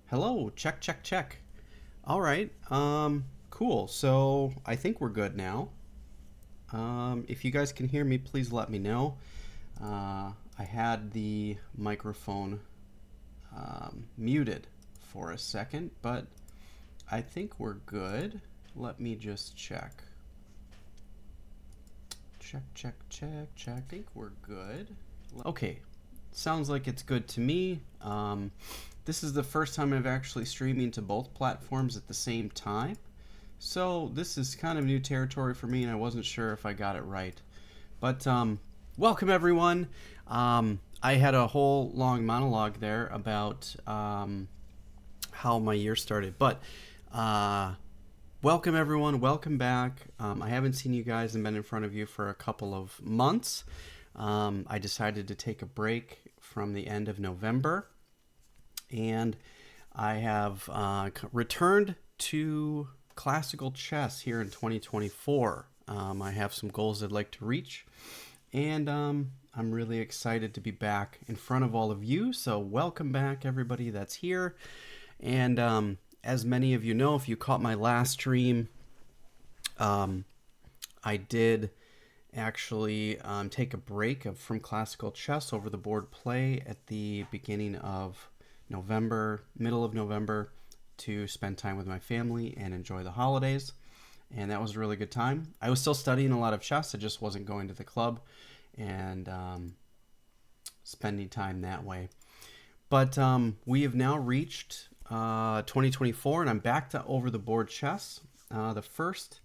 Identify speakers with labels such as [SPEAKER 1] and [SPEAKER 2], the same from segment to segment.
[SPEAKER 1] Hello, check, check, check. All right, cool. So I think we're good now. If you guys can hear me, please let me know. I had the microphone muted for a second, but I think we're good. Let me just check. Check, check, check, check. I think we're good. Okay, sounds like it's good to me. This is the first time I've actually streaming to both platforms at the same time. So this is kind of new territory for me and I wasn't sure if I got it right. But welcome everyone. I had a whole long monologue there about how my year started. But welcome everyone, welcome back. I haven't seen you guys and been in front of you for a couple of months. I decided to take a break from the end of November. And I have returned to classical chess here in 2024. I have some goals I'd like to reach, and I'm really excited to be back in front of all of you. So welcome back, everybody that's here. And as many of you know, if you caught my last stream, I did actually take a break from classical chess over the board play at the beginning of November, middle of November, to spend time with my family and enjoy the holidays. And that was a really good time. I was still studying a lot of chess. I just wasn't going to the club and spending time that way. But we have now reached 2024 and I'm back to over the board chess. The first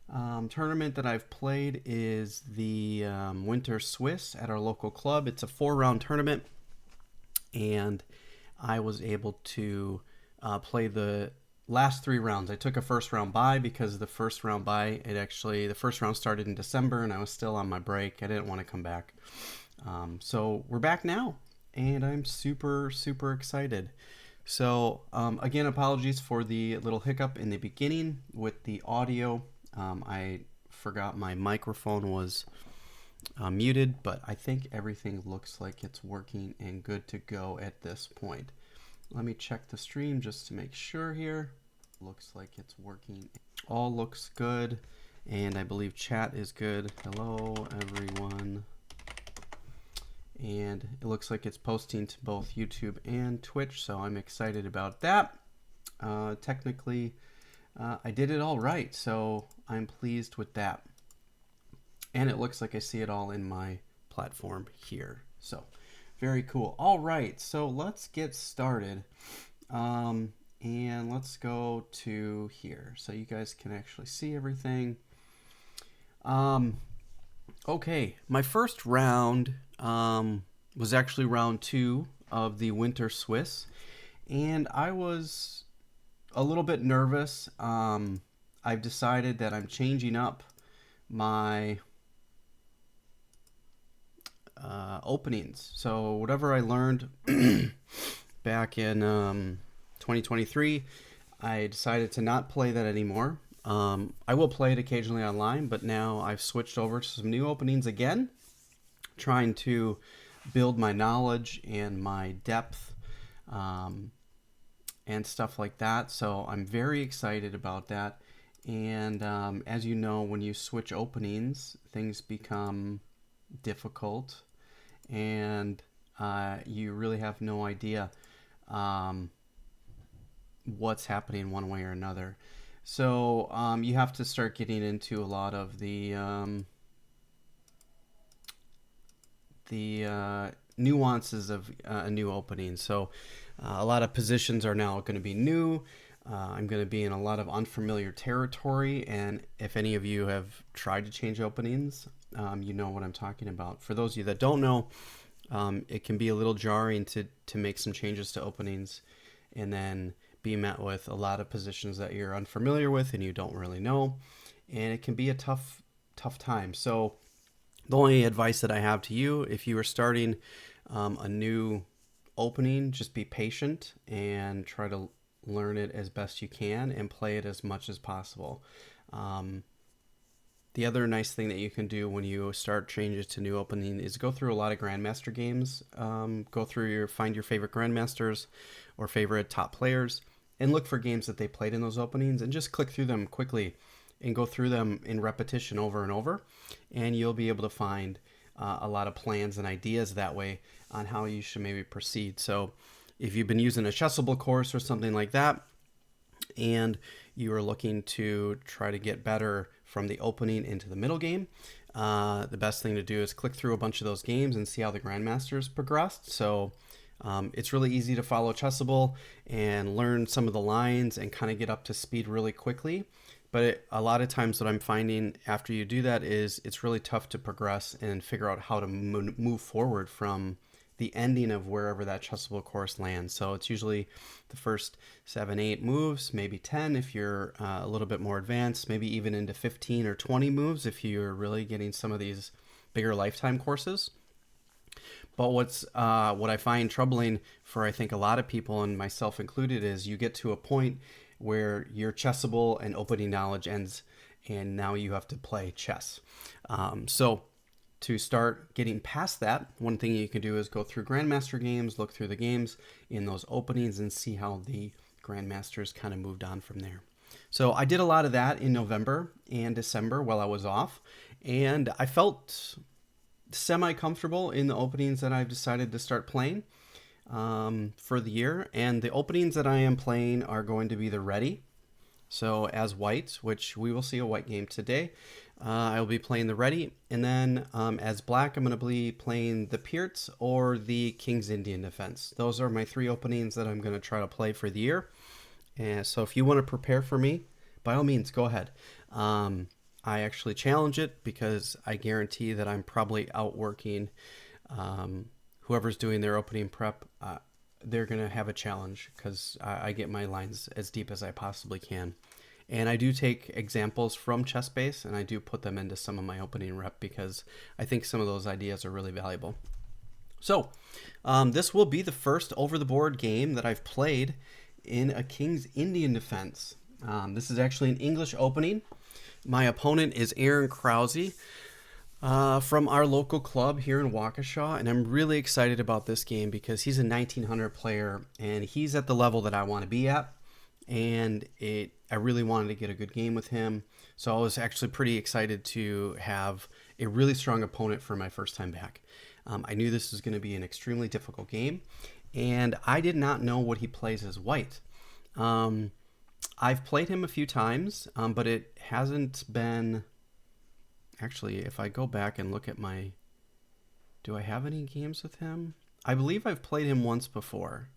[SPEAKER 1] tournament that I've played is the Winter Swiss at our local club. It's a 4-round tournament, and I was able to play the last 3 rounds. I took a first round bye because the first round bye, the first round started in December and I was still on my break. I didn't want to come back. So we're back now and I'm super, super excited. So again, apologies for the little hiccup in the beginning with the audio. I forgot my microphone was muted, but I think everything looks like it's working and good to go at this point. Let me check the stream just to make sure here. Looks like it's working. All looks good, and I believe chat is good. Hello, everyone. And it looks like it's posting to both YouTube and Twitch, so I'm excited about that. Technically, I did it all right, so I'm pleased with that. And it looks like I see it all in my platform here. So very cool. All right, so let's get started. And let's go to here so you guys can actually see everything. Okay, my first round was actually round 2 of the Winter Swiss. And I was a little bit nervous. I've decided that I'm changing up my openings. So whatever I learned back in 2023, I decided to not play that anymore. I will play it occasionally online, but now I've switched over to some new openings again, trying to build my knowledge and my depth and stuff like that. So I'm very excited about that. And as you know, when you switch openings, things become difficult, and you really have no idea what's happening one way or another. So you have to start getting into a lot of the nuances of a new opening. So a lot of positions are now going to be new. I'm going to be in a lot of unfamiliar territory, and if any of you have tried to change openings, you know what I'm talking about. For those of you that don't know, it can be a little jarring to make some changes to openings and then be met with a lot of positions that you're unfamiliar with and you don't really know, and it can be a tough time. So the only advice that I have to you, if you are starting a new opening, just be patient and try to learn it as best you can and play it as much as possible. The other nice thing that you can do when you start changes to new opening is go through a lot of Grandmaster games. Find your favorite Grandmasters or favorite top players and look for games that they played in those openings and just click through them quickly and go through them in repetition over and over. And you'll be able to find a lot of plans and ideas that way on how you should maybe proceed. So if you've been using a Chessable course or something like that, and you are looking to try to get better from the opening into the middle game, the best thing to do is click through a bunch of those games and see how the Grandmasters progressed. So it's really easy to follow Chessable and learn some of the lines and kind of get up to speed really quickly. But a lot of times what I'm finding after you do that is it's really tough to progress and figure out how to move forward from the ending of wherever that Chessable course lands. So it's usually the first 7, 8 moves, maybe 10 if you're a little bit more advanced, maybe even into 15 or 20 moves if you're really getting some of these bigger lifetime courses. But what I find troubling for I think a lot of people, and myself included, is you get to a point where your Chessable and opening knowledge ends, and now you have to play chess. So to start getting past that, one thing you can do is go through Grandmaster games, look through the games in those openings, and see how the Grandmasters kind of moved on from there. So I did a lot of that in November and December while I was off, and I felt semi-comfortable in the openings that I've decided to start playing for the year. And the openings that I am playing are going to be the ready. So as white, which we will see a white game today, I will be playing the ready. And then as black, I'm going to be playing the Pierts or the King's Indian Defense. Those are my 3 openings that I'm going to try to play for the year. And so if you want to prepare for me, by all means, go ahead. I actually challenge it because I guarantee that I'm probably outworking whoever's doing their opening prep. They're going to have a challenge because I get my lines as deep as I possibly can. And I do take examples from ChessBase and I do put them into some of my opening rep because I think some of those ideas are really valuable. So this will be the first over-the-board game that I've played in a King's Indian Defense. This is actually an English opening. My opponent is Aaron Krause from our local club here in Waukesha, and I'm really excited about this game because he's a 1900 player and he's at the level that I want to be at, and I really wanted to get a good game with him. So I was actually pretty excited to have a really strong opponent for my first time back. I knew this was going to be an extremely difficult game, and I did not know what he plays as white. I've played him a few times, but it hasn't been... Actually, if I go back and look at my... Do I have any games with him? I believe I've played him once before.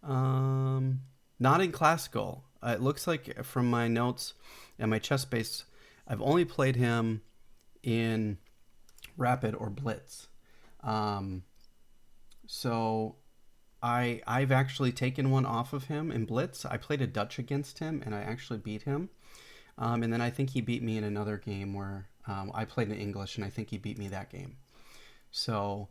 [SPEAKER 1] Not in Classical. It looks like from my notes and my ChessBase, I've only played him in Rapid or Blitz. So I've actually taken one off of him in Blitz. I played a Dutch against him, and I actually beat him. And then I think he beat me in another game where I played in English, and I think he beat me that game. So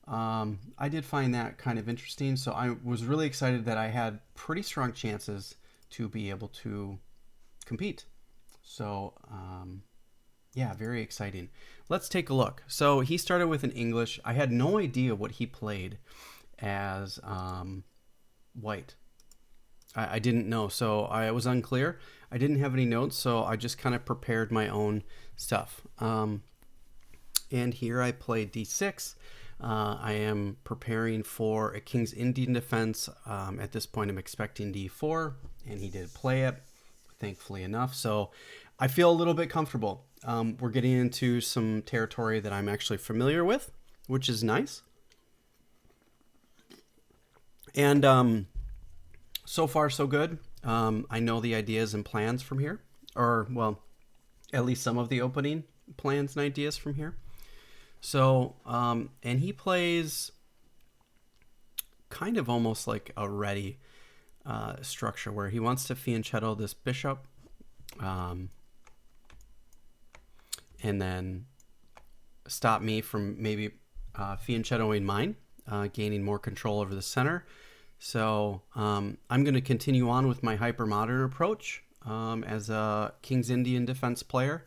[SPEAKER 1] I did find that kind of interesting. So I was really excited that I had pretty strong chances to be able to compete. So yeah, very exciting. Let's take a look. So he started with an English. I had no idea what he played as white. I didn't know, so I was unclear. I didn't have any notes, so I just kind of prepared my own stuff. And here I played d6. I am preparing for a King's Indian defense. At this point, I'm expecting d4, and he did play it, thankfully enough. So I feel a little bit comfortable. We're getting into some territory that I'm actually familiar with, which is nice. And so far, so good. I know the ideas and plans from here, or, well, at least some of the opening plans and ideas from here. So, and he plays kind of almost like a ready structure where he wants to fianchetto this bishop, and then stop me from maybe fianchettoing mine, gaining more control over the center. So I'm going to continue on with my hyper-modern approach as a King's Indian defense player.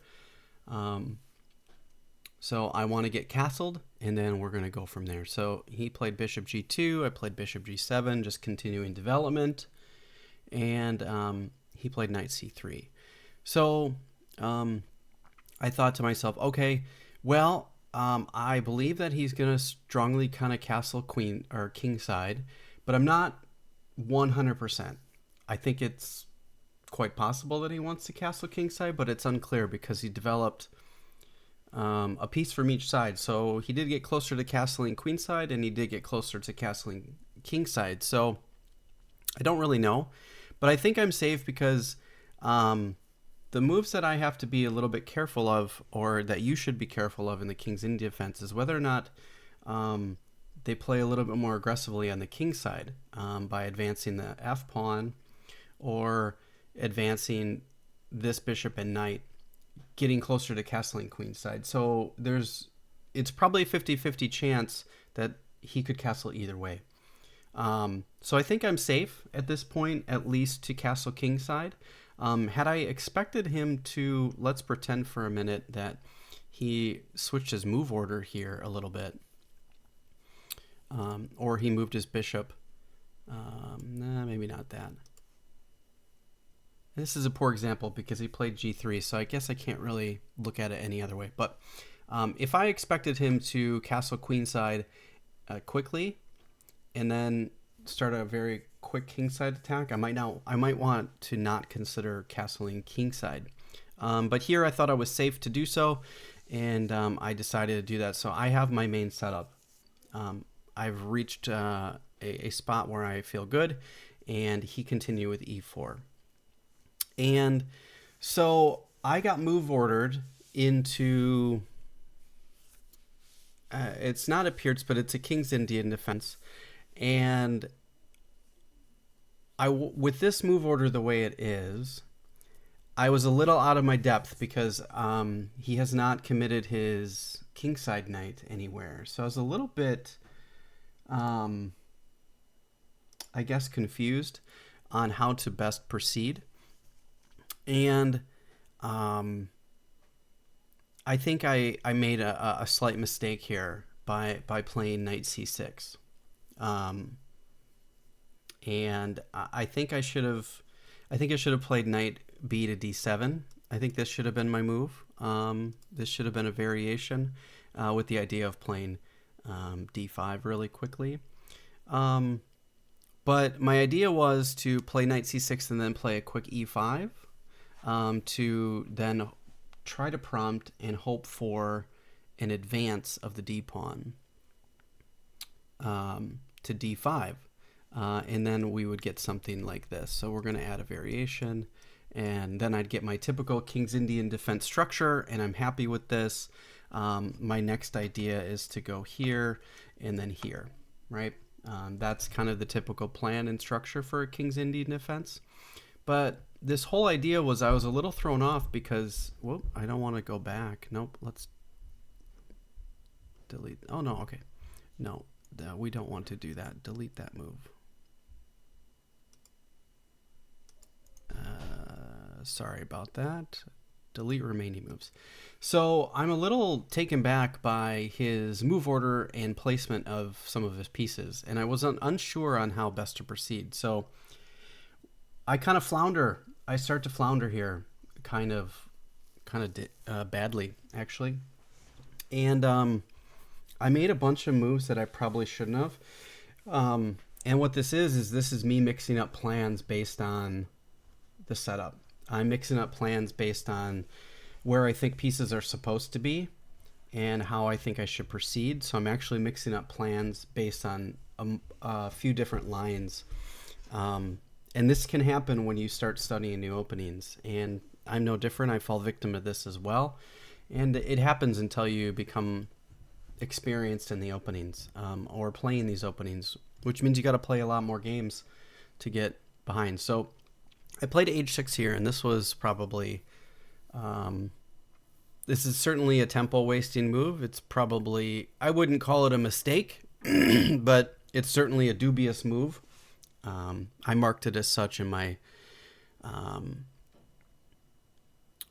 [SPEAKER 1] So I want to get castled, and then we're going to go from there. So he played bishop g2, I played bishop g7, just continuing development, and he played knight c3. So I thought to myself, okay, well, I believe that he's going to strongly kind of castle queen or king side, but I'm not 100%. I think it's quite possible that he wants to castle king side, but it's unclear because he developed a piece from each side. So he did get closer to castling queen side, and he did get closer to castling king side. So I don't really know, but I think I'm safe because the moves that I have to be a little bit careful of, or that you should be careful of in the King's Indian defense, is whether or not they play a little bit more aggressively on the king side by advancing the f pawn or advancing this bishop and knight, getting closer to castling queen side. So it's probably a 50-50 chance that he could castle either way. So I think I'm safe at this point, at least to castle king side. Had I expected him to, let's pretend for a minute that he switched his move order here a little bit, or he moved his bishop. Nah, maybe not that. This is a poor example because he played g3, so I guess I can't really look at it any other way. But if I expected him to castle queenside quickly and then start a very quick kingside attack, I might want to not consider castling kingside. But here I thought I was safe to do so, and I decided to do that. So I have my main setup. I've reached a spot where I feel good, and he continued with e4. And so I got move ordered into, it's not a Pierce, but it's a King's Indian defense. And with this move order the way it is, I was a little out of my depth because he has not committed his kingside knight anywhere. So I was a little bit, I guess, confused on how to best proceed. And I think I made a slight mistake here by playing knight c6. And I think I should have played knight b to d7. I think this should have been my move. This should have been a variation with the idea of playing d5 really quickly. But my idea was to play knight c6 and then play a quick e5 to then try to prompt and hope for an advance of the d-pawn to d5. And then we would get something like this. So we're going to add a variation, and then I'd get my typical King's Indian defense structure, and I'm happy with this. My next idea is to go here and then here, right? That's kind of the typical plan and structure for a King's Indian defense. But this whole idea was I was a little thrown off because, whoop, I don't want to go back. Nope, let's delete. Oh, no, okay. No, we don't want to do that. Delete that move. Sorry about that. Delete remaining moves. So I'm a little taken back by his move order and placement of some of his pieces, and I was unsure on how best to proceed. So I kind of flounder. I start to flounder here, kind of badly, actually. And I made a bunch of moves that I probably shouldn't have. And what this is this is me mixing up plans based on the setup. I'm mixing up plans based on where I think pieces are supposed to be and how I think I should proceed. So I'm actually mixing up plans based on a few different lines. And this can happen when you start studying new openings. And I'm no different. I fall victim to this as well. And it happens until you become experienced in the openings or playing these openings, which means you got to play a lot more games to get behind. So I played h6 here, and this was probably, this is certainly a tempo wasting move. It's probably, I wouldn't call it a mistake, but it's certainly a dubious move. I marked it as such in my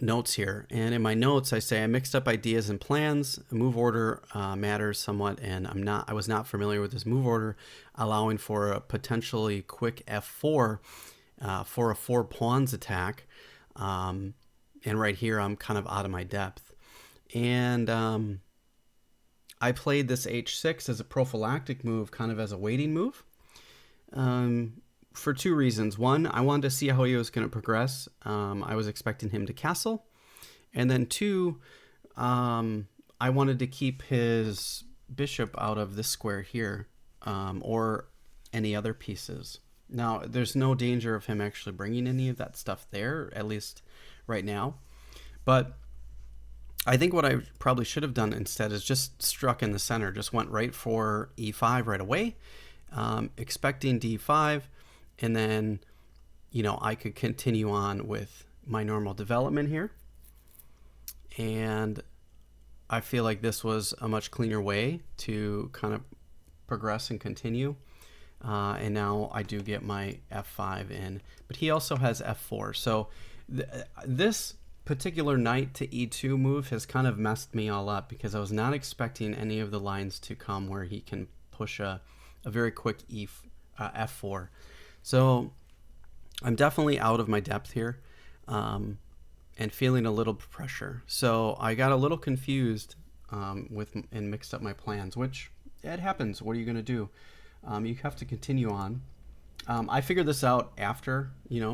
[SPEAKER 1] notes here. And in my notes, I say I mixed up ideas and plans. Move order matters somewhat, and I was not familiar with this move order, allowing for a potentially quick f4 for a 4 pawns attack. And right here, I'm kind of out of my depth. And I played this h6 as a prophylactic move, kind of as a waiting move. For two reasons. One, I wanted to see how he was going to progress. I was expecting him to castle. And then two, I wanted to keep his bishop out of this square here, or any other pieces. Now, there's no danger of him actually bringing any of that stuff there, at least right now. But I think what I probably should have done instead is just struck in the center, just went right for e5 right away, expecting d5, and then, I could continue on with my normal development here. And I feel like this was a much cleaner way to kind of progress and continue. And now I do get my f5 in, but he also has f4. So this particular knight to e2 move has kind of messed me all up because I was not expecting any of the lines to come where he can push a very quick f4. So I'm definitely out of my depth here, and feeling a little pressure. So I got a little confused and mixed up my plans, which it happens. What are you going to do? You have to continue on. I figured this out after,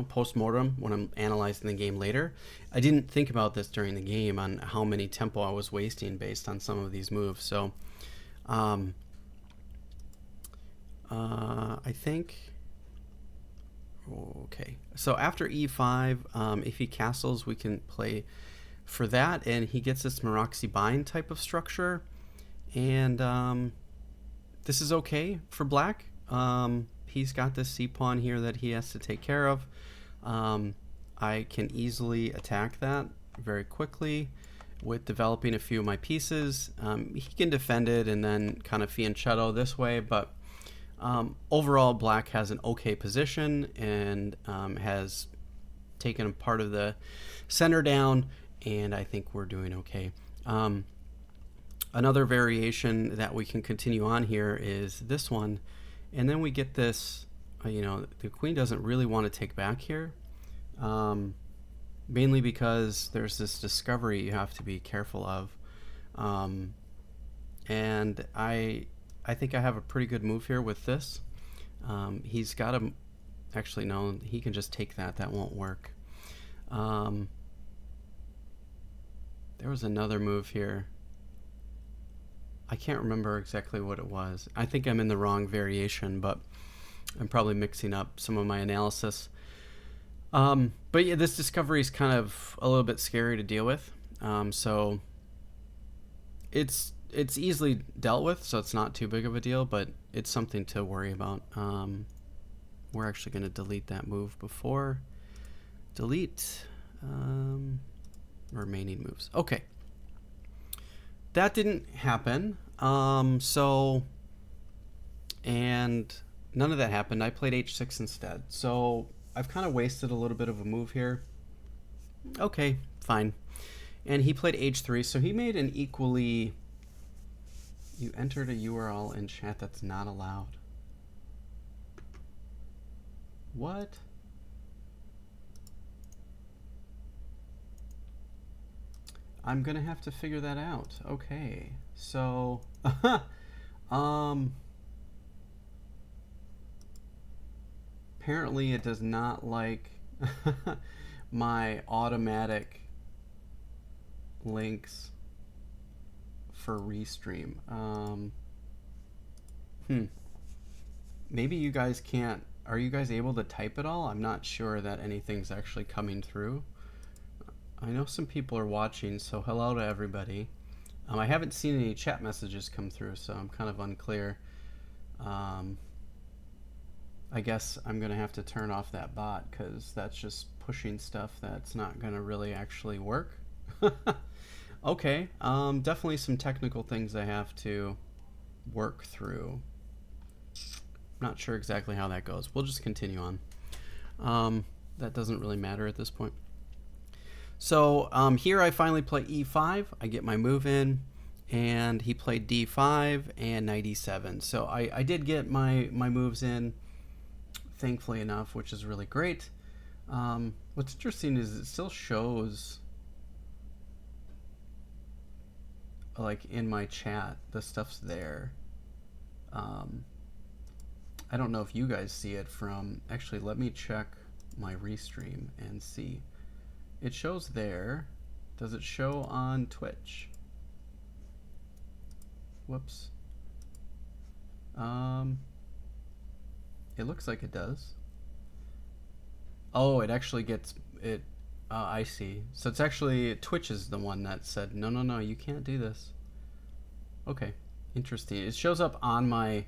[SPEAKER 1] post-mortem, when I'm analyzing the game later. I didn't think about this during the game on how many tempo I was wasting based on some of these moves. So I think, okay. So after e5, if he castles, we can play for that, and he gets this Maroczy bind type of structure. And this is okay for black. He's got this c-pawn here that he has to take care of. I can easily attack that very quickly with developing a few of my pieces. He can defend it and then kind of fianchetto this way, but overall black has an okay position and has taken a part of the center down, and I think we're doing okay. Another variation that we can continue on here is this one, and then we get this, the queen doesn't really want to take back here, mainly because there's this discovery you have to be careful of, and I think I have a pretty good move here with this. He's got a, actually no, he can just take that, that won't work. There was another move here. I can't remember exactly what it was. I think I'm in the wrong variation, but I'm probably mixing up some of my analysis. But yeah, this discovery is kind of a little bit scary to deal with. So it's it's easily dealt with, so it's not too big of a deal, but it's something to worry about. We're actually going to delete that move before. Delete remaining moves. Okay. That didn't happen. And none of that happened. I played h6 instead. So I've kind of wasted a little bit of a move here. Okay, fine. And he played h3, so he made an equally... You entered a URL in chat that's not allowed. What? I'm gonna have to figure that out. Okay, so apparently it does not like my automatic links for restream. Maybe you guys can't. Are you guys able to type it all? I'm not sure that anything's actually coming through. I know some people are watching, so hello to everybody. I haven't seen any chat messages come through, so I'm kind of unclear. I guess I'm gonna have to turn off that bot because that's just pushing stuff that's not gonna really actually work. Okay, definitely some technical things I have to work through. Not sure exactly how that goes. We'll just continue on. That doesn't really matter at this point. So here I finally play e5. I get my move in, and he played d5 and knight e7. So I did get my moves in, thankfully enough, which is really great. What's interesting is it still shows, like in my chat, the stuff's there. I don't know if you guys see it from... Actually, let me check my restream and see. It shows there. Does it show on Twitch? Whoops. It looks like it does. Oh, it actually gets it. I see. So it's actually Twitch is the one that said no, you can't do this. Okay, interesting. It shows up on my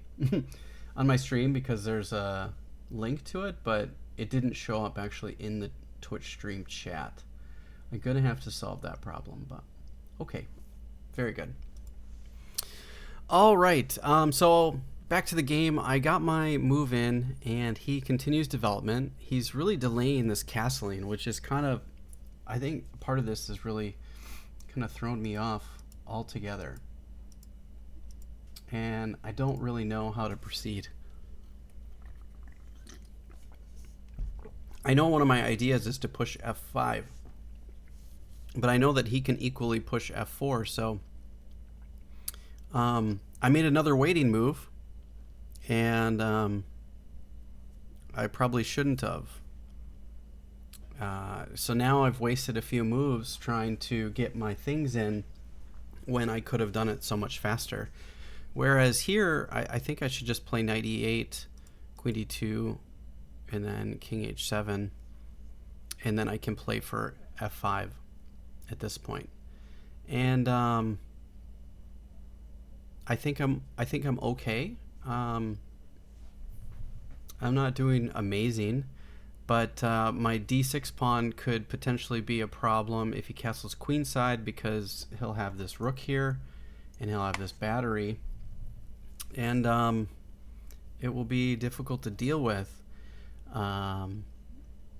[SPEAKER 1] on my stream because there's a link to it, but it didn't show up actually in the Twitch stream chat. I'm gonna have to solve that problem, but okay, very good. All right, so back to the game. I got my move in, and he continues development. He's really delaying this castling, which is kind of, I think part of this has really kind of thrown me off altogether. And I don't really know how to proceed. I know one of my ideas is to push f5, but I know that he can equally push f4, so I made another waiting move, and I probably shouldn't have. So now I've wasted a few moves trying to get my things in when I could have done it so much faster. Whereas here, I think I should just play knight e8, queen d2, and then king h7, and then I can play for f5 at this point. And I think I'm okay. I'm not doing amazing, but my d6 pawn could potentially be a problem if he castles queenside, because he'll have this rook here, and he'll have this battery, and it will be difficult to deal with.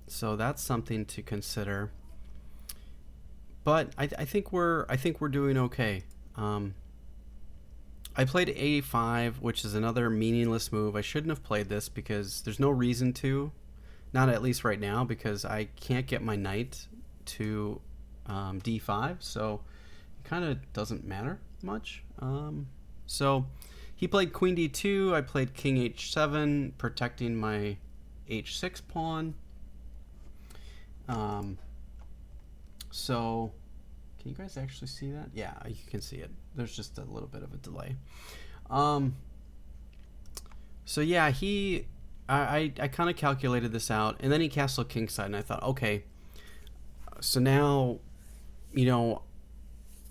[SPEAKER 1] So that's something to consider. But I think we're doing okay. I played a5, which is another meaningless move. I shouldn't have played this because there's no reason to, not at least right now, because I can't get my knight to d5, so it kind of doesn't matter much. So he played queen d2, I played king h7, protecting my h6 pawn. So can you guys actually see that? Yeah, you can see it. There's just a little bit of a delay. So yeah, I kind of calculated this out, and then he castled kingside, and I thought, okay, so now, you know,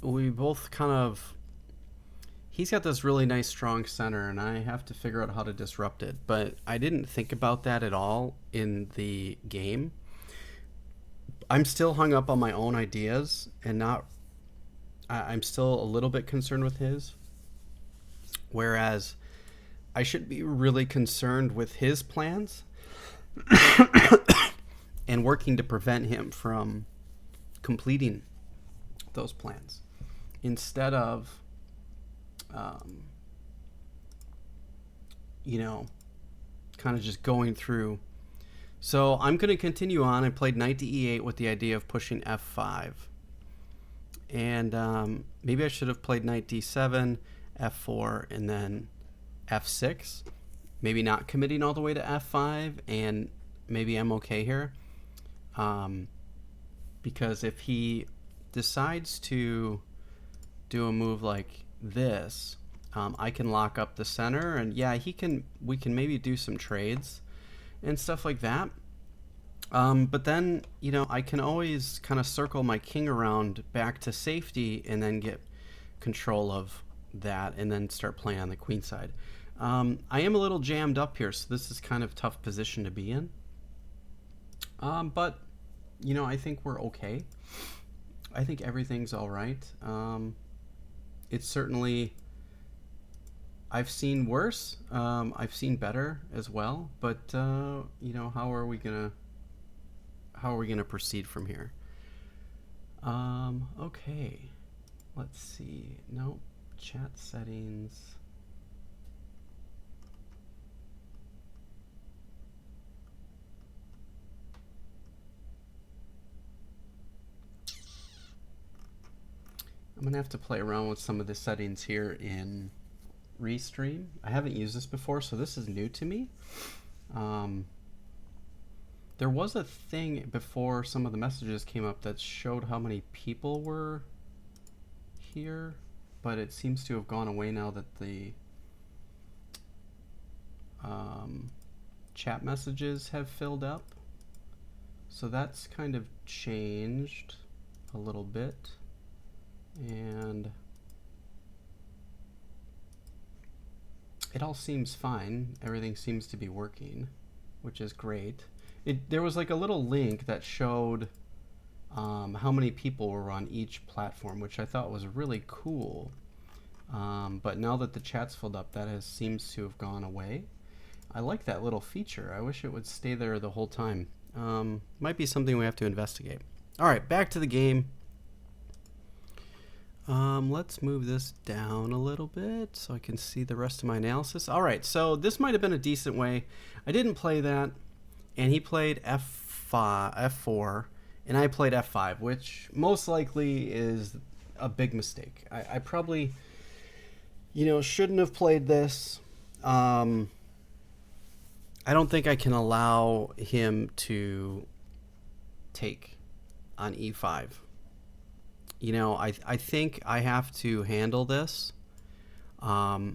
[SPEAKER 1] we both kind of he's got this really nice strong center, and I have to figure out how to disrupt it. But I didn't think about that at all in the game. I'm still hung up on my own ideas and not. I'm still a little bit concerned with his. Whereas I should be really concerned with his plans and working to prevent him from completing those plans instead of, um, you know, kind of just going through. So I'm going to continue on. I played knight to e8 with the idea of pushing f5. And maybe I should have played knight d7, f4, and then f6. Maybe not committing all the way to f5, and maybe I'm okay here. Because if he decides to do a move like this, I can lock up the center, and yeah, we can maybe do some trades and stuff like that. But then, I can always kind of circle my king around back to safety and then get control of that and then start playing on the queen side. I am a little jammed up here, so this is kind of a tough position to be in. But, I think we're okay. I think everything's all right. It's certainly... I've seen worse. I've seen better as well. But, how are we gonna proceed from here? Okay. Let's see. Nope. Chat settings. I'm gonna have to play around with some of the settings here in Restream. I haven't used this before, so this is new to me. There was a thing before some of the messages came up that showed how many people were here, but it seems to have gone away now that the chat messages have filled up. So that's kind of changed a little bit. And it all seems fine. Everything seems to be working, which is great. There was like a little link that showed how many people were on each platform, which I thought was really cool. But now that the chat's filled up, that seems to have gone away. I like that little feature. I wish it would stay there the whole time. Might be something we have to investigate. All right, back to the game. Let's move this down a little bit so I can see the rest of my analysis. All right, so this might have been a decent way. I didn't play that, and he played f4, and I played f5, which most likely is a big mistake. I probably, shouldn't have played this. I don't think I can allow him to take on e5. I think I have to handle this. I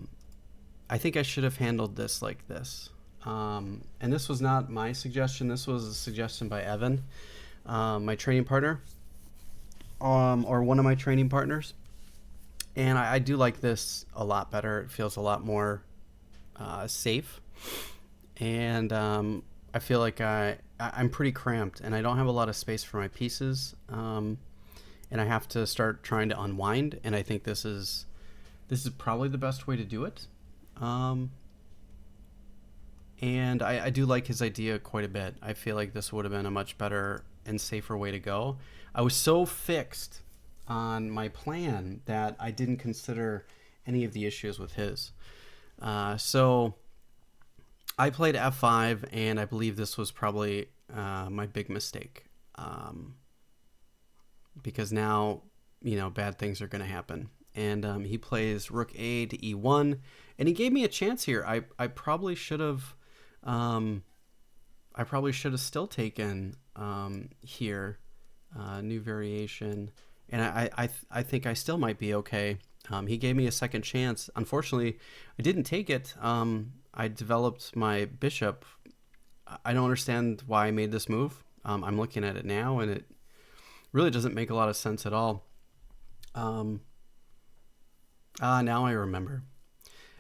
[SPEAKER 1] think I should have handled this like this. And this was not my suggestion. This was a suggestion by Evan, my training partner, or one of my training partners. And I do like this a lot better. It feels a lot more safe. And I feel like I'm pretty cramped, and I don't have a lot of space for my pieces. And I have to start trying to unwind, and I think this is probably the best way to do it. And I do like his idea quite a bit. I feel like this would have been a much better and safer way to go. I was so fixed on my plan that I didn't consider any of the issues with his. So I played f5, and I believe this was probably my big mistake. Because now, bad things are going to happen. And he plays rook a to e1, and he gave me a chance here. I probably should have still taken here, new variation, and I think I still might be okay. He gave me a second chance. Unfortunately, I didn't take it. I developed my bishop. I don't understand why I made this move. I'm looking at it now, and it really doesn't make a lot of sense at all. Now I remember.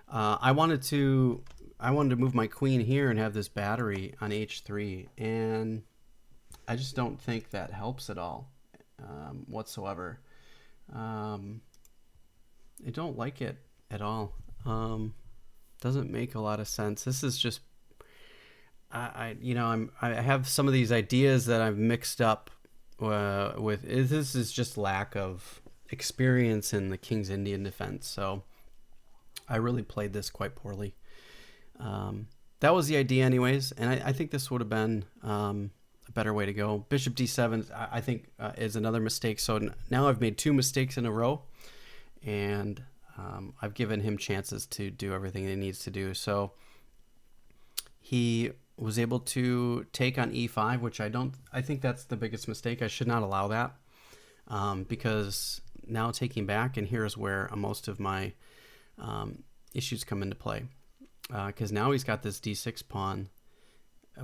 [SPEAKER 1] I wanted to move my queen here and have this battery on h3, and I just don't think that helps at all whatsoever. I don't like it at all. Doesn't make a lot of sense. This is just I have some of these ideas that I've mixed up with. This is just lack of experience in the King's Indian defense. So I really played this quite poorly. That was the idea anyways, and I think this would have been a better way to go. Bishop d7, I think, is another mistake. So now I've made 2 mistakes in a row, and I've given him chances to do everything he needs to do. So he was able to take on e5, which I think that's the biggest mistake. I should not allow that, because now taking back, and here's where most of my issues come into play, because now he's got this d6 pawn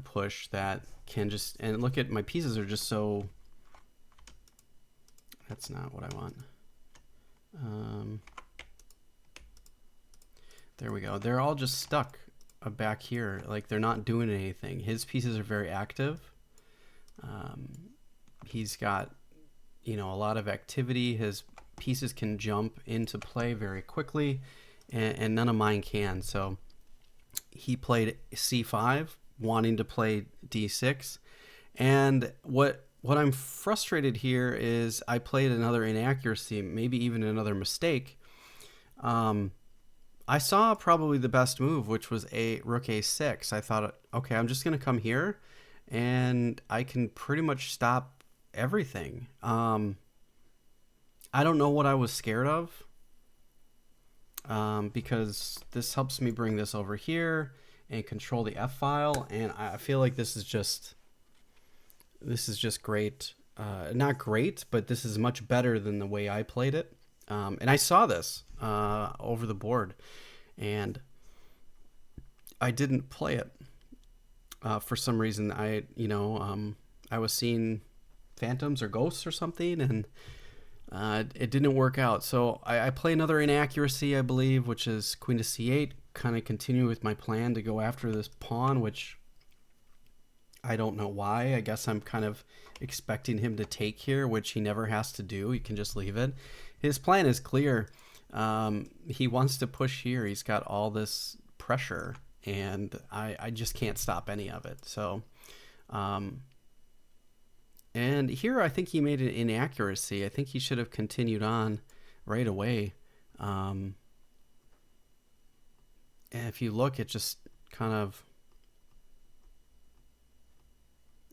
[SPEAKER 1] push that can just, and look at my pieces are just so, that's not what I want. There we go. They're all just stuck back here, like they're not doing anything. His pieces are very active. He's got, a lot of activity. His pieces can jump into play very quickly, and none of mine can. So he played c5, wanting to play d6, and what I'm frustrated here is I played another inaccuracy, maybe even another mistake. I saw probably the best move, which was rook a6. I thought, okay, I'm just going to come here and I can pretty much stop everything. I don't know what I was scared of, because this helps me bring this over here and control the F file. And I feel like this is just great. Not great, but this is much better than the way I played it. And I saw this over the board, and I didn't play it for some reason. I was seeing phantoms or ghosts or something, and it didn't work out. So I play another inaccuracy, I believe, which is queen to c8, kind of continue with my plan to go after this pawn, which I don't know why. I guess I'm kind of expecting him to take here, which he never has to do. He can just leave it. His plan is clear. He wants to push here. He's got all this pressure, and I just can't stop any of it. So, and here I think he made an inaccuracy. I think he should have continued on right away. And if you look, it just kind of,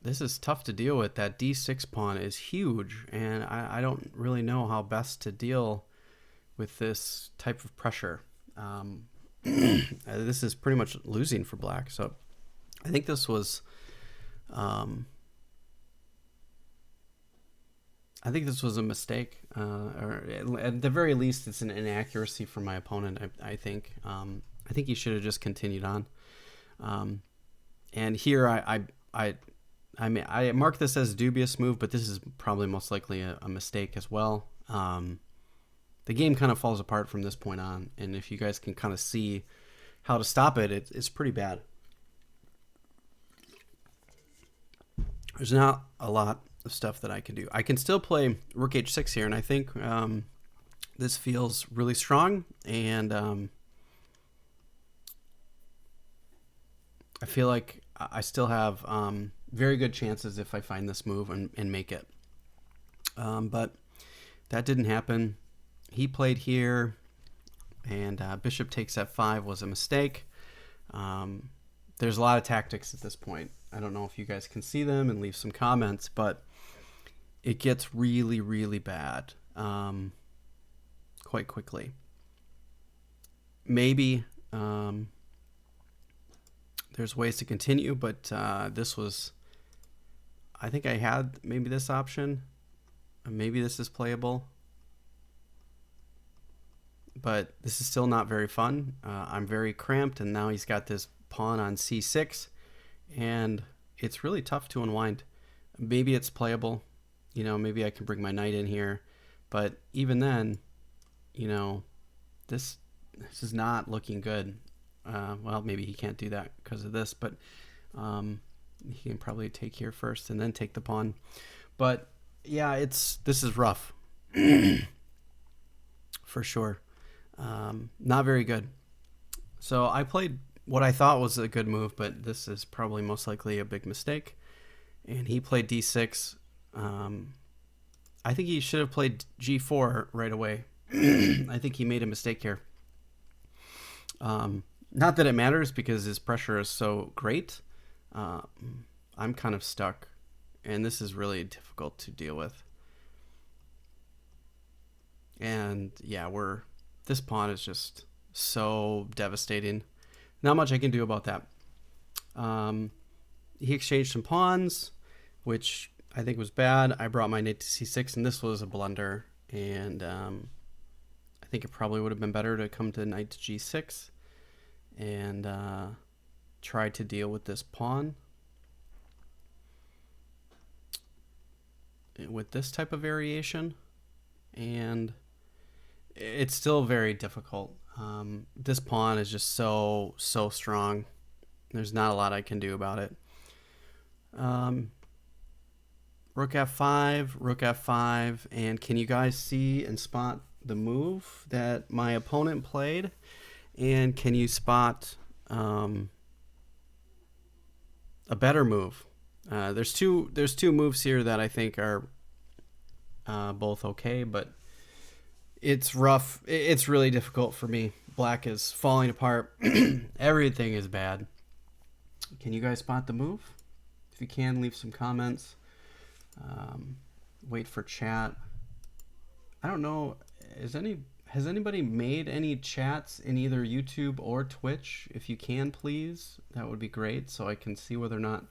[SPEAKER 1] this is tough to deal with. That d6 pawn is huge, and I don't really know how best to deal with this type of pressure. This is pretty much losing for black. So I think this was, a mistake, or at the very least, it's an inaccuracy for my opponent. I think he should have just continued on. And here I mean, I mark this as a dubious move, but this is probably most likely a mistake as well. The game kind of falls apart from this point on, and if you guys can kind of see how to stop it, it's pretty bad. There's not a lot of stuff that I can do. I can still play rook h6 here, and I think this feels really strong, and I feel like I still have very good chances if I find this move and make it. But that didn't happen. He played here, and bishop takes f5 was a mistake. There's a lot of tactics at this point. I don't know if you guys can see them and leave some comments, but it gets really, really bad quite quickly. Maybe there's ways to continue, but this was, I think I had maybe this option. Maybe this is playable, but this is still not very fun. I'm very cramped, and now he's got this pawn on c6, and it's really tough to unwind. Maybe it's playable. Maybe I can bring my knight in here, but even then, this is not looking good. Well, maybe he can't do that because of this, but he can probably take here first and then take the pawn. But yeah, this is rough for sure. Not very good. So I played what I thought was a good move, but this is probably most likely a big mistake. And he played d6. I think he should have played g4 right away. I think he made a mistake here. Not that it matters because his pressure is so great. I'm kind of stuck, and this is really difficult to deal with. And yeah, this pawn is just so devastating. Not much I can do about that. He exchanged some pawns, which I think was bad. I brought my knight to c6, and this was a blunder. And I think it probably would have been better to come to knight to g6 and try to deal with this pawn with this type of variation. And it's still very difficult. This pawn is just so strong. There's not a lot I can do about it. Rook f5, rook f5, and can you guys see and spot the move that my opponent played? And can you spot a better move? There's two moves here that I think are both okay, but it's rough. It's really difficult for me. Black is falling apart. Everything is bad. Can you guys spot the move? If you can, leave some comments. Wait for chat. I don't know. Has anybody made any chats in either YouTube or Twitch? If you can, please, that would be great, so I can see whether or not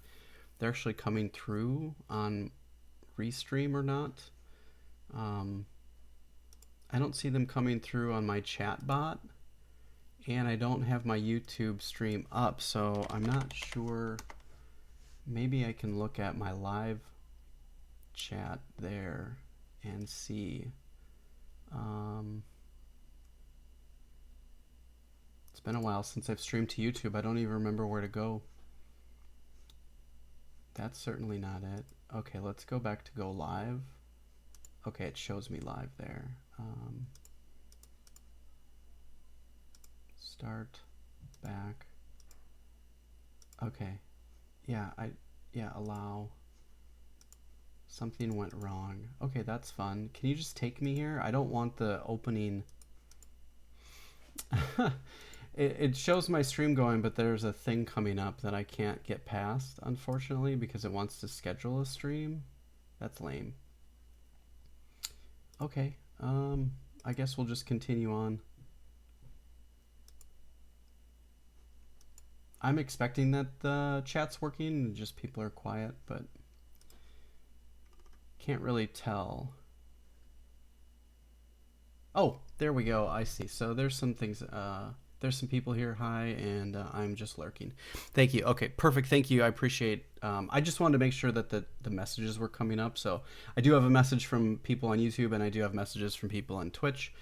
[SPEAKER 1] they're actually coming through on Restream or not. I don't see them coming through on my chat bot, and I don't have my YouTube stream up, so I'm not sure. Maybe I can look at my live chat there and see. It's been a while since I've streamed to YouTube. I don't even remember where to go. That's certainly not it. Okay, let's go back to go live. Okay, it shows me live there. Start back. Okay. Yeah, allow. Something went wrong. Okay, that's fun. Can you just take me here? I don't want the opening. It shows my stream going, but there's a thing coming up that I can't get past, unfortunately, because it wants to schedule a stream. That's lame. Okay, I guess we'll just continue on. I'm expecting that the chat's working and just people are quiet, but can't really tell. Oh, there we go. I see. So there's some things. There's some people here. Hi, and I'm just lurking. Thank you. Okay, perfect. Thank you. I appreciate. I just wanted to make sure that the messages were coming up. So I do have a message from people on YouTube, and I do have messages from people on Twitch.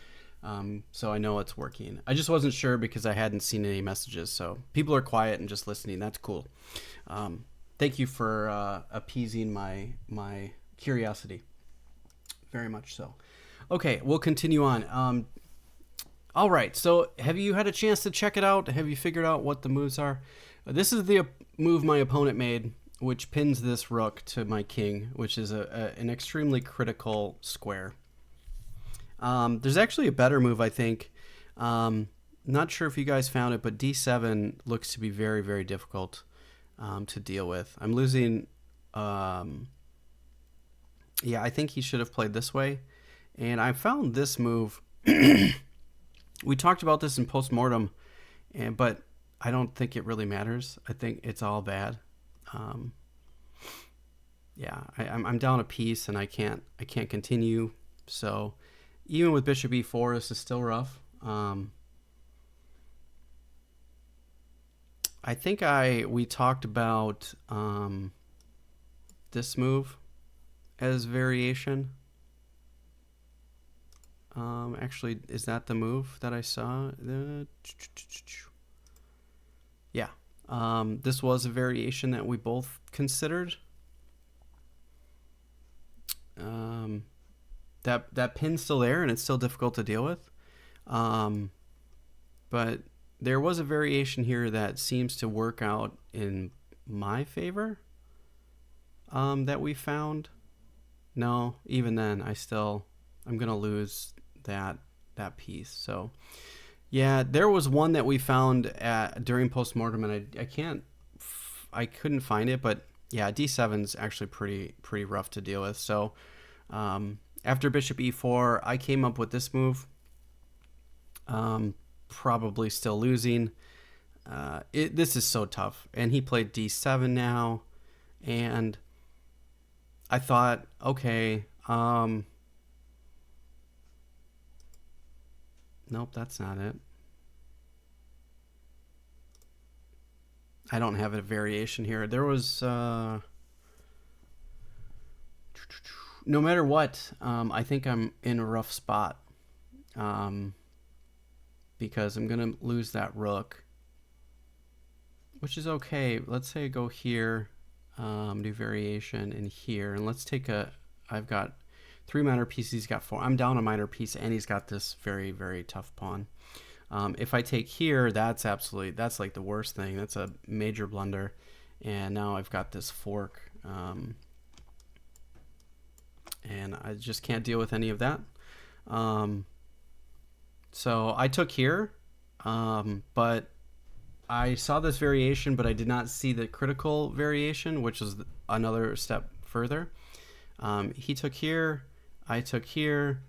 [SPEAKER 1] So I know it's working. I just wasn't sure because I hadn't seen any messages. So people are quiet and just listening. That's cool. Thank you for appeasing my curiosity. Very much so. Okay, we'll continue on. All right, so have you had a chance to check it out? Have you figured out what the moves are? This is the move my opponent made, which pins this rook to my king, which is an extremely critical square. There's actually a better move, I think. Not sure if you guys found it, but d7 looks to be very, very difficult to deal with. I'm losing... yeah, I think he should have played this way. And I found this move... We talked about this in postmortem, but I don't think it really matters. I think it's all bad. Yeah, I'm down a piece and I can't continue. So even with bishop e4, this is still rough. I think we talked about this move as variation. Actually, is that the move that I saw? Yeah. This was a variation that we both considered. That pin's still there, and it's still difficult to deal with. But there was a variation here that seems to work out in my favor. That we found. No, even then, I'm gonna lose that piece. So yeah, there was one that we found during postmortem, and I couldn't find it, but yeah, d7's actually pretty rough to deal with. So after bishop e4, I came up with this move. Probably still losing. This is so tough, and he played d7 now, and I thought, okay, nope, that's not it. I don't have a variation here. There was, no matter what, I think I'm in a rough spot, because I'm going to lose that rook, which is okay. Let's say I go here, do variation in here, and let's take I've got 3 minor pieces, he's got 4. I'm down a minor piece, and he's got this very, very tough pawn. If I take here, that's like the worst thing. That's a major blunder. And now I've got this fork, and I just can't deal with any of that. So I took here, but I saw this variation, but I did not see the critical variation, which is another step further. He took here, I took here,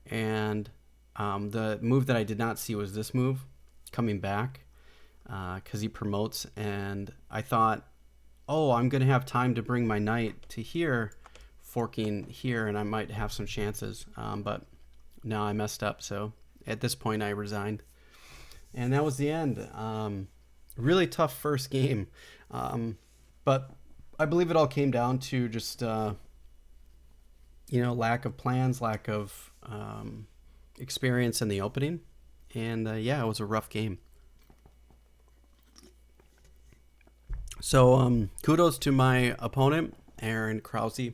[SPEAKER 1] and the move that I did not see was this move, coming back, because he promotes, and I thought, oh, I'm going to have time to bring my knight to here, forking here, and I might have some chances, but no, I messed up, so at this point I resigned. And that was the end. Really tough first game, but I believe it all came down to just lack of plans, lack of experience in the opening, and yeah, it was a rough game. So kudos to my opponent, Aaron Krause.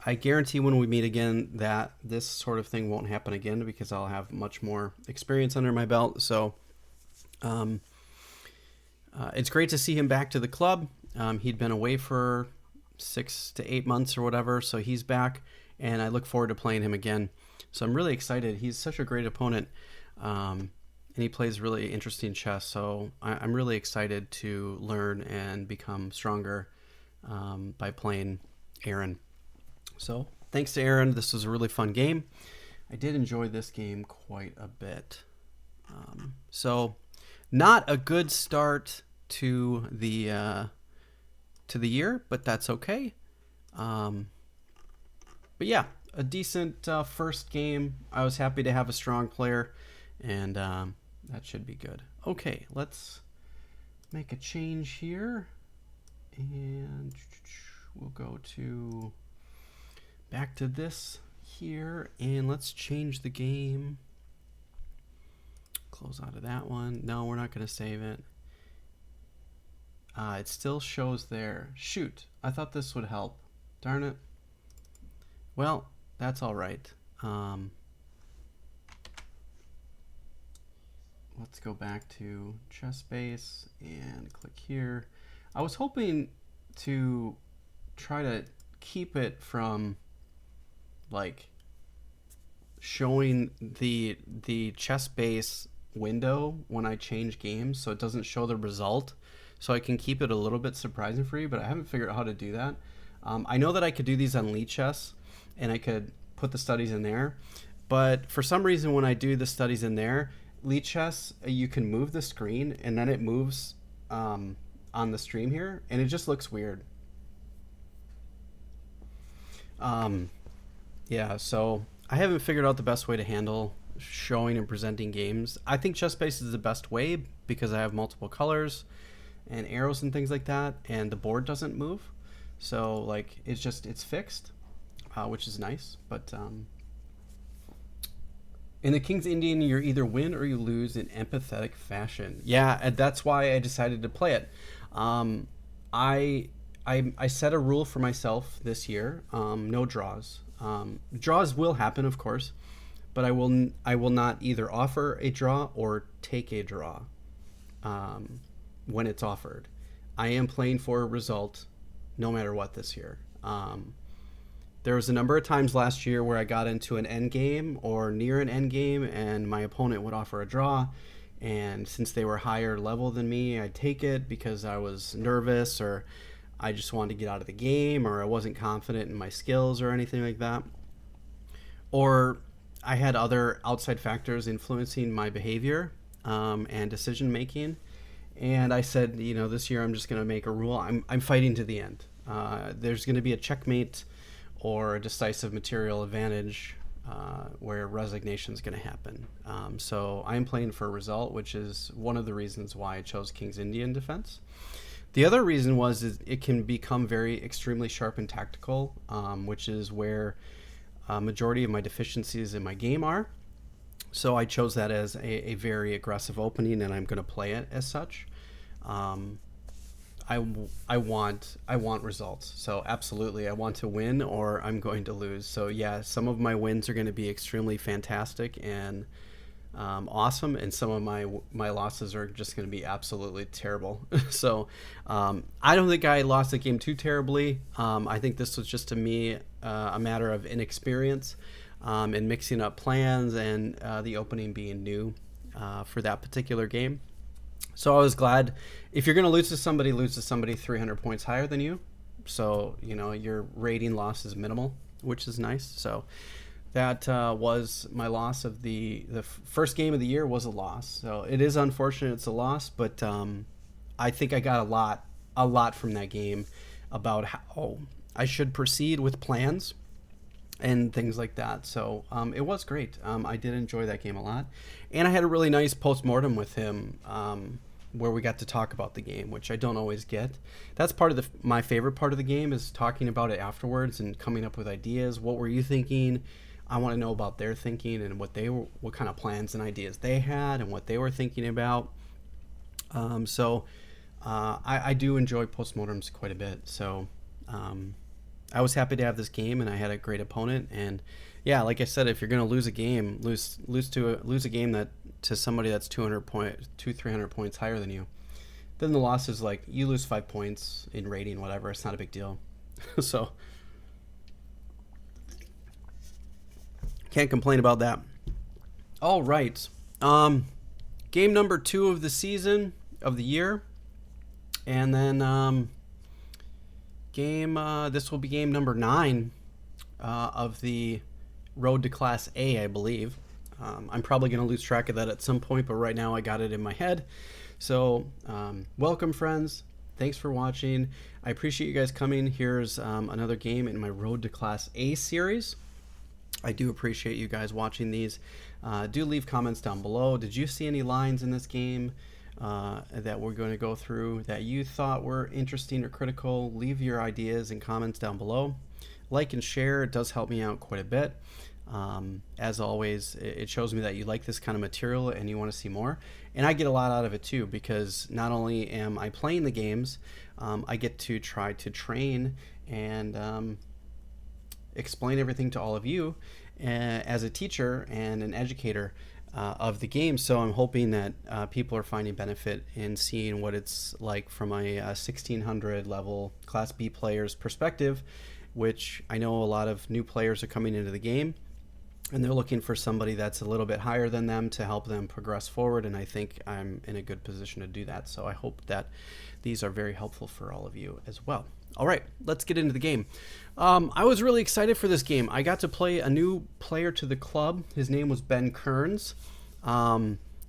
[SPEAKER 1] I guarantee when we meet again that this sort of thing won't happen again, because I'll have much more experience under my belt. So it's great to see him back to the club. He'd been away for 6 to 8 months or whatever, so he's back, and I look forward to playing him again. So I'm really excited. He's such a great opponent, and he plays really interesting chess. So I'm really excited to learn and become stronger by playing Aaron. So thanks to Aaron. This was a really fun game. I did enjoy this game quite a bit. So not a good start to the year, but that's okay. But yeah, a decent first game. I was happy to have a strong player, and that should be good. Okay, let's make a change here, and we'll go to back to this here, and let's change the game. Close out of that one. No, we're not going to save it. It still shows there. Shoot, I thought this would help. Darn it. Well, that's all right. Let's go back to chess base and click here. I was hoping to try to keep it from like showing the chess base window when I change games, so it doesn't show the result, so I can keep it a little bit surprising for you, but I haven't figured out how to do that. I know that I could do these on Lead Chess, and I could put the studies in there, but for some reason when I do the studies in there, Lead Chess, you can move the screen, and then it moves on the stream here, and it just looks weird. Yeah, so I haven't figured out the best way to handle showing and presenting games. I think ChessBase is the best way because I have multiple colors and arrows and things like that, and the board doesn't move. So like it's fixed, which is nice. But In the King's Indian, you either win or you lose in empathetic fashion. Yeah, and that's why I decided to play it. Um, I, I set a rule for myself this year: no draws. Draws will happen, of course, but I will not either offer a draw or take a draw when it's offered. I am playing for a result, no matter what this year. There was a number of times last year where I got into an end game or near an end game, and my opponent would offer a draw. And since they were higher level than me, I'd take it because I was nervous, or I just wanted to get out of the game, or I wasn't confident in my skills or anything like that. Or I had other outside factors influencing my behavior and decision making. And I said, this year I'm just going to make a rule. I'm fighting to the end. There's going to be a checkmate or a decisive material advantage where resignation is going to happen. So I'm playing for a result, which is one of the reasons why I chose King's Indian defense. The other reason is it can become very extremely sharp and tactical, which is where a majority of my deficiencies in my game are. So I chose that as a very aggressive opening, and I'm going to play it as such. I want results. So absolutely, I want to win or I'm going to lose. So yeah, some of my wins are going to be extremely fantastic and awesome, and some of my losses are just going to be absolutely terrible. So I don't think I lost the game too terribly. I think this was just to me a matter of inexperience and mixing up plans and the opening being new for that particular game. So I was glad. If you're going to lose to somebody 300 points higher than you. So, your rating loss is minimal, which is nice. So that was my loss of the first game of the year was a loss. So it is unfortunate it's a loss, but I think I got a lot from that game about how I should proceed with plans and things like that. So it was great. I did enjoy that game a lot. And I had a really nice post-mortem with him where we got to talk about the game, which I don't always get. That's part of my favorite part of the game is talking about it afterwards and coming up with ideas. What were you thinking? I want to know about their thinking and what kind of plans and ideas they had and what they were thinking about. So I do enjoy postmortems quite a bit. So I was happy to have this game, and I had a great opponent. And yeah, like I said, if you're going to lose a game, lose a game that to somebody that's 300 points higher than you, then the loss is like you lose 5 points in rating, whatever. It's not a big deal. So can't complain about that. All right, game number 2 of the season of the year, and then this will be game number 9 of the Road to Class A, I believe. I'm probably going to lose track of that at some point, but right now I got it in my head. So welcome, friends. Thanks for watching. I appreciate you guys coming. Here's another game in my Road to Class A series. I do appreciate you guys watching these. Do leave comments down below. Did you see any lines in this game that we're going to go through that you thought were interesting or critical? Leave your ideas and comments down below. Like and share. It does help me out quite a bit. As always, it shows me that you like this kind of material and you want to see more. And I get a lot out of it too, because not only am I playing the games, I get to try to train and explain everything to all of you as a teacher and an educator of the game. So I'm hoping that people are finding benefit in seeing what it's like from a 1600 level Class B player's perspective, which I know a lot of new players are coming into the game, and they're looking for somebody that's a little bit higher than them to help them progress forward, and I think I'm in a good position to do that. So I hope that these are very helpful for all of you as well. All right, let's get into the game. I was really excited for this game. I got to play a new player to the club. His name was Ben Kearns.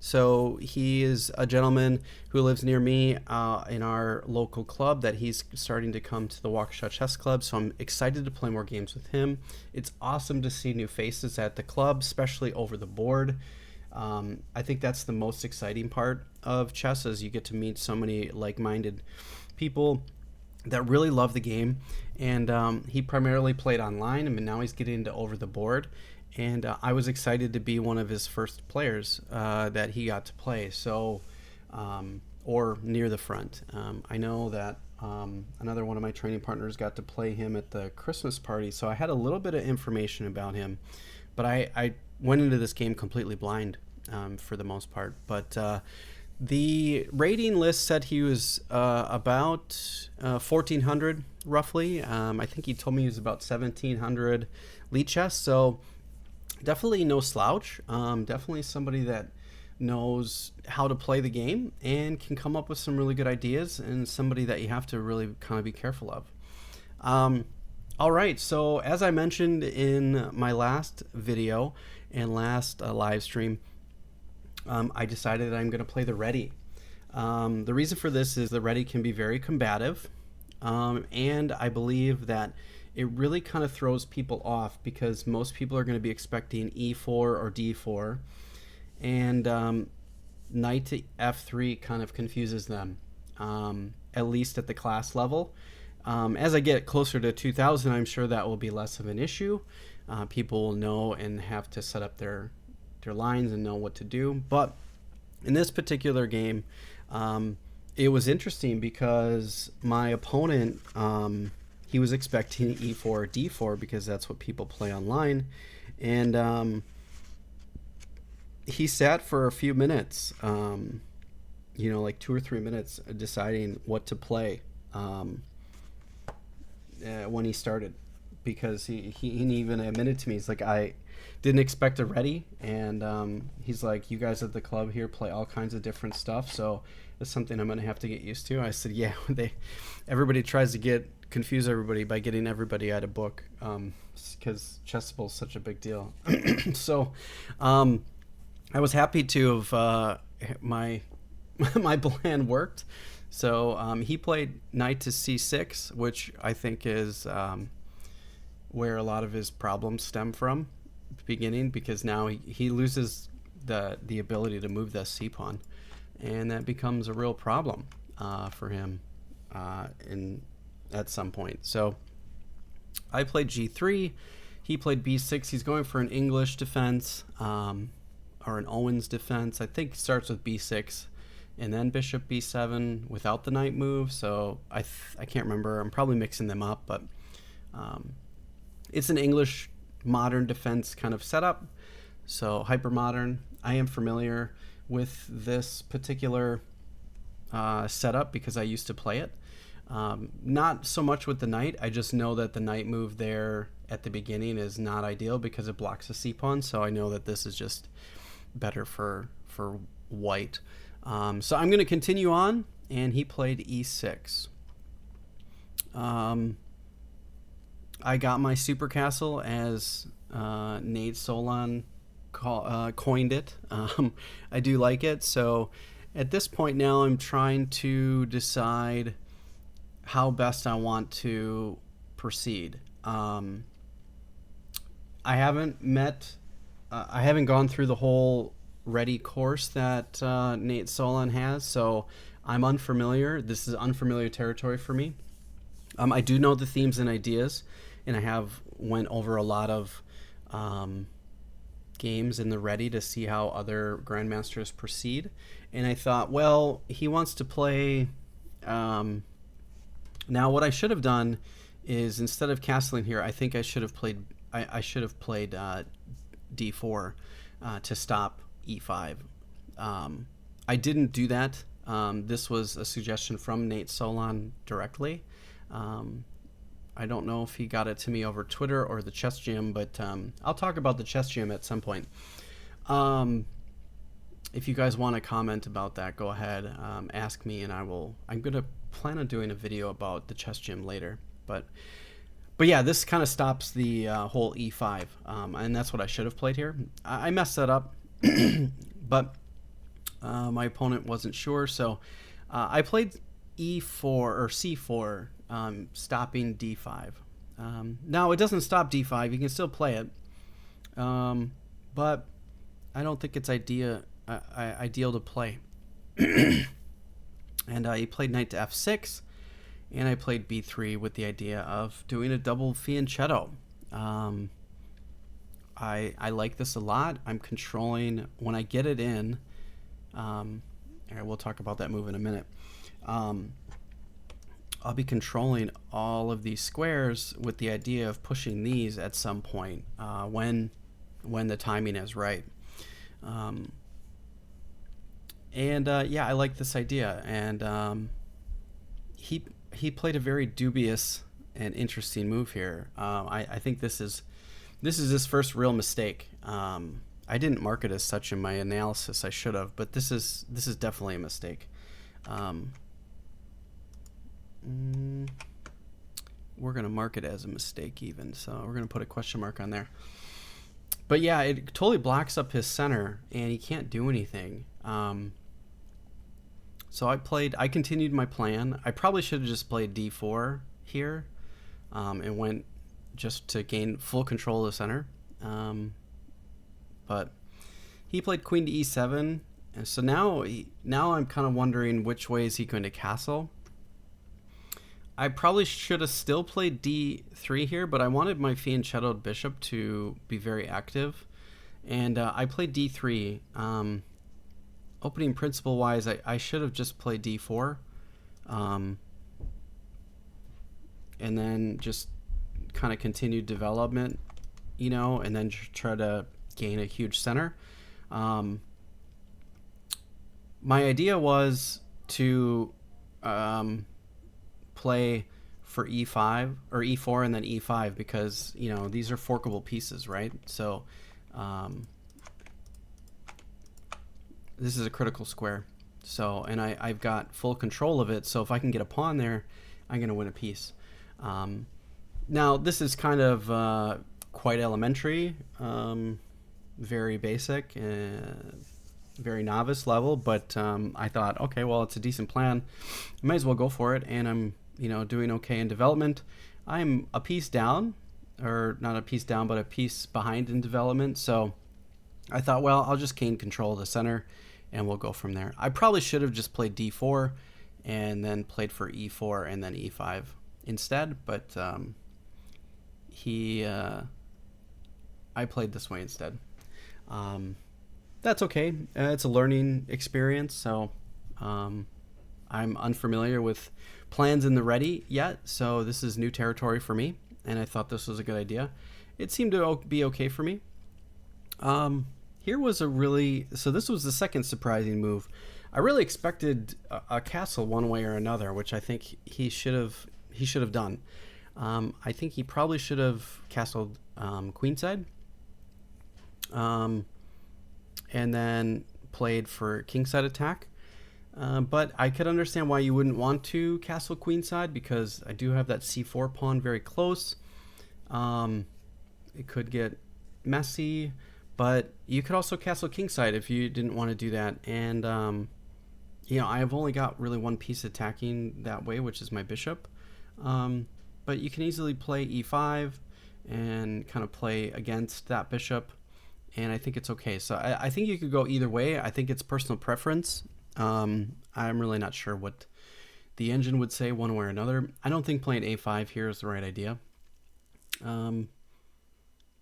[SPEAKER 1] So he is a gentleman who lives near me in our local club that he's starting to come to the Waukesha Chess Club. So I'm excited to play more games with him. It's awesome to see new faces at the club, especially over the board. I think that's the most exciting part of chess, is you get to meet so many like-minded people that really love the game. And he primarily played online, and now he's getting into over the board. and I was excited to be one of his first players that he got to play. So, or near the front. I know that another one of my training partners got to play him at the Christmas party, so I had a little bit of information about him, but I went into this game completely blind for the most part. But the rating list said he was about 1,400 roughly. I think he told me he was about 1,700 lead chess, so definitely no slouch. Definitely somebody that knows how to play the game and can come up with some really good ideas, and somebody that you have to really kind of be careful of. All right, so as I mentioned in my last video and last live stream, I decided that I'm going to play the ready. The reason for this is the ready can be very combative, and I believe that it really kind of throws people off because most people are going to be expecting e4 or d4, and knight to f3 kind of confuses them, at least at the class level. As I get closer to 2000, I'm sure that will be less of an issue. People will know and have to set up their lines and know what to do. But in this particular game, it was interesting because my opponent, he was expecting e4 or d4 because that's what people play online, and he sat for a few minutes, like 2 or 3 minutes, deciding what to play when he started, because he even admitted to me, he's like, I didn't expect a ready, and he's like, you guys at the club here play all kinds of different stuff, so it's something I'm going to have to get used to. I said, yeah, everybody tries to confuse everybody by getting everybody out of book, because chessable is such a big deal. So I was happy to have my plan worked. So he played knight to c6, which I think is where a lot of his problems stem from at the beginning, because now he loses the ability to move the c pawn, and that becomes a real problem for him at some point. So I played g3, he played b6. He's going for an English defense, or an Owens defense. I think it starts with b6 and then bishop b7 without the knight move. So I can't remember. I'm probably mixing them up, but it's an English modern defense kind of setup. So hyper modern. I am familiar with this particular setup because I used to play it. Not so much with the knight. I just know that the knight move there at the beginning is not ideal because it blocks the c pawn. So I know that this is just better for white. So I'm going to continue on, and he played e6. I got my super castle as Nate Solon coined it. I do like it. So at this point now, I'm trying to decide how best I want to proceed. I haven't gone through the whole ready course that Nate Solon has, so I'm unfamiliar. This is unfamiliar territory for me. I do know the themes and ideas, and I have went over a lot of games in the ready to see how other grandmasters proceed. And I thought, well, he wants to play. Now, what I should have done is, instead of castling here, I think I should have played. I should have played d4 to stop e5. I didn't do that. This was a suggestion from Nate Solon directly. I don't know if he got it to me over Twitter or the chess gym, but I'll talk about the chess gym at some point. If you guys want to comment about that, go ahead, ask me, and I'm going to plan on doing a video about the chess gym later. But yeah, this kind of stops the whole e5, and that's what I should have played here. I messed that up, but my opponent wasn't sure, so I played e4 or c4, stopping d5. Now, it doesn't stop d5. You can still play it, but I don't think it's ideal to play. And he played knight to f6, and I played b3 with the idea of doing a double fianchetto. I like this a lot. I'm controlling when I get it in. All right, we'll talk about that move in a minute. I'll be controlling all of these squares with the idea of pushing these at some point when the timing is right. Yeah, I like this idea. And he played a very dubious and interesting move here. I think this is his first real mistake. I didn't mark it as such in my analysis. I should have, but this is definitely a mistake. We're going to mark it as a mistake even, so we're going to put a question mark on there. But yeah, it totally blocks up his center, and he can't do anything. So I continued my plan. I probably should have just played d4 here and went just to gain full control of the center. But he played queen to e7, and so now I'm kind of wondering which way is he going to castle. I probably should have still played d3 here, but I wanted my fianchettoed bishop to be very active, and I played d3. Opening principle wise, I should have just played d4, and then just kind of continued development, and then try to gain a huge center. My idea was to play for e5 or e4 and then e5 because these are forkable pieces, right? So this is a critical square, so and I've got full control of it, so if I can get a pawn there, I'm going to win a piece. Now this is kind of quite elementary, very basic, very novice level, but I thought, okay, well, it's a decent plan, I might as well go for it, and I'm doing okay in development. I'm a piece down, or not a piece down, but a piece behind in development, so I thought, well, I'll just gain control of the center and we'll go from there. I probably should have just played d4 and then played for e4 and then e5 instead, but I played this way instead. That's okay. It's a learning experience, so I'm unfamiliar with plans in the ready yet, so this is new territory for me, and I thought this was a good idea. It seemed to be okay for me. Here was so this was the second surprising move. I really expected a castle one way or another, which I think he should have done. I think he probably should have castled queenside, and then played for kingside attack. But I could understand why you wouldn't want to castle queenside, because I do have that c4 pawn very close. It could get messy, but you could also castle kingside if you didn't want to do that. And I've only got really one piece attacking that way, which is my bishop. But you can easily play e5 and kind of play against that bishop, and I think it's okay. So I think you could go either way. I think it's personal preference. I'm really not sure what the engine would say one way or another. I don't think playing a5 here is the right idea.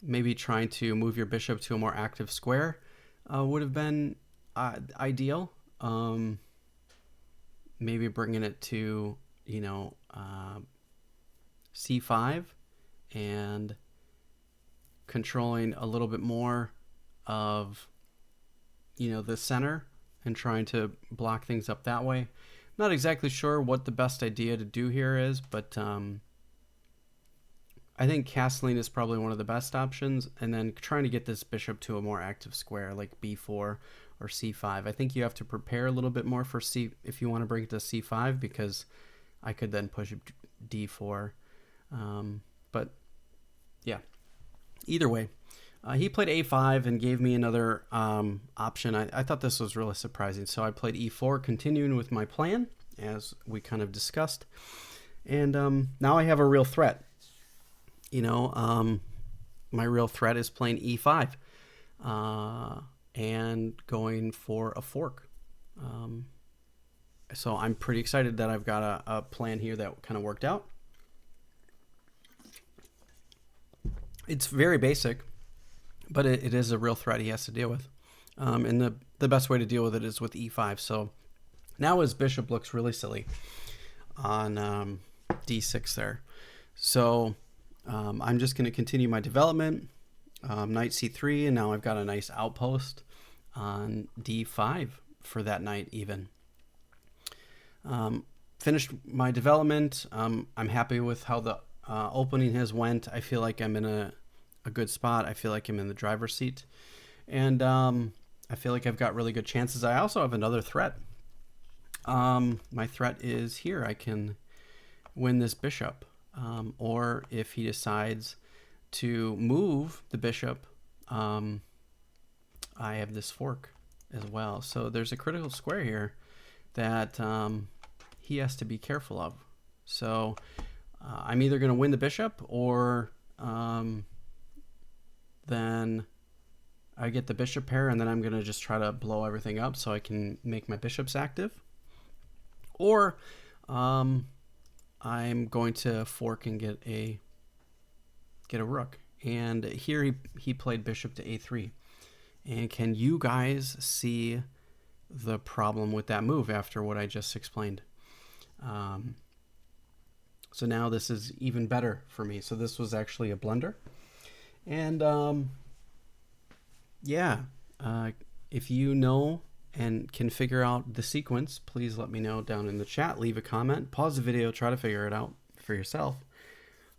[SPEAKER 1] Maybe trying to move your bishop to a more active square would have been ideal. Maybe bringing it to c5 and controlling a little bit more of the center and trying to block things up that way. Not exactly sure what the best idea to do here is, but I think castling is probably one of the best options, and then trying to get this bishop to a more active square like b4 or c5. I think you have to prepare a little bit more for if you want to bring it to c5, because I could then push d4. But yeah, either way, he played a5 and gave me another option. I thought this was really surprising, so I played e4, continuing with my plan as we kind of discussed, and now I have a real threat. My real threat is playing e5 and going for a fork. So I'm pretty excited that I've got a plan here that kind of worked out. It's very basic, but it is a real threat he has to deal with. And the best way to deal with it is with e5. So now his bishop looks really silly on d6 there. So I'm just going to continue my development. Knight c3, and now I've got a nice outpost on d5 for that knight even. Finished my development. I'm happy with how the opening has went. I feel like I'm in a good spot. I feel like I'm in the driver's seat. And I feel like I've got really good chances. I also have another threat. My threat is here. I can win this bishop. Or if he decides to move the bishop, I have this fork as well. So there's a critical square here that he has to be careful of. So I'm either going to win the bishop, or then I get the bishop pair, and then I'm going to just try to blow everything up so I can make my bishops active. Or I'm going to fork and get a rook. And here he played bishop to a3. And can you guys see the problem with that move after what I just explained? So now this is even better for me. So this was actually a blunder. And yeah, if you know and can figure out the sequence, please let me know down in the chat. Leave a comment, pause the video, try to figure it out for yourself.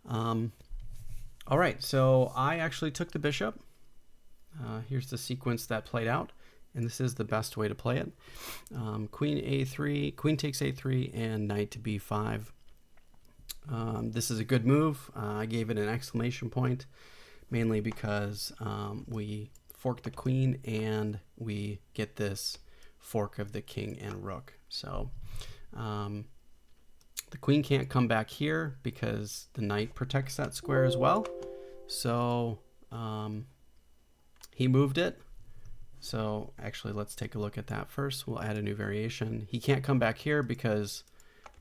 [SPEAKER 1] All right, so I actually took the bishop. Here's the sequence that played out, and this is the best way to play it. Queen a3, queen takes a3, and knight to b5. This is a good move. I gave it an exclamation point, mainly because we fork the queen and we get this fork of the king and rook. So the queen can't come back here because the knight protects that square as well. So he moved it. So actually, let's take a look at that first. We'll add a new variation. He can't come back here because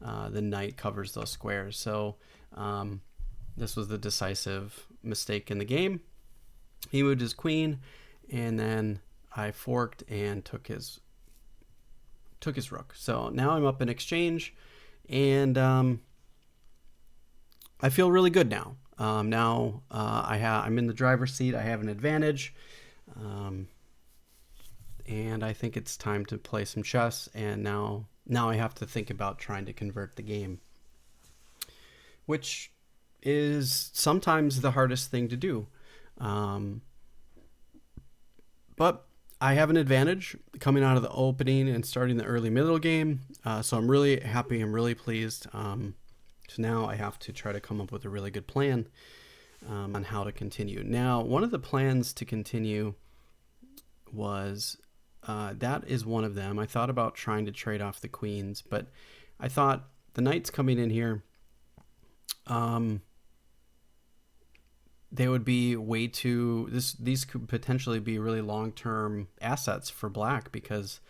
[SPEAKER 1] the knight covers those squares. So this was the decisive mistake in the game. He moved his queen, and then I forked and took his rook. So now I'm up in exchange, and I feel really good now. I'm in the driver's seat. I have an advantage, and I think it's time to play some chess. And now I have to think about trying to convert the game, which is sometimes the hardest thing to do. But I have an advantage coming out of the opening and starting the early middle game. So I'm really happy. I'm really pleased. So now I have to try to come up with a really good plan on how to continue. Now, one of the plans to continue was, that is one of them. I thought about trying to trade off the queens, but I thought the knights coming in here, they would be way too, these could potentially be really long-term assets for black, because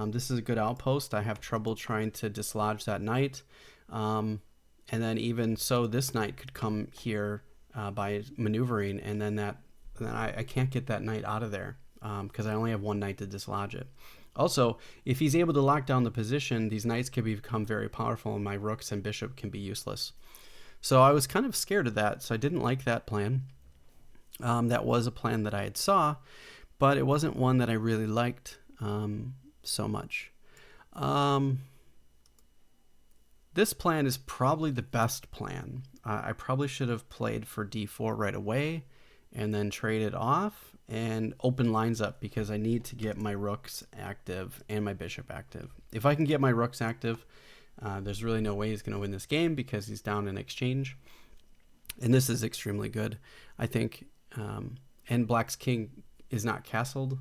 [SPEAKER 1] this is a good outpost. I have trouble trying to dislodge that knight. And then even so, this knight could come here by maneuvering, and then I can't get that knight out of there because I only have one knight to dislodge it. Also, if he's able to lock down the position, these knights can become very powerful, and my rooks and bishop can be useless. So I was kind of scared of that, so I didn't like that plan. That was a plan that I had saw, but it wasn't one that I really liked so much. This plan is probably the best plan. I probably should have played for d4 right away and then traded off and open lines up, because I need to get my rooks active and my bishop active. If I can get my rooks active, there's really no way he's going to win this game because he's down in exchange. And this is extremely good, I think. And black's king is not castled.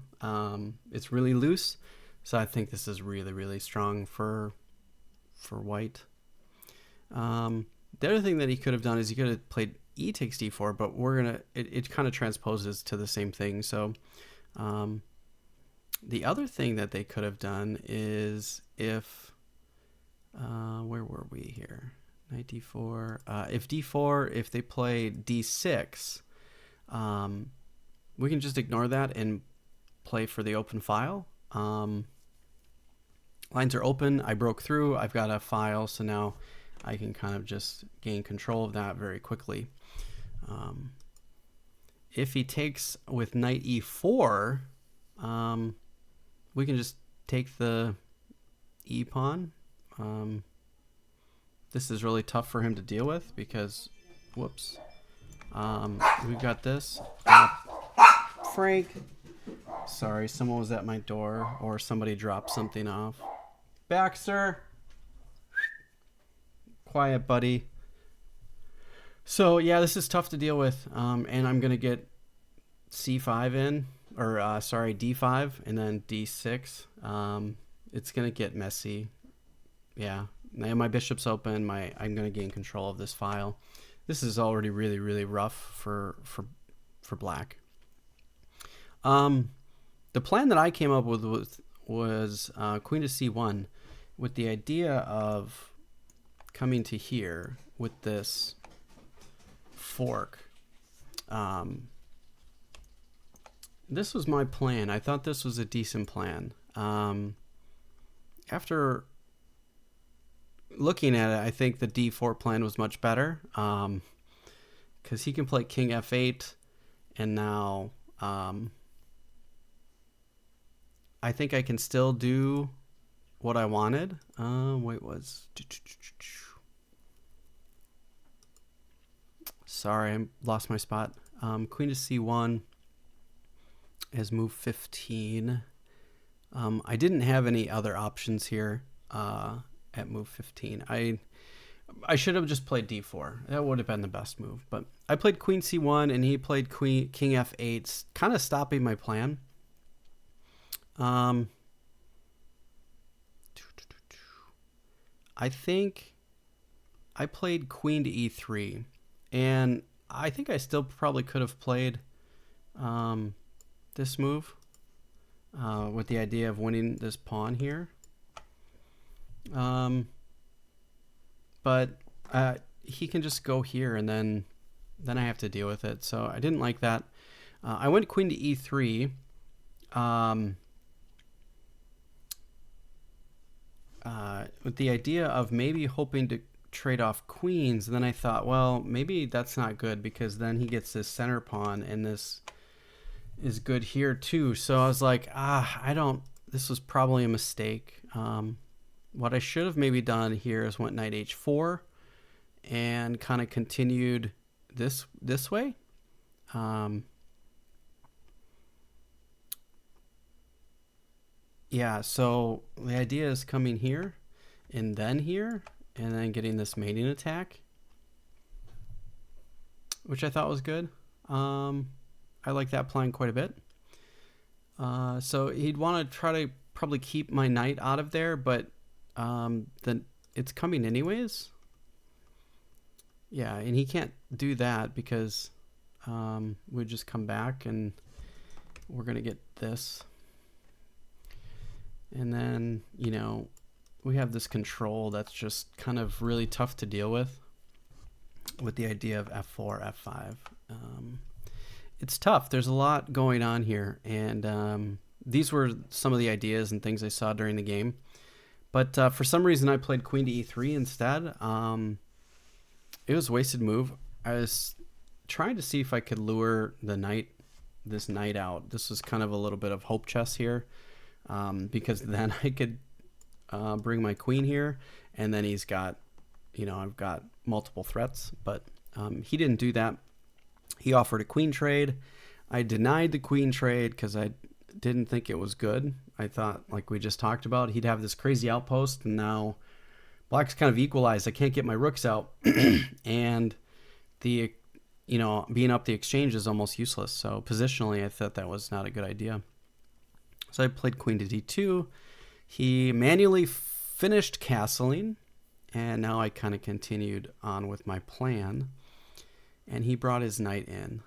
[SPEAKER 1] It's really loose. So I think this is really, really strong for white. The other thing that he could have done is he could have played e takes d4, but it kind of transposes to the same thing. So the other thing that they could have done is if, where were we here? Knight d4. If they play d6, we can just ignore that and play for the open file. Lines are open. I broke through. I've got a file, so now I can kind of just gain control of that very quickly. If he takes with knight e4, we can just take the e pawn. This is really tough for him to deal with because, whoops, we've got this. Frank, sorry, someone was at my door or somebody dropped something off. Back, sir. Quiet, buddy. So yeah, this is tough to deal with, and I'm gonna get c5 in, or sorry, d5 and then d6. It's gonna get messy. Yeah, my bishop's open. I'm gonna gain control of this file. This is already really, really rough for black. The plan that I came up with was queen to c1, with the idea of coming to here with this fork. This was my plan. I thought this was a decent plan. After looking at it, I think the d4 plan was much better, because he can play king f8, and now I think I can still do what I wanted. Sorry, I lost my spot. Queen to c1 has move 15. I didn't have any other options here at move 15. I should have just played d4. That would have been the best move. But I played queen c1 and he played king f8, kind of stopping my plan. I think I played queen to e3, and I think I still probably could have played this move with the idea of winning this pawn here. But he can just go here, and then I have to deal with it. So I didn't like that. I went queen to e3. With the idea of maybe hoping to trade off queens, and then I thought, well, maybe that's not good because then he gets this center pawn, and this is good here too. So I was like, this was probably a mistake. What I should have maybe done here is went knight h4 and kind of continued this way. Yeah, so the idea is coming here and then here and then getting this mating attack, which I thought was good. I like that plan quite a bit. So he'd want to try to probably keep my knight out of there, but then it's coming anyways. Yeah, and he can't do that because we'd just come back and we're going to get this. And then, we have this control that's just kind of really tough to deal with the idea of f4, f5. It's tough. There's a lot going on here. And these were some of the ideas and things I saw during the game. But for some reason, I played queen to e3 instead. It was a wasted move. I was trying to see if I could lure this knight out. This was kind of a little bit of hope chess here. Because then I could bring my queen here, and then he's got, I've got multiple threats, but he didn't do that. He offered a queen trade. I denied the queen trade because I didn't think it was good. I thought, like we just talked about, he'd have this crazy outpost, and now black's kind of equalized. I can't get my rooks out, and the, being up the exchange is almost useless. So positionally, I thought that was not a good idea. So I played queen to d2. He manually finished castling, and now I kind of continued on with my plan. And he brought his knight in.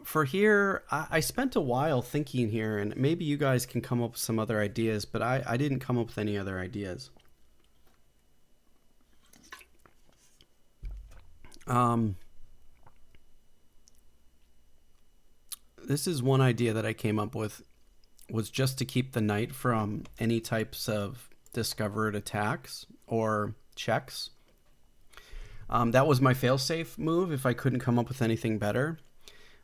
[SPEAKER 1] For here, I spent a while thinking here, and maybe you guys can come up with some other ideas, but I didn't come up with any other ideas. this is one idea that I came up with, was just to keep the knight from any types of discovered attacks or checks. That was my failsafe move if I couldn't come up with anything better.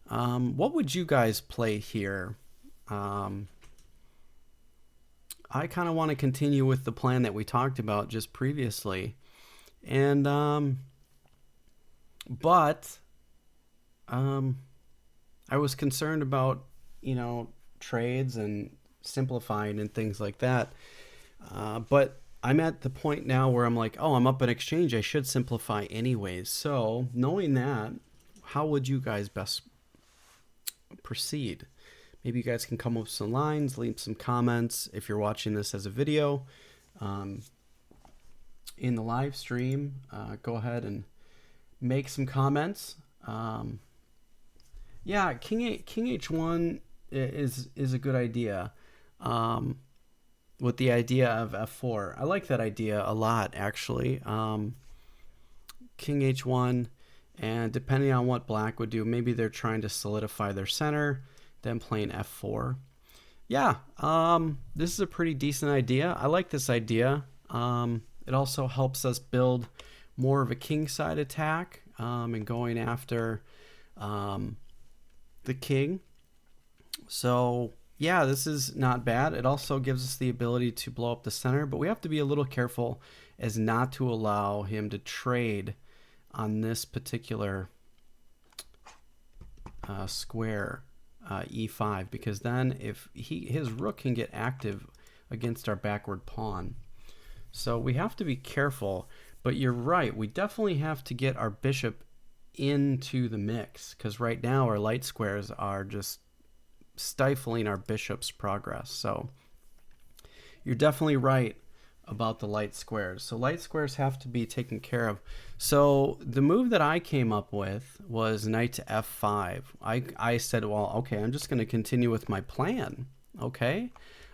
[SPEAKER 1] What would you guys play here? I kind of want to continue with the plan that we talked about just previously. And, but I was concerned about, trades and simplifying and things like that. But I'm at the point now where I'm like, oh, I'm up in exchange. I should simplify anyways. So knowing that, how would you guys best proceed? Maybe you guys can come up with some lines, leave some comments. If you're watching this as a video in the live stream, go ahead and make some comments. Yeah, King H1 is a good idea. With the idea of F4, I like that idea a lot, actually. King H1, and depending on what black would do, maybe they're trying to solidify their center, then playing F4. Yeah, this is a pretty decent idea. I like this idea. It also helps us build more of a kingside attack and going after the king. So yeah, this is not bad. It also gives us the ability to blow up the center, but we have to be a little careful as not to allow him to trade on this particular square, E5, because then if his rook can get active against our backward pawn. So we have to be careful, but you're right. We definitely have to get our bishop into the mix, because right now our light squares are just stifling our bishop's progress. So you're definitely right about the light squares. So light squares have to be taken care of. So the move that I came up with was knight to F5. I said, well, okay, I'm just going to continue with my plan. Okay,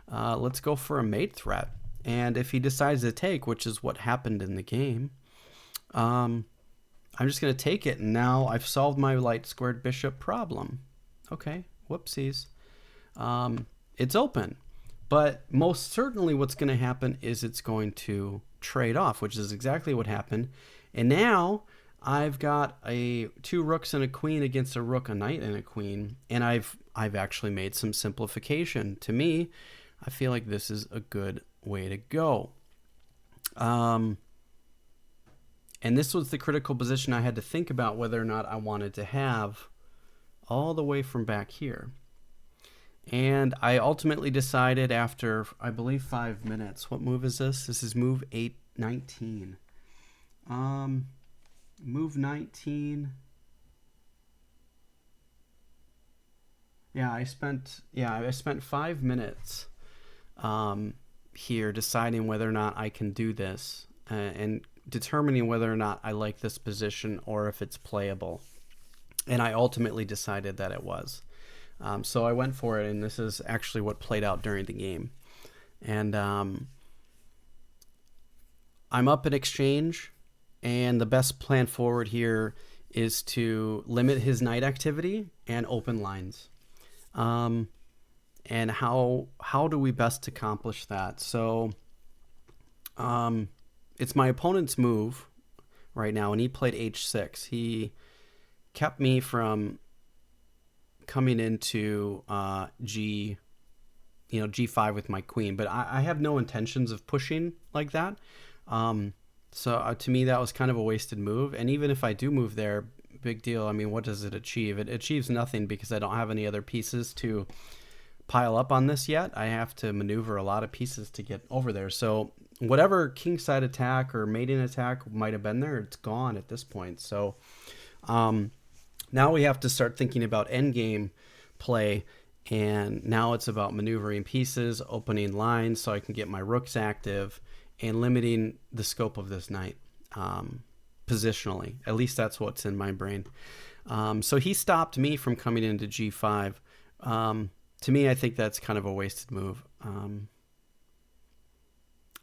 [SPEAKER 1] let's go for a mate threat. And if he decides to take, which is what happened in the game, I'm just going to take it. And now I've solved my light squared bishop problem. Okay, whoopsies. It's open. But most certainly what's going to happen is it's going to trade off, which is exactly what happened. And now I've got two rooks and a queen against a rook, a knight, and a queen. And I've actually made some simplification. To me, I feel like this is a good way to go. And this was the critical position I had to think about whether or not I wanted to have all the way from back here. And I ultimately decided after, I believe, 5 minutes. What move is this? This is move 19. Move 19. Yeah, I spent 5 minutes here deciding whether or not I can do this and determining whether or not I like this position or if it's playable. And I ultimately decided that it was. So I went for it, and this is actually what played out during the game. And I'm up in exchange, and the best plan forward here is to limit his knight activity and open lines. And how do we best accomplish that? So it's my opponent's move right now, and he played H6. He kept me from coming into G5 with my queen, but I have no intentions of pushing like that. So to me, that was kind of a wasted move. And even if I do move there, big deal. I mean, what does it achieve? It achieves nothing because I don't have any other pieces to pile up on this yet. I have to maneuver a lot of pieces to get over there. So whatever kingside attack or mating attack might have been there, it's gone at this point. So now we have to start thinking about endgame play, and now it's about maneuvering pieces, opening lines so I can get my rooks active, and limiting the scope of this knight positionally. At least that's what's in my brain. So he stopped me from coming into G5. To me, I think that's kind of a wasted move.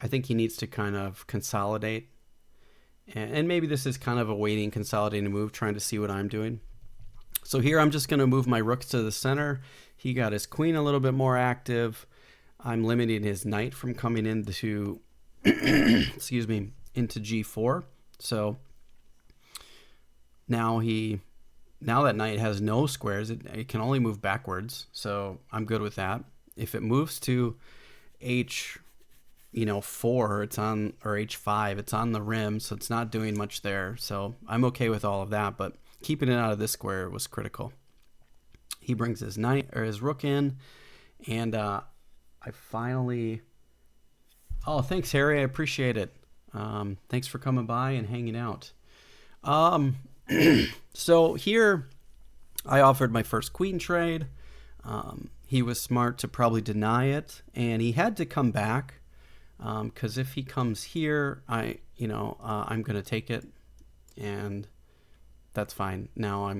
[SPEAKER 1] I think he needs to kind of consolidate, and maybe this is kind of a waiting, consolidating move, trying to see what I'm doing. So here I'm just going to move my rooks to the center. He got his queen a little bit more active. I'm limiting his knight from coming into, excuse me, into g4. So now that knight has no squares, it can only move backwards. So I'm good with that. If it moves to h4, it's on, or h5, it's on the rim, so it's not doing much there. So I'm okay with all of that, but keeping it out of this square was critical. He brings his knight or his rook in, and I finally. Oh, thanks, Harry. I appreciate it. Thanks for coming by and hanging out. So here, I offered my first queen trade. He was smart to probably deny it, and he had to come back because if he comes here, I'm going to take it, and that's fine. Now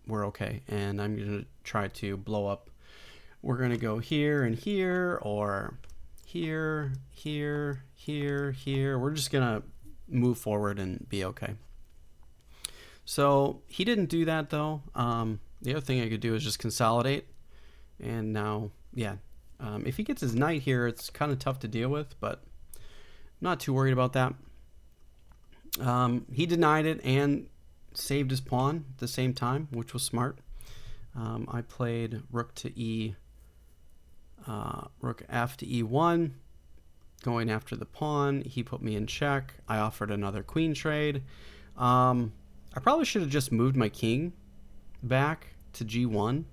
[SPEAKER 1] we're okay, and I'm going to try to blow up. We're going to go here and here, or here, here, here, here. We're just going to move forward and be okay. So he didn't do that, though. The other thing I could do is just consolidate. And now, yeah, if he gets his knight here, it's kind of tough to deal with, but I'm not too worried about that. He denied it and saved his pawn at the same time, which was smart. I played rook to rook f to e1, going after the pawn. He put me in check. I offered another queen trade. I probably should have just moved my king back to g1.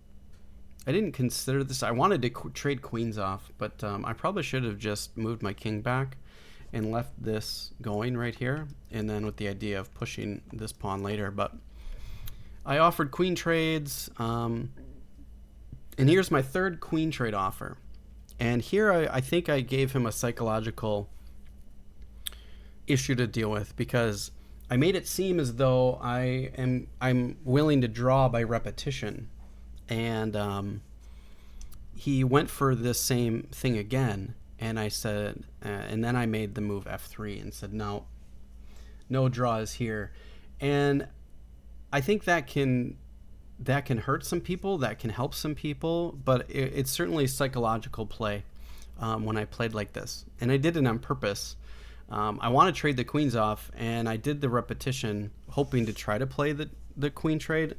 [SPEAKER 1] I didn't consider this. I wanted to trade queens off, but I probably should have just moved my king back and left this going right here, and then with the idea of pushing this pawn later. But I offered queen trades, and here's my third queen trade offer. And here I think I gave him a psychological issue to deal with, because I made it seem as though I'm willing to draw by repetition. And he went for this same thing again, and I said, and then I made the move f3 and said, no draws here. And I think that can hurt some people, that can help some people, but it's certainly a psychological play when I played like this, and I did it on purpose. I want to trade the queens off, and I did the repetition hoping to try to play the queen trade,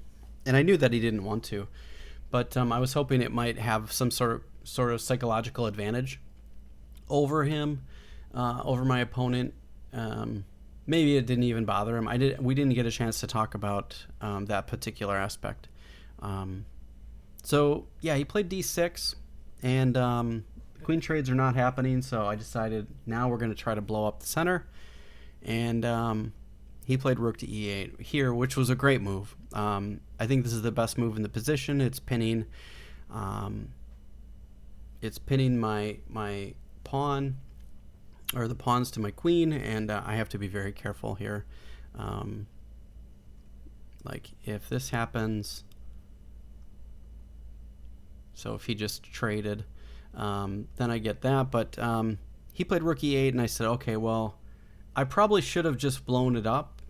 [SPEAKER 1] and I knew that he didn't want to. But I was hoping it might have some sort of psychological advantage over him, over my opponent. Maybe it didn't even bother him. We didn't get a chance to talk about that particular aspect. So yeah, he played d6, and queen trades are not happening. So I decided now we're going to try to blow up the center, and he played rook to e8 here, which was a great move. I think this is the best move in the position. It's pinning my pawn, or the pawns to my queen, and I have to be very careful here. Like if this happens, so if he just traded, then I get that. But he played rook e8, and I said, okay, well, I probably should have just blown it up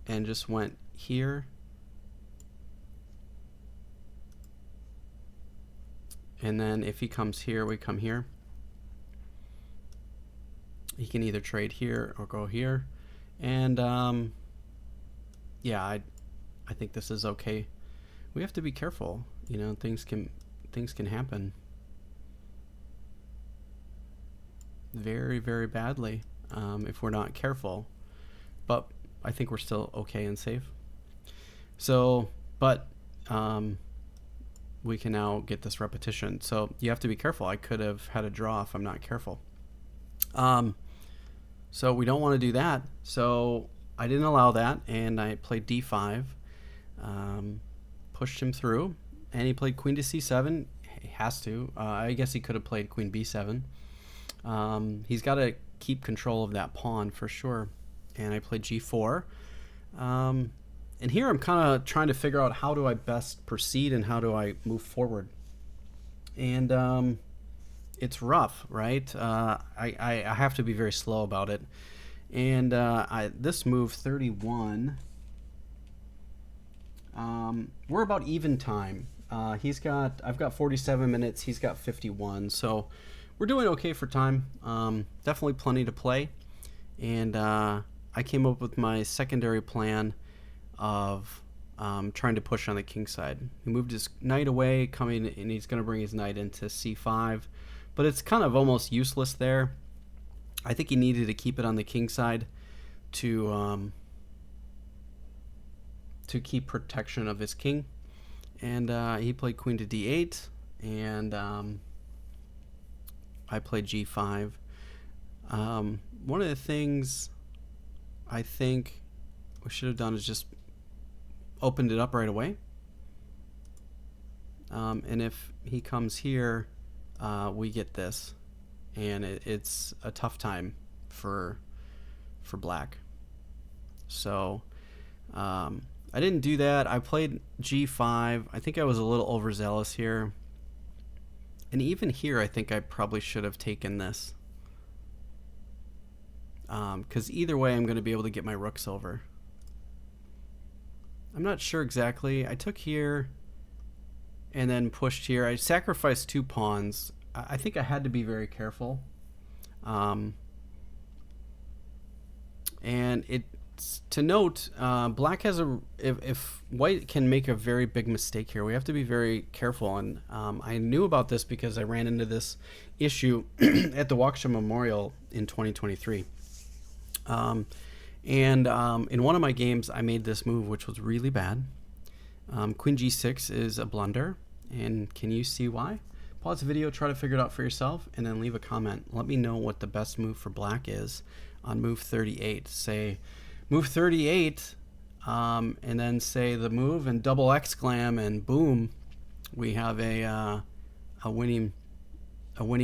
[SPEAKER 1] and just went here. And then if he comes here, we come here. He can either trade here or go here. And yeah, I think this is okay. We have to be careful. Things can happen very, very badly if we're not careful. But I think we're still okay and safe. So, but we can now get this repetition. So you have to be careful. I could have had a draw if I'm not careful. So we don't want to do that. So I didn't allow that, and I played d5, pushed him through, and he played queen to c7. He has to. I guess he could have played queen b7. He's got to keep control of that pawn for sure. And I played g4. And here I'm kind of trying to figure out how do I best proceed and how do I move forward. And it's rough, right? I have to be very slow about it. And this move 31, We're about even time. I've got 47 minutes. He's got 51. So we're doing okay for time. Definitely plenty to play. And I came up with my secondary plan of trying to push on the king side. He moved his knight away, coming, and he's going to bring his knight into c5. But it's kind of almost useless there. I think he needed to keep it on the king side to keep protection of his king. And he played queen to d8, and I played g5. One of the things I think we should have done is just opened it up right away. And if he comes here, we get this, and it's a tough time for black. So I didn't do that. I played g5. I think I was a little overzealous here. And even here, I think I probably should have taken this. Because either way, I'm going to be able to get my rooks over. I'm not sure exactly. I took here and then pushed here. I sacrificed 2 pawns. I think I had to be very careful. And it's to note, black has if white can make a very big mistake here, we have to be very careful. And I knew about this because I ran into this issue at the Waukesha Memorial in 2023. In one of my games, I made this move, which was really bad. Queen g6 is a blunder, and can you see why? Pause the video, try to figure it out for yourself, and then leave a comment. Let me know what the best move for black is on move 38. Say move 38, and then say the move and double exclam, and boom, we have a winning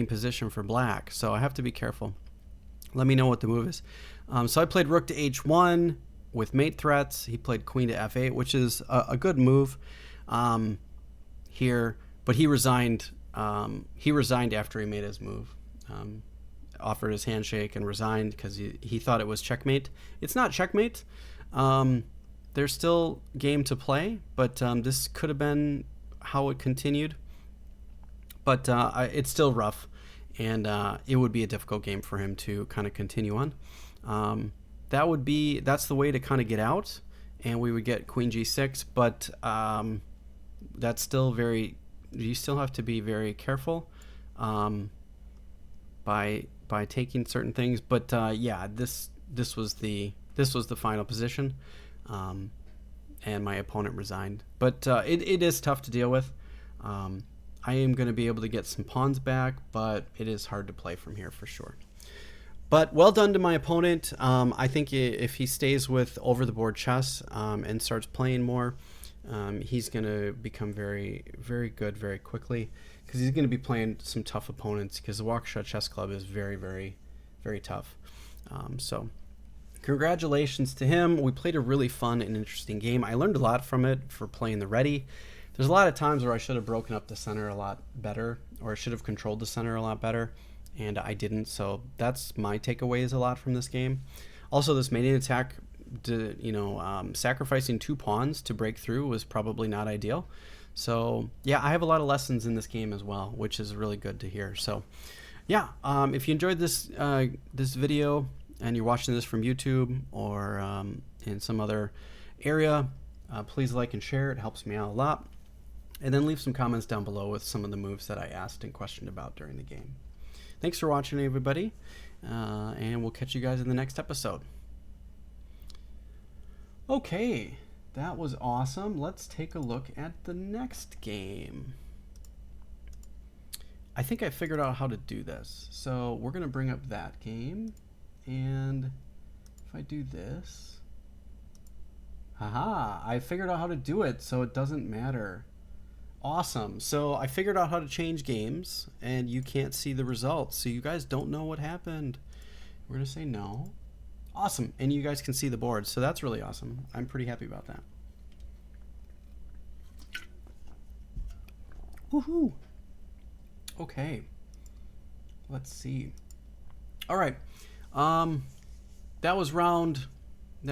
[SPEAKER 1] position for black. So I have to be careful. Let me know what the move is. So I played rook to h1 with mate threats. He played queen to f8, which is a good move here. But he resigned. He resigned after he made his move. Offered his handshake and resigned because he thought it was checkmate. It's not checkmate. There's still game to play, but this could have been how it continued. But it's still rough, and it would be a difficult game for him to kind of continue on. That's the way to kind of get out, and we would get queen g6, but that's still you still have to be very careful by taking certain things. But yeah, this was the final position, and my opponent resigned. But it is tough to deal with. I am going to be able to get some pawns back, but it is hard to play from here for sure. But well done to my opponent. I think if he stays with over-the-board chess and starts playing more, he's going to become very, very good very quickly, because he's going to be playing some tough opponents, because the Waukesha Chess Club is very, very, very tough. So congratulations to him. We played a really fun and interesting game. I learned a lot from it for playing the ready. There's a lot of times where I should have broken up the center a lot better, or I should have controlled the center a lot better, and I didn't. So that's my takeaways a lot from this game. Also, this mating attack, sacrificing 2 pawns to break through was probably not ideal. So yeah, I have a lot of lessons in this game as well, which is really good to hear. So yeah, if you enjoyed this video and you're watching this from YouTube or in some other area, please like and share. It helps me out a lot. And then leave some comments down below with some of the moves that I asked and questioned about during the game. Thanks for watching, everybody, and we'll catch you guys in the next episode. Okay, that was awesome. Let's take a look at the next game. I think I figured out how to do this. So we're going to bring up that game, and if I do this, haha, I figured out how to do it, so it doesn't matter. Awesome. So I figured out how to change games, and you can't see the results, so you guys don't know what happened. We're going to say no. Awesome. And you guys can see the board, so that's really awesome. I'm pretty happy about that. Woohoo! Okay. Let's see. All right. That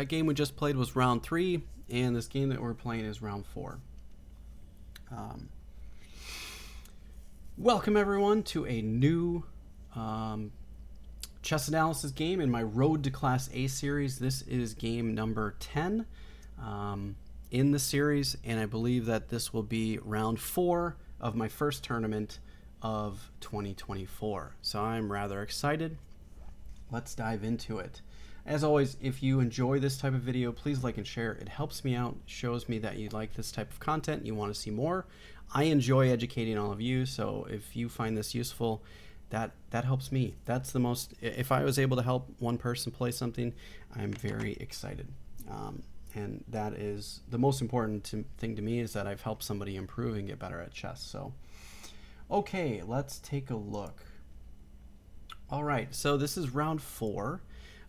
[SPEAKER 1] game we just played was round 3. and this game that we're playing is round 4. Welcome everyone to a new chess analysis game in my Road to Class A series. This is game number 10 in the series, and I believe that this will be round 4 of my first tournament of 2024. So I'm rather excited. Let's dive into it. As always, if you enjoy this type of video, please like and share. It helps me out, shows me that you like this type of content, you want to see more. I enjoy educating all of you, so if you find this useful, that helps me. That's the most, if I was able to help one person play something, I'm very excited. And that is the most important thing to me, is that I've helped somebody improve and get better at chess. So, okay, let's take a look. All right, so this is round 4.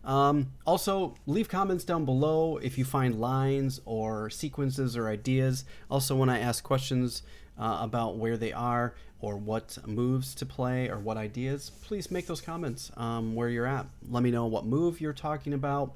[SPEAKER 1] Also, leave comments down below if you find lines or sequences or ideas. Also, when I ask questions about where they are or what moves to play or what ideas, please make those comments where you're at. Let me know what move you're talking about.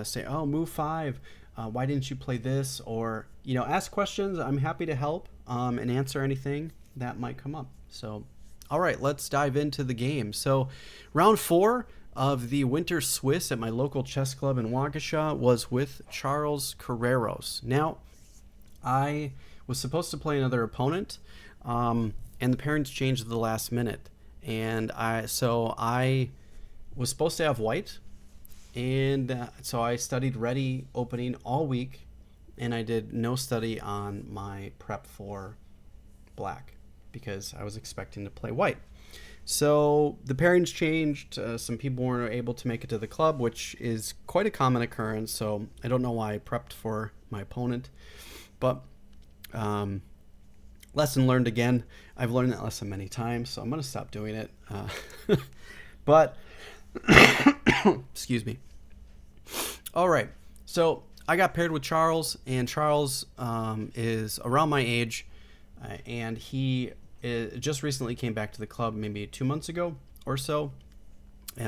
[SPEAKER 1] Say, oh, move 5. Why didn't you play this? Or, ask questions. I'm happy to help and answer anything that might come up. So, all right, let's dive into the game. So, round 4 of the Winter Swiss at my local chess club in Waukesha was with Charles Carreros. Now, I was supposed to play another opponent, and the pairings changed at the last minute. And so I was supposed to have white, and so I studied ready opening all week, and I did no study on my prep for black because I was expecting to play white. So the pairings changed. Some people weren't able to make it to the club, which is quite a common occurrence. So I don't know why I prepped for my opponent. But lesson learned again. I've learned that lesson many times, so I'm going to stop doing it. But, excuse me. All right. So I got paired with Charles, and Charles is around my age, and he just recently came back to the club maybe 2 months ago or so.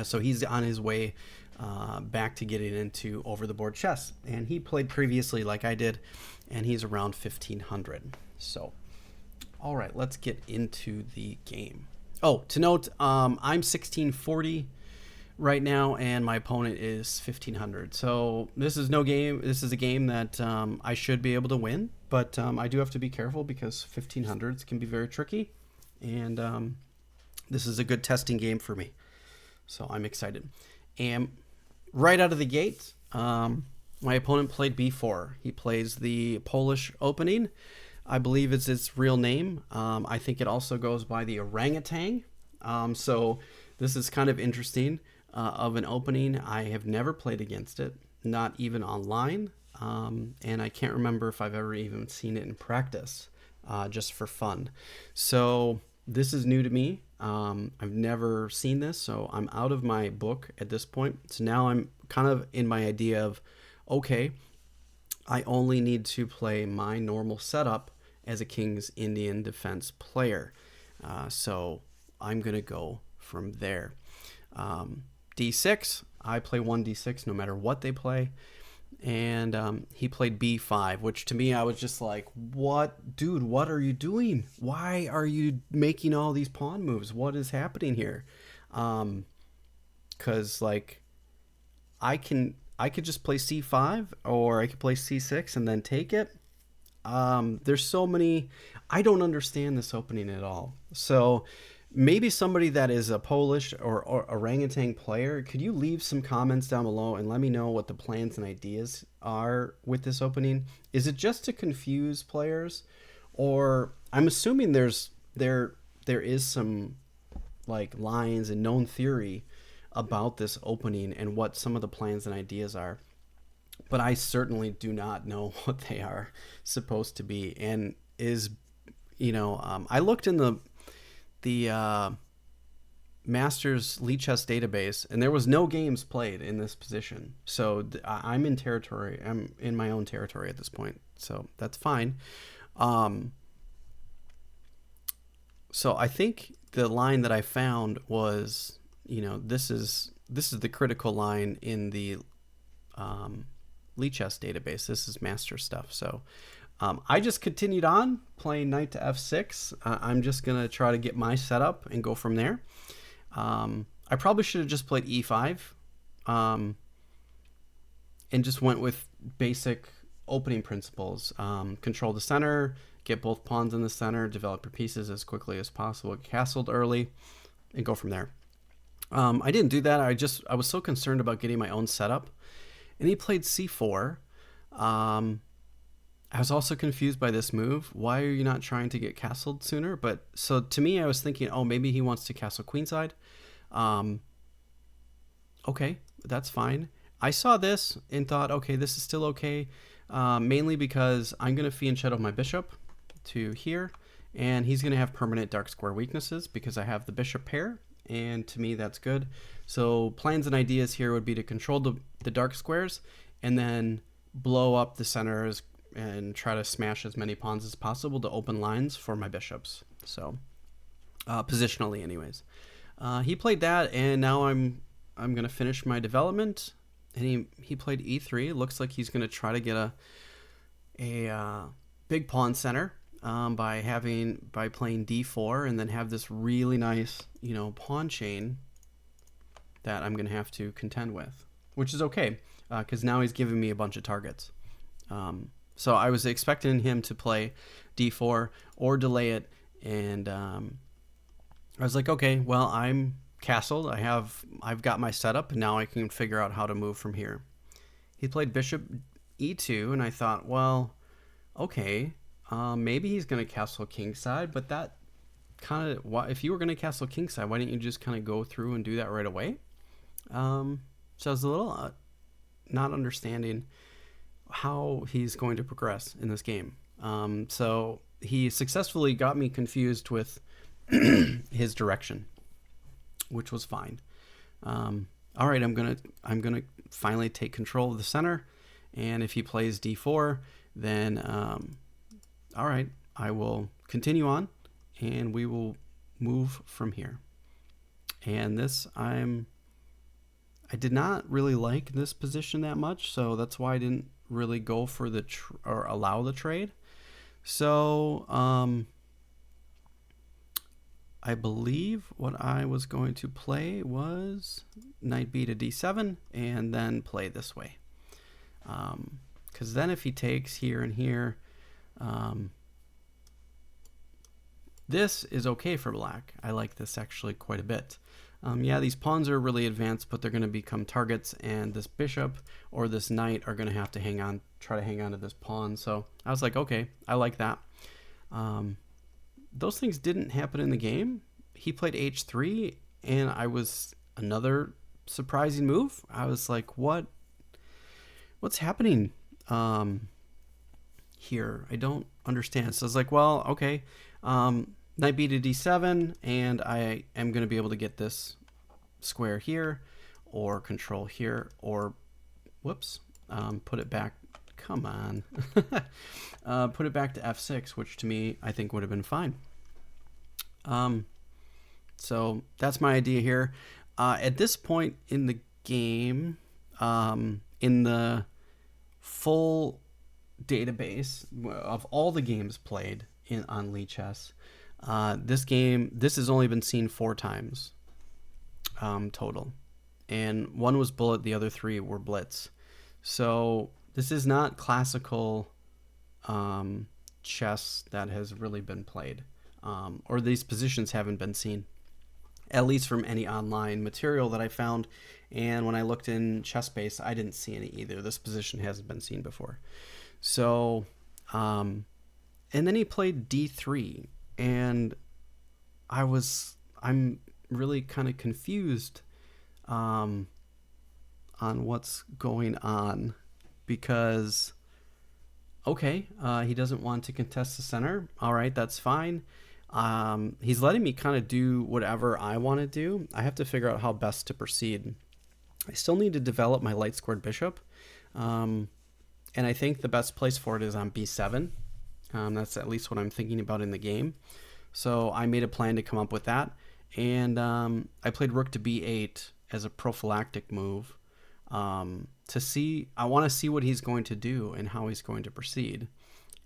[SPEAKER 1] So he's on his way back to getting into over-the-board chess. And he played previously like I did, and he's around 1500. So, all right, let's get into the game. Oh, to note, I'm 1640 right now, and my opponent is 1500. So this is no game. This is a game that I should be able to win, but I do have to be careful because 1500s can be very tricky, and this is a good testing game for me. So I'm excited. And right out of the gate, my opponent played b4. He plays the Polish opening. I believe it's its real name. I think it also goes by the orangutan. So this is kind of interesting. Of an opening. I have never played against it, not even online, and I can't remember if I've ever even seen it in practice, just for fun. So this is new to me. I've never seen this, so I'm out of my book at this point. So now I'm kind of in my idea of, okay, I only need to play my normal setup as a King's Indian defense player. So I'm going to go from there. D6, I play 1d6 no matter what they play, and he played b5, which to me I was just like, what, dude, what are you doing? Why are you making all these pawn moves? What is happening here? Because like I could just play c5, or I could play c6 and then take it. There's so many, I don't understand this opening at all. So maybe somebody that is a Polish or orangutan player, could you leave some comments down below and let me know what the plans and ideas are with this opening? Is it just to confuse players, or I'm assuming there is some like lines and known theory about this opening and what some of the plans and ideas are, but I certainly do not know what they are supposed to be. And is, I looked in the Masters Lead Chess database, and there was no games played in this position. So I'm in territory. I'm in my own territory at this point. So that's fine. So I think the line that I found was, this is the critical line in the Lichess database. This is master stuff. So I just continued on playing knight to f6. I'm just going to try to get my setup and go from there. I probably should have just played e5 and just went with basic opening principles. Control the center, get both pawns in the center, develop your pieces as quickly as possible, get castled early, and go from there. I didn't do that. I was so concerned about getting my own setup. And he played c4. I was also confused by this move. Why are you not trying to get castled sooner? But so to me, I was thinking, oh, maybe he wants to castle queenside. Okay, that's fine. I saw this and thought, okay, this is still okay. Mainly because I'm going to fee and shadow my bishop to here. And he's going to have permanent dark square weaknesses because I have the bishop pair. And to me, that's good. So plans and ideas here would be to control the dark squares and then blow up the centers and try to smash as many pawns as possible to open lines for my bishops. So positionally anyways. He played that, and now I'm going to finish my development. And he played e3. It looks like he's going to try to get a big pawn center by playing d4 and then have this really nice, pawn chain that I'm going to have to contend with, which is okay because now he's giving me a bunch of targets. So I was expecting him to play d4 or delay it, and I was like, okay, well, I'm castled. I've got my setup, and now I can figure out how to move from here. He played bishop e2, and I thought, well, okay, maybe he's going to castle kingside, but that kind of, if you were going to castle kingside, why didn't you just kind of go through and do that right away? So I was a little not understanding how he's going to progress in this game. So he successfully got me confused with his direction, which was fine. All right, I'm gonna finally take control of the center, and if he plays d4, then all right, I will continue on, and we will move from here. And this I did not really like this position that much, so that's why I didn't really go for or allow the trade. So I believe what I was going to play was knight b to d7 and then play this way. Because then if he takes here and here, this is okay for black. I like this actually quite a bit. Yeah, these pawns are really advanced, but they're going to become targets, and this bishop or this knight are going to have to try to hang on to this pawn. So I was like, okay, I like that. Those things didn't happen in the game. He played h3, and another surprising move. I was like, what's happening here? I don't understand. So I was like, well, okay, knight b to d7, and I am going to be able to get this square here, or control here, or whoops, put it back. Come on. Put it back to f6, which to me I think would have been fine. So that's my idea here. At this point in the game, in the full database of all the games played on Lichess, this has only been seen 4 times total, and one was bullet, the other 3 were blitz. So this is not classical chess that has really been played, or these positions haven't been seen, at least from any online material that I found. And when I looked in ChessBase, I didn't see any either. This position hasn't been seen before. So and then he played d3, and I'm really kind of confused on what's going on, because okay, he doesn't want to contest the center. All right, that's fine. He's letting me kind of do whatever I want to do. I have to figure out how best to proceed. I still need to develop my light squared bishop, and I think the best place for it is on b7. That's at least what I'm thinking about in the game. So I made a plan to come up with that, and I played rook to b8 as a prophylactic move, I want to see what he's going to do and how he's going to proceed.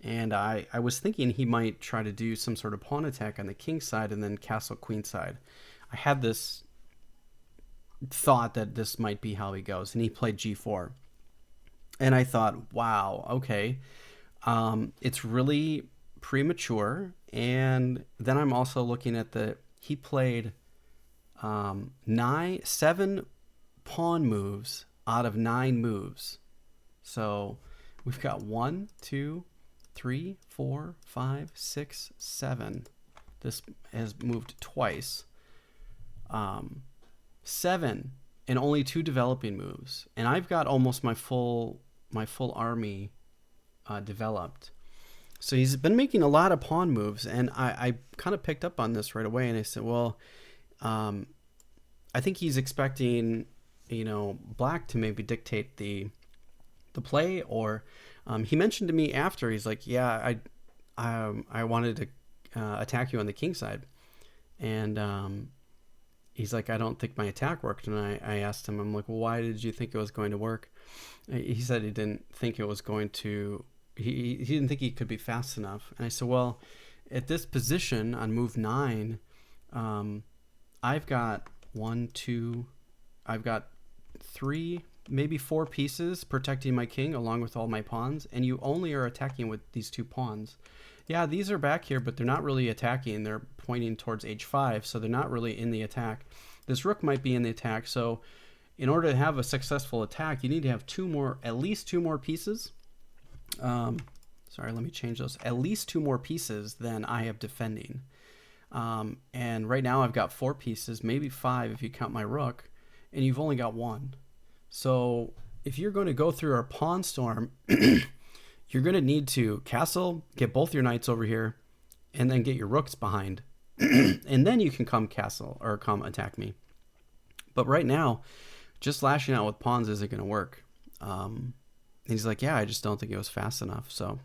[SPEAKER 1] And I was thinking he might try to do some sort of pawn attack on the king side and then castle queen side. I had this thought that this might be how he goes, and he played g4. And I thought, wow, okay, it's really premature. And then I'm also looking at he played 7 pawn moves out of 9 moves. So we've got 1, 2, 3, 4, 5, 6, 7. This has moved twice. 7 and only 2 developing moves, and I've got almost my full army developed. So he's been making a lot of pawn moves, and I kind of picked up on this right away, and I said, well, I think he's expecting, black to maybe dictate the play, or he mentioned to me after, he's like, yeah, I wanted to attack you on the king side, and he's like, I don't think my attack worked. And I asked him, I'm like, well, why did you think it was going to work? He said he didn't think it was going to, he didn't think he could be fast enough. And I said, well, at this position on move 9, I've got 3, maybe 4 pieces protecting my king along with all my pawns, and you only are attacking with these 2 pawns. Yeah, these are back here, but they're not really attacking. They're pointing towards h5, so they're not really in the attack. This rook might be in the attack, so in order to have a successful attack, you need to have at least 2 more pieces. Sorry, let me change those. At least 2 more pieces than I have defending. And right now I've got 4 pieces, maybe 5 if you count my rook, and you've only got 1. So if you're going to go through our pawn storm, you're going to need to castle, get both your knights over here, and then get your rooks behind. And then you can come castle or come attack me. But right now, just lashing out with pawns isn't going to work. And he's like, yeah, I just don't think it was fast enough. So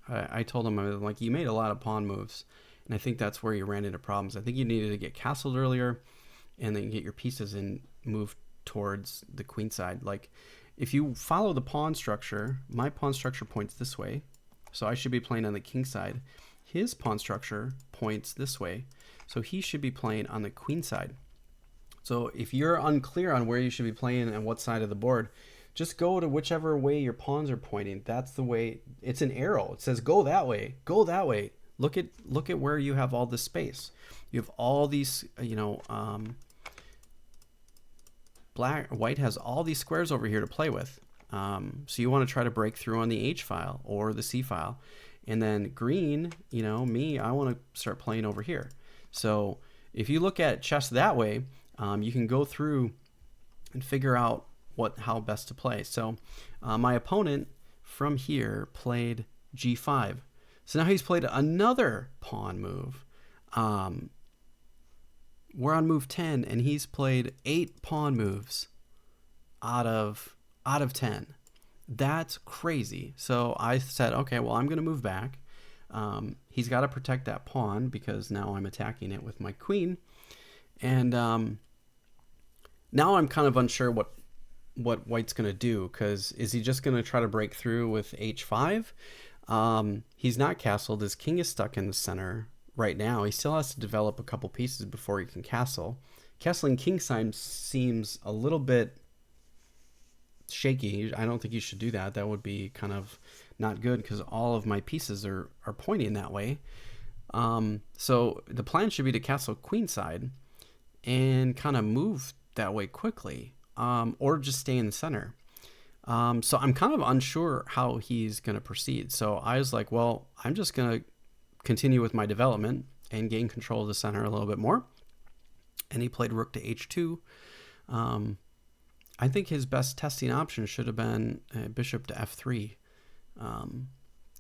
[SPEAKER 1] I told him, I'm like, you made a lot of pawn moves, and I think that's where you ran into problems. I think you needed to get castled earlier and then get your pieces and move towards the queen side. Like, if you follow the pawn structure, my pawn structure points this way, so I should be playing on the king side. His pawn structure points this way, so he should be playing on the queen side. So if you're unclear on where you should be playing and what side of the board, just go to whichever way your pawns are pointing. That's the way. It's an arrow. It says go that way, go that way. Look at where you have all this space. You have all these, white has all these squares over here to play with. So you want to try to break through on the H file or the C file. And then green, I want to start playing over here. So if you look at chess that way, you can go through and figure out how best to play. So my opponent from here played G5. So now he's played another pawn move. We're on move 10, and he's played 8 pawn moves out of 10. That's crazy. So I said, okay, well, I'm going to move back. He's got to protect that pawn because now I'm attacking it with my queen. And now I'm kind of unsure what white's going to do, because is he just going to try to break through with h5? He's not castled. His king is stuck in the center right now. He still has to develop a couple pieces before he can castle. Castling kingside seems a little bit shaky. I don't think you should do that. That would be kind of not good because all of my pieces are pointing that way. So the plan should be to castle queenside and kind of move that way quickly, or just stay in the center. So I'm kind of unsure how he's going to proceed. So I was like, well, I'm just going to continue with my development and gain control of the center a little bit more. And he played rook to h2. I think his best testing option should have been bishop to f3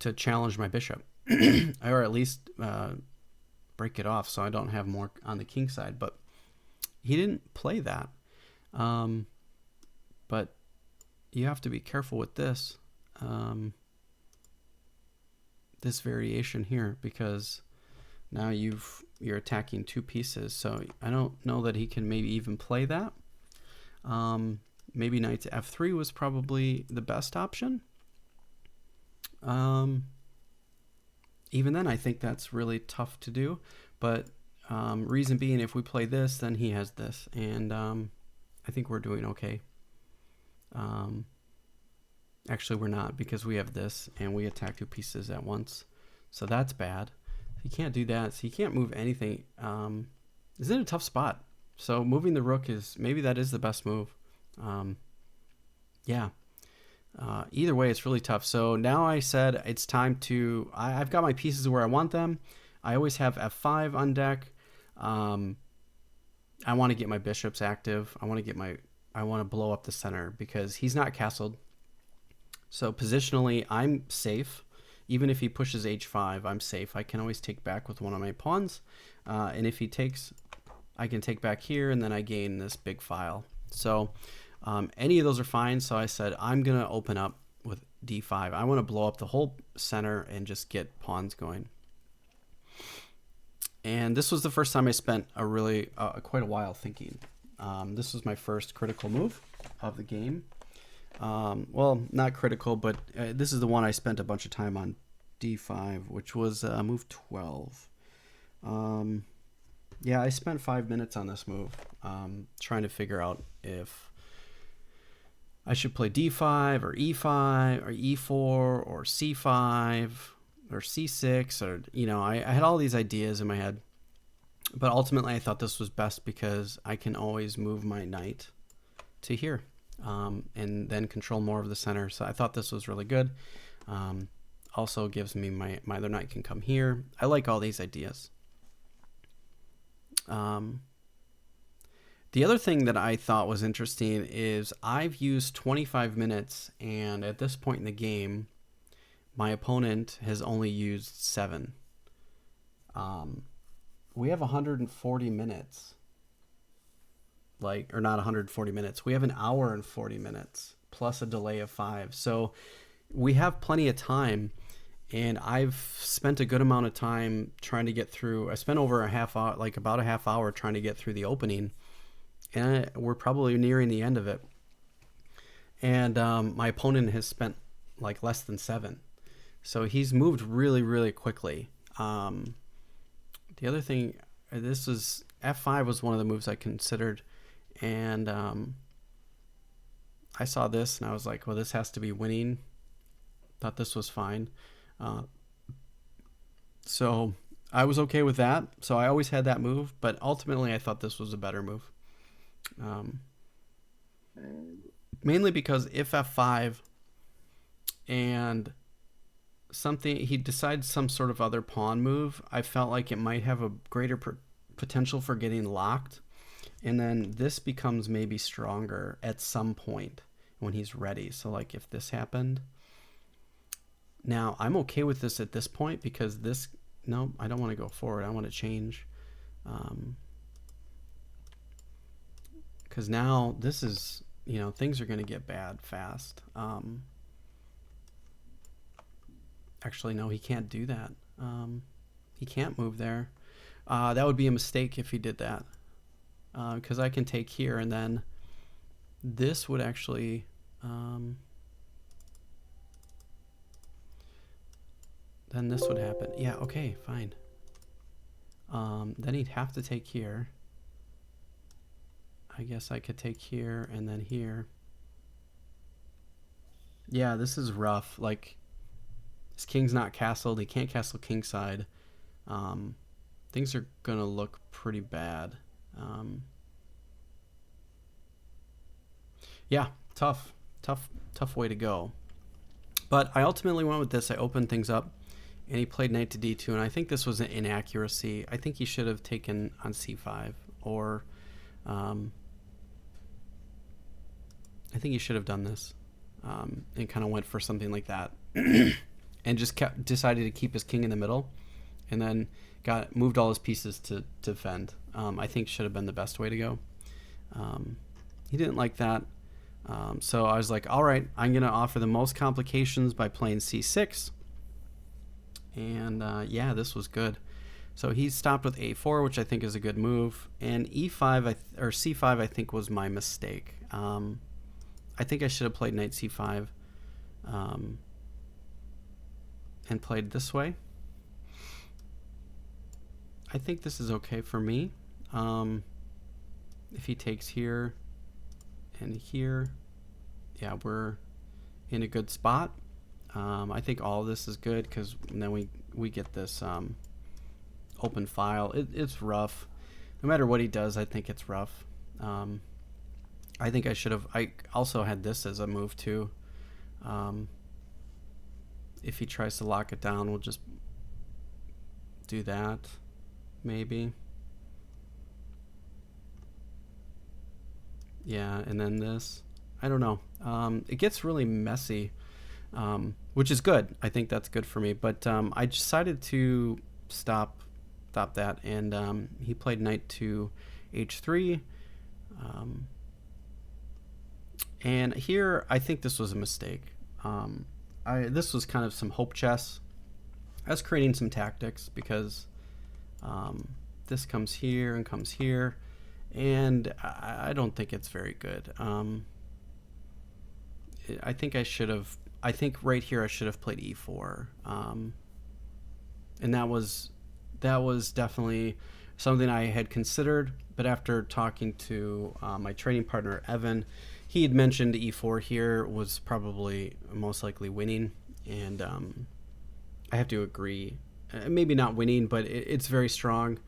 [SPEAKER 1] to challenge my bishop, or at least break it off so I don't have more on the king side. But he didn't play that. But you have to be careful with this this variation here, because now you're attacking 2 pieces. So I don't know that he can maybe even play that. Maybe knight to f3 was probably the best option. Even then, I think that's really tough to do. But reason being, if we play this, then he has this. And I think we're doing okay. Actually, we're not, because we have this, and we attack 2 pieces at once. So that's bad. You can't do that. So you can't move anything. It's in a tough spot. So moving the rook is, maybe that is the best move. Yeah. Either way, it's really tough. So now I said it's time to, I've got my pieces where I want them. I always have f5 on deck. I want to get my bishops active. I want to blow up the center because he's not castled. So positionally, I'm safe. Even if he pushes h5, I'm safe. I can always take back with one of my pawns. And if he takes, I can take back here, and then I gain this big file. So any of those are fine. So I said, I'm going to open up with d5. I want to blow up the whole center and just get pawns going. And this was the first time I spent quite a while thinking. This was my first critical move of the game. Well, not critical, but this is the one I spent a bunch of time on, d5, which was move 12. Yeah, I spent 5 minutes on this move, trying to figure out if I should play d5 or e5 or e4 or c5 or c6, or, you know, I had all these ideas in my head. But ultimately, I thought this was best because I can always move my knight to here. And then control more of the center. So I thought this was really good. Also gives me my other knight can come here. I like all these ideas. The other thing that I thought was interesting is I've used 25 minutes, and at this point in the game, my opponent has only used 7. We have 140 minutes. Or not 140 minutes. We have an hour and 40 minutes plus a delay of 5. So we have plenty of time, and I've spent a good amount of time trying to get through. I spent over a half hour, about a half hour trying to get through the opening, and we're probably nearing the end of it. And my opponent has spent less than 7. So he's moved really, really quickly. The other thing, this was f5 was one of the moves I considered. And I saw this and I was like, well, this has to be winning. Thought this was fine. So I was okay with that. So I always had that move, but ultimately I thought this was a better move. Mainly because if f5 and he decides some sort of other pawn move, I felt like it might have a greater potential for getting locked. And then this becomes maybe stronger at some point when he's ready. So if this happened. Now, I'm okay with this at this point because no, I don't want to go forward. I want to change. Because now this is, things are going to get bad fast. Actually, no, he can't do that. He can't move there. That would be a mistake if he did that. Because I can take here, and then this would actually then this would happen. Yeah, okay, fine. Then he'd have to take here. I guess I could take here and then here. Yeah, this is rough. His king's not castled. He can't castle kingside. Things are gonna look pretty bad. Yeah, tough way to go. But I ultimately went with this. I opened things up, and he played knight to d2, and I think this was an inaccuracy. I think he should have taken on c5, or I think he should have done this, and kind of went for something like that, and just decided to keep his king in the middle, and then moved all his pieces to defend. I think should have been the best way to go. He didn't like that. So I was like, all right, I'm going to offer the most complications by playing c6. And yeah, this was good. So he stopped with a4, which I think is a good move. And e5 or c5 I think was my mistake. I think I should have played knight c5 and played this way. I think this is okay for me. If he takes here and here, yeah, we're in a good spot. I think all of this is good because then we get this open file. It's rough. No matter what he does, I think it's rough. I think I should have. I also had this as a move too. If he tries to lock it down, we'll just do that, maybe. Yeah, and then this. I don't know. It gets really messy, which is good. I think that's good for me. But I decided to stop that, and he played knight to h3. And here, I think this was a mistake. This was kind of some hope chess. I was creating some tactics because this comes here and comes here, and I don't think it's very good. I think I should have. I think right here I should have played e4, and that was definitely something I had considered. But after talking to my training partner Evan, he had mentioned e4 here was probably most likely winning, and I have to agree. Maybe not winning, but it's very strong.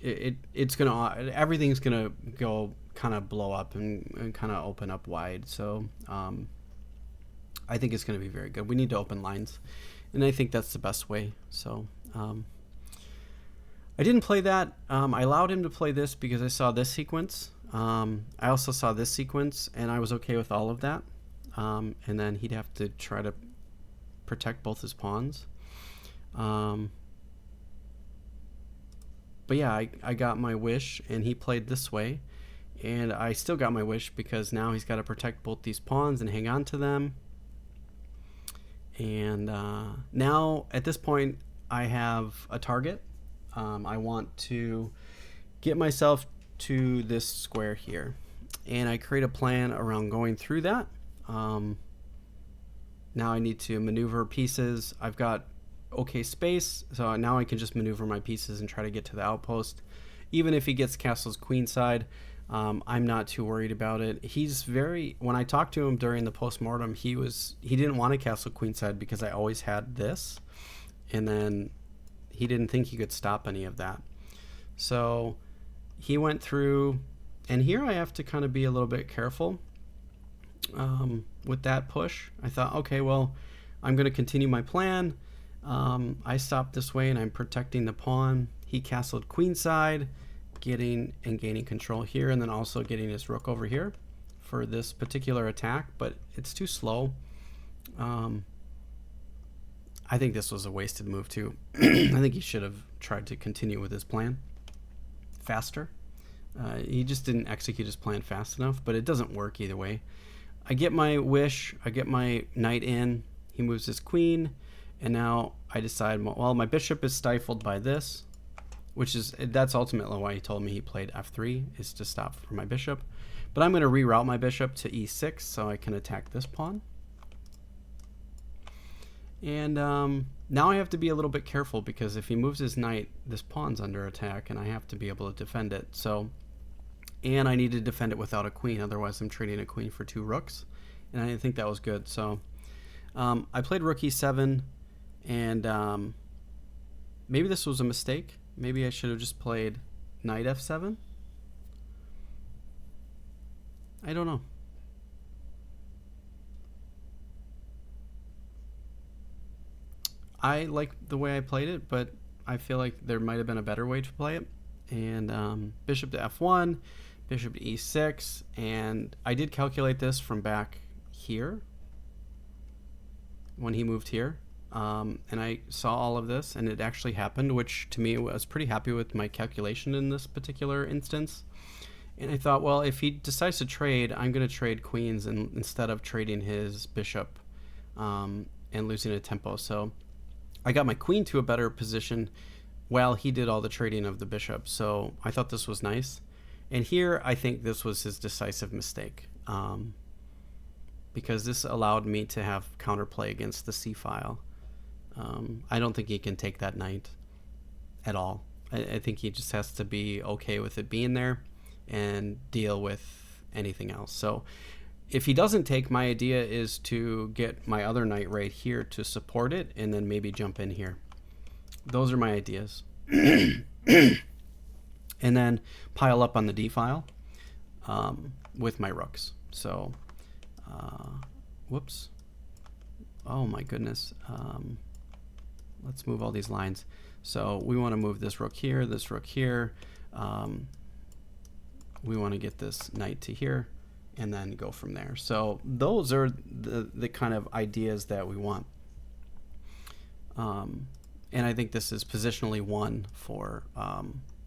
[SPEAKER 1] It's gonna, everything's gonna go kind of blow up and kind of open up wide. So I think it's gonna be very good. We need to open lines, and I think that's the best way. So I didn't play that. I allowed him to play this because I saw this sequence. I also saw this sequence, and I was okay with all of that. And then he'd have to try to protect both his pawns. But yeah, I got my wish, and he played this way. And I still got my wish because now he's got to protect both these pawns and hang on to them. And now, at this point, I have a target. I want to get myself to this square here, and I create a plan around going through that. Now I need to maneuver pieces. I've got okay space, so now I can just maneuver my pieces and try to get to the outpost. Even if he gets castles queenside, I'm not too worried about it. He's very, when I talked to him during the postmortem, he didn't want a castle queenside because I always had this, and then he didn't think he could stop any of that. So he went through, and here I have to kind of be a little bit careful with that push. I thought, okay, well, I'm going to continue my plan. I stopped this way, and I'm protecting the pawn. He castled queenside, getting and gaining control here, and then also getting his rook over here for this particular attack, but it's too slow. I think this was a wasted move too. I think he should have tried to continue with his plan faster. He just didn't execute his plan fast enough, but it doesn't work either way. I get my wish, I get my knight in, he moves his queen, and now I decide, well, my bishop is stifled by this, that's ultimately why he told me he played f3, is to stop for my bishop. But I'm going to reroute my bishop to e6 so I can attack this pawn. And now I have to be a little bit careful because if he moves his knight, this pawn's under attack, and I have to be able to defend it. So, and I need to defend it without a queen, otherwise I'm trading a queen for 2 rooks, and I didn't think that was good. So I played rook e7, and maybe this was a mistake. Maybe I should have just played knight f7. I don't know. I like the way I played it, but I feel like there might have been a better way to play it. And bishop to f1, bishop to e6, and I did calculate this from back here when he moved here. And I saw all of this, and it actually happened, which to me, I was pretty happy with my calculation in this particular instance. And I thought, well, if he decides to trade, I'm going to trade queens instead of trading his bishop and losing a tempo. So I got my queen to a better position while he did all the trading of the bishop. So I thought this was nice. And here, I think this was his decisive mistake, because this allowed me to have counterplay against the C file. I don't think he can take that knight at all. I think he just has to be okay with it being there and deal with anything else. So if he doesn't take, my idea is to get my other knight right here to support it and then maybe jump in here. Those are my ideas. And then pile up on the D file with my rooks. So, whoops. Oh my goodness. Let's move all these lines. So we want to move this rook here, this rook here. We want to get this knight to here and then go from there. So those are the kind of ideas that we want. And I think this is positionally won for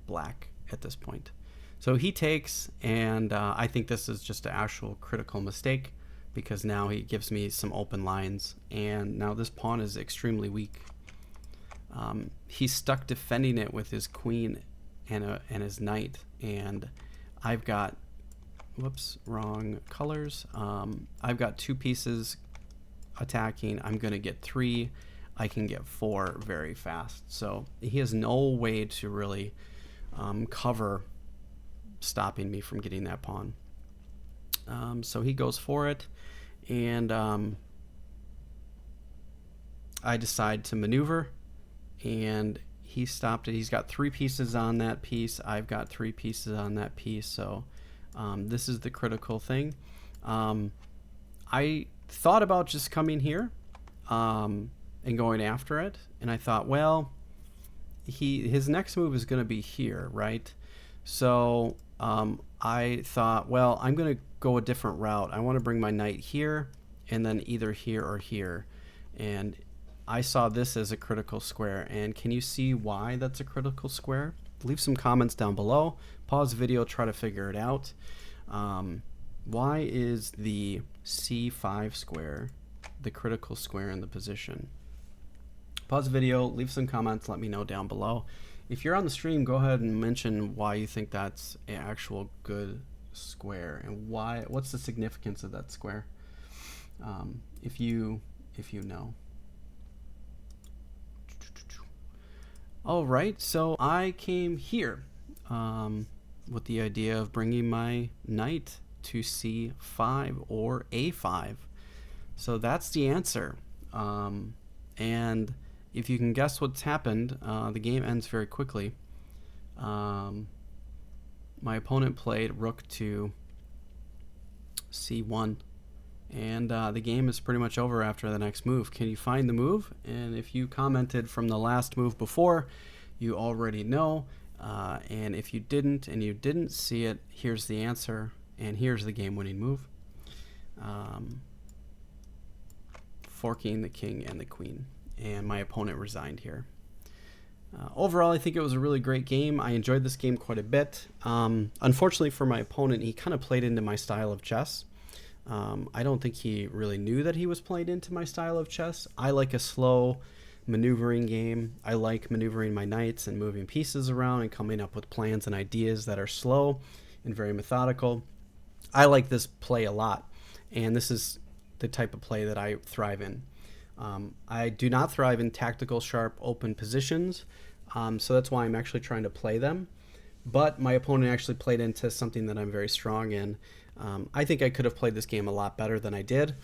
[SPEAKER 1] black at this point. So he takes, and I think this is just an actual critical mistake, because now he gives me some open lines, and now this pawn is extremely weak. He's stuck defending it with his queen and his knight, and I've got, whoops, wrong colors. I've got 2 pieces attacking. I'm going to get 3. I can get 4 very fast. So he has no way to really cover stopping me from getting that pawn. So he goes for it, and I decide to maneuver, and he stopped it. He's got 3 pieces on that piece. I've got 3 pieces on that piece. So this is the critical thing. I thought about just coming here and going after it, and I thought, well, his next move is going to be here, right? So I thought, well, I'm going to go a different route. I want to bring my knight here and then either here or here. And I saw this as a critical square. And can you see why that's a critical square? Leave some comments down below. Pause the video, try to figure it out. Why is the C5 square the critical square in the position? Pause the video, leave some comments, let me know down below. If you're on the stream, go ahead and mention why you think that's an actual good square and what's the significance of that square, if you know. All right, so I came here with the idea of bringing my knight to C5 or A5. So that's the answer. And if you can guess what's happened, the game ends very quickly. My opponent played rook to C1, and the game is pretty much over after the next move. Can you find the move? And if you commented from the last move before, you already know. And if you didn't and you didn't see it, here's the answer, and here's the game-winning move. Forking the king and the queen. And my opponent resigned here. Overall, I think it was a really great game. I enjoyed this game quite a bit. Unfortunately for my opponent, he kind of played into my style of chess. I don't think he really knew that he was playing into my style of chess. I like a slow maneuvering game. I like maneuvering my knights and moving pieces around and coming up with plans and ideas that are slow and very methodical. I like this play a lot, and this is the type of play that I thrive in. I do not thrive in tactical, sharp, open positions, so that's why I'm actually trying to play them. But my opponent actually played into something that I'm very strong in. I think I could have played this game a lot better than I did.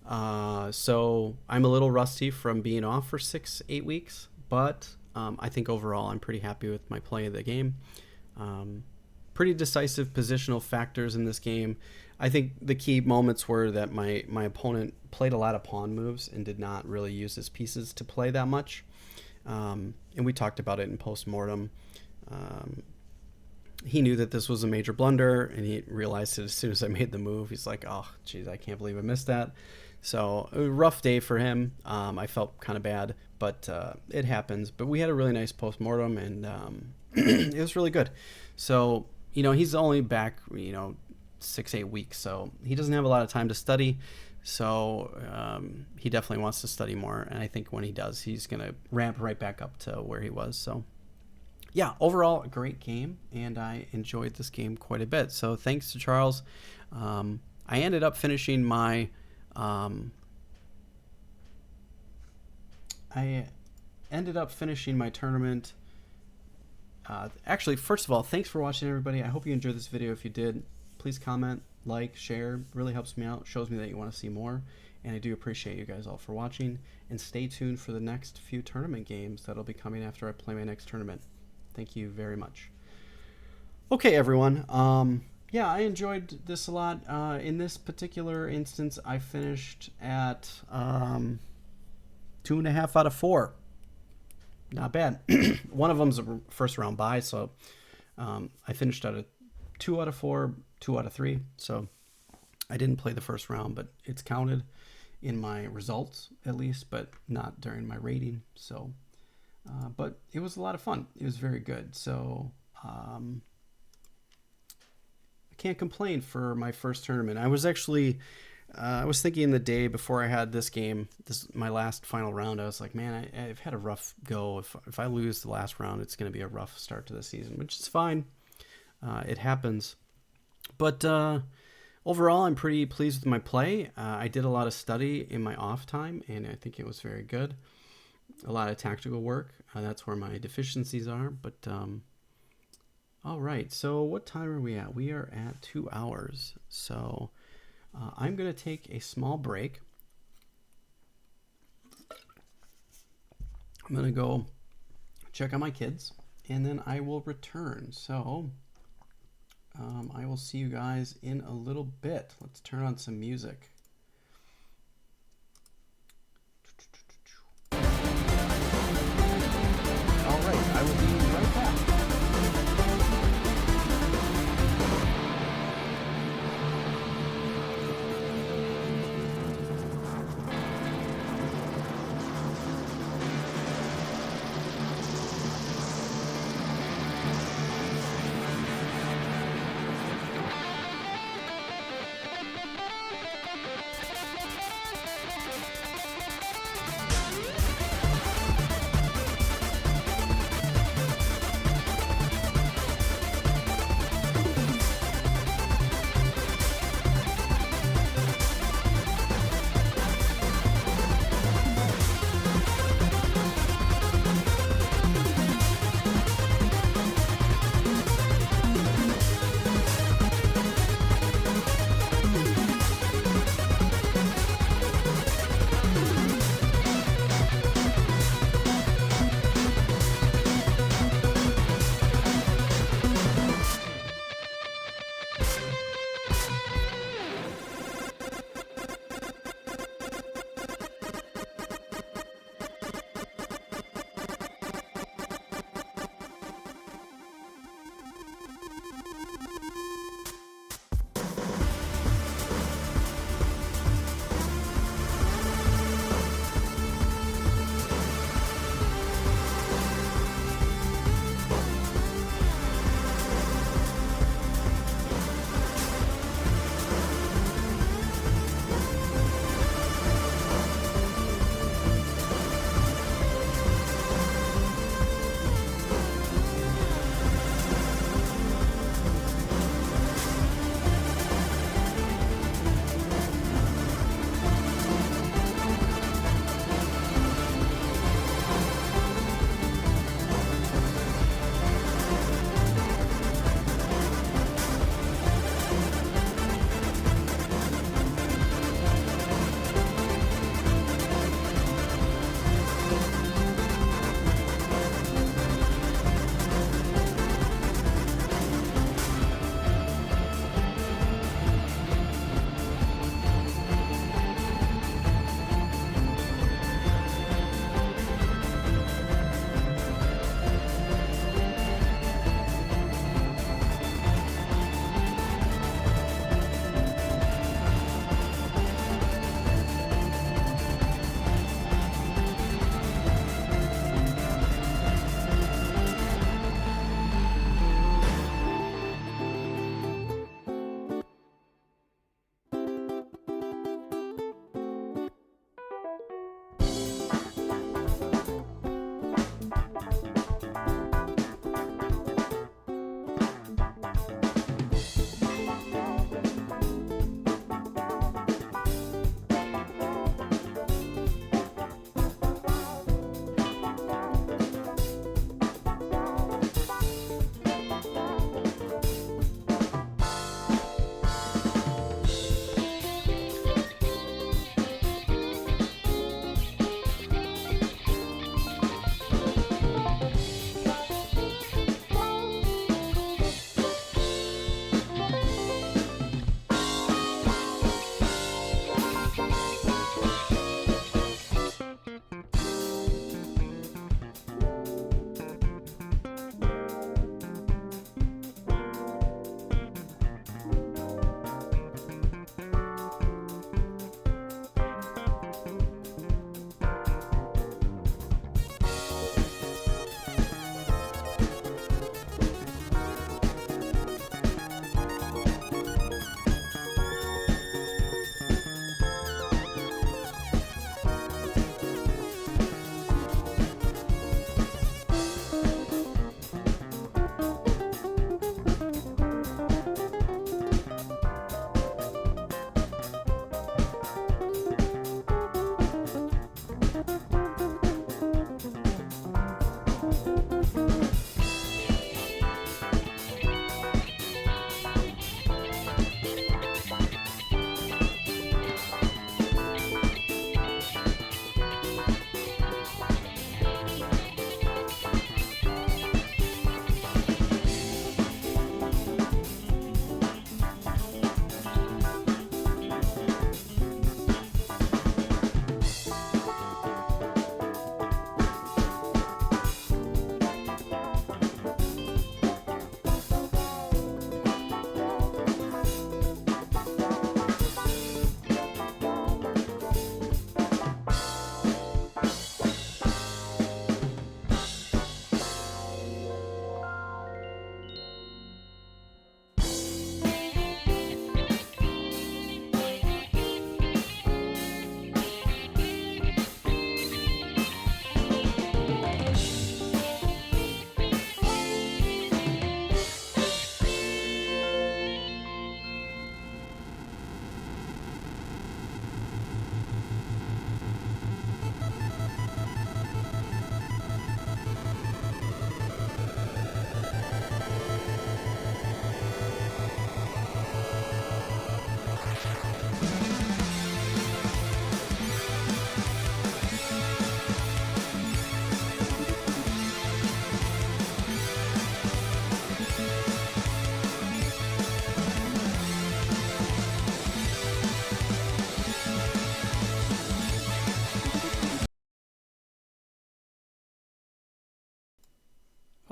[SPEAKER 1] So I'm a little rusty from being off for 6-8 weeks, but I think overall I'm pretty happy with my play of the game. Pretty decisive positional factors in this game. I think the key moments were that my opponent played a lot of pawn moves and did not really use his pieces to play that much. And we talked about it in post-mortem. He knew that this was a major blunder, and he realized it as soon as I made the move. He's like, oh, geez, I can't believe I missed that. So a rough day for him. I felt kind of bad, but it happens. But we had a really nice post-mortem, and it was really good. So, he's only back, 6-8 weeks, so he doesn't have a lot of time to study. So he definitely wants to study more, and I think when he does, he's going to ramp right back up to where he was. So yeah, overall, a great game, and I enjoyed this game quite a bit. So thanks to Charles. I ended up finishing my um, I ended up finishing my tournament. Actually, first of all, thanks for watching, everybody. I hope you enjoyed this video. If you did, please comment, like, share. It really helps me out. Shows me that you want to see more. And I do appreciate you guys all for watching. And stay tuned for the next few tournament games that'll be coming after I play my next tournament. Thank you very much. Okay, everyone. Yeah, I enjoyed this a lot. In this particular instance, I finished at 2.5 out of 4. Not bad. One of them's a first round bye, so I finished at a 2 out of 4, 2 out of 3. So I didn't play the first round, but it's counted in my results at least, but not during my rating. So, but it was a lot of fun. It was very good. So I can't complain for my first tournament. I was actually I was thinking the day before I had this game, my last final round, I was like, man, I've had a rough go. If I lose the last round, it's going to be a rough start to the season, which is fine. It happens. But overall, I'm pretty pleased with my play. I did a lot of study in my off time, and I think it was very good. A lot of tactical work. That's where my deficiencies are. But all right, so what time are we at? We are at 2 hours. So I'm going to take a small break. I'm going to go check on my kids, and then I will return. So I will see you guys in a little bit. Let's turn on some music. All right, I will be right back.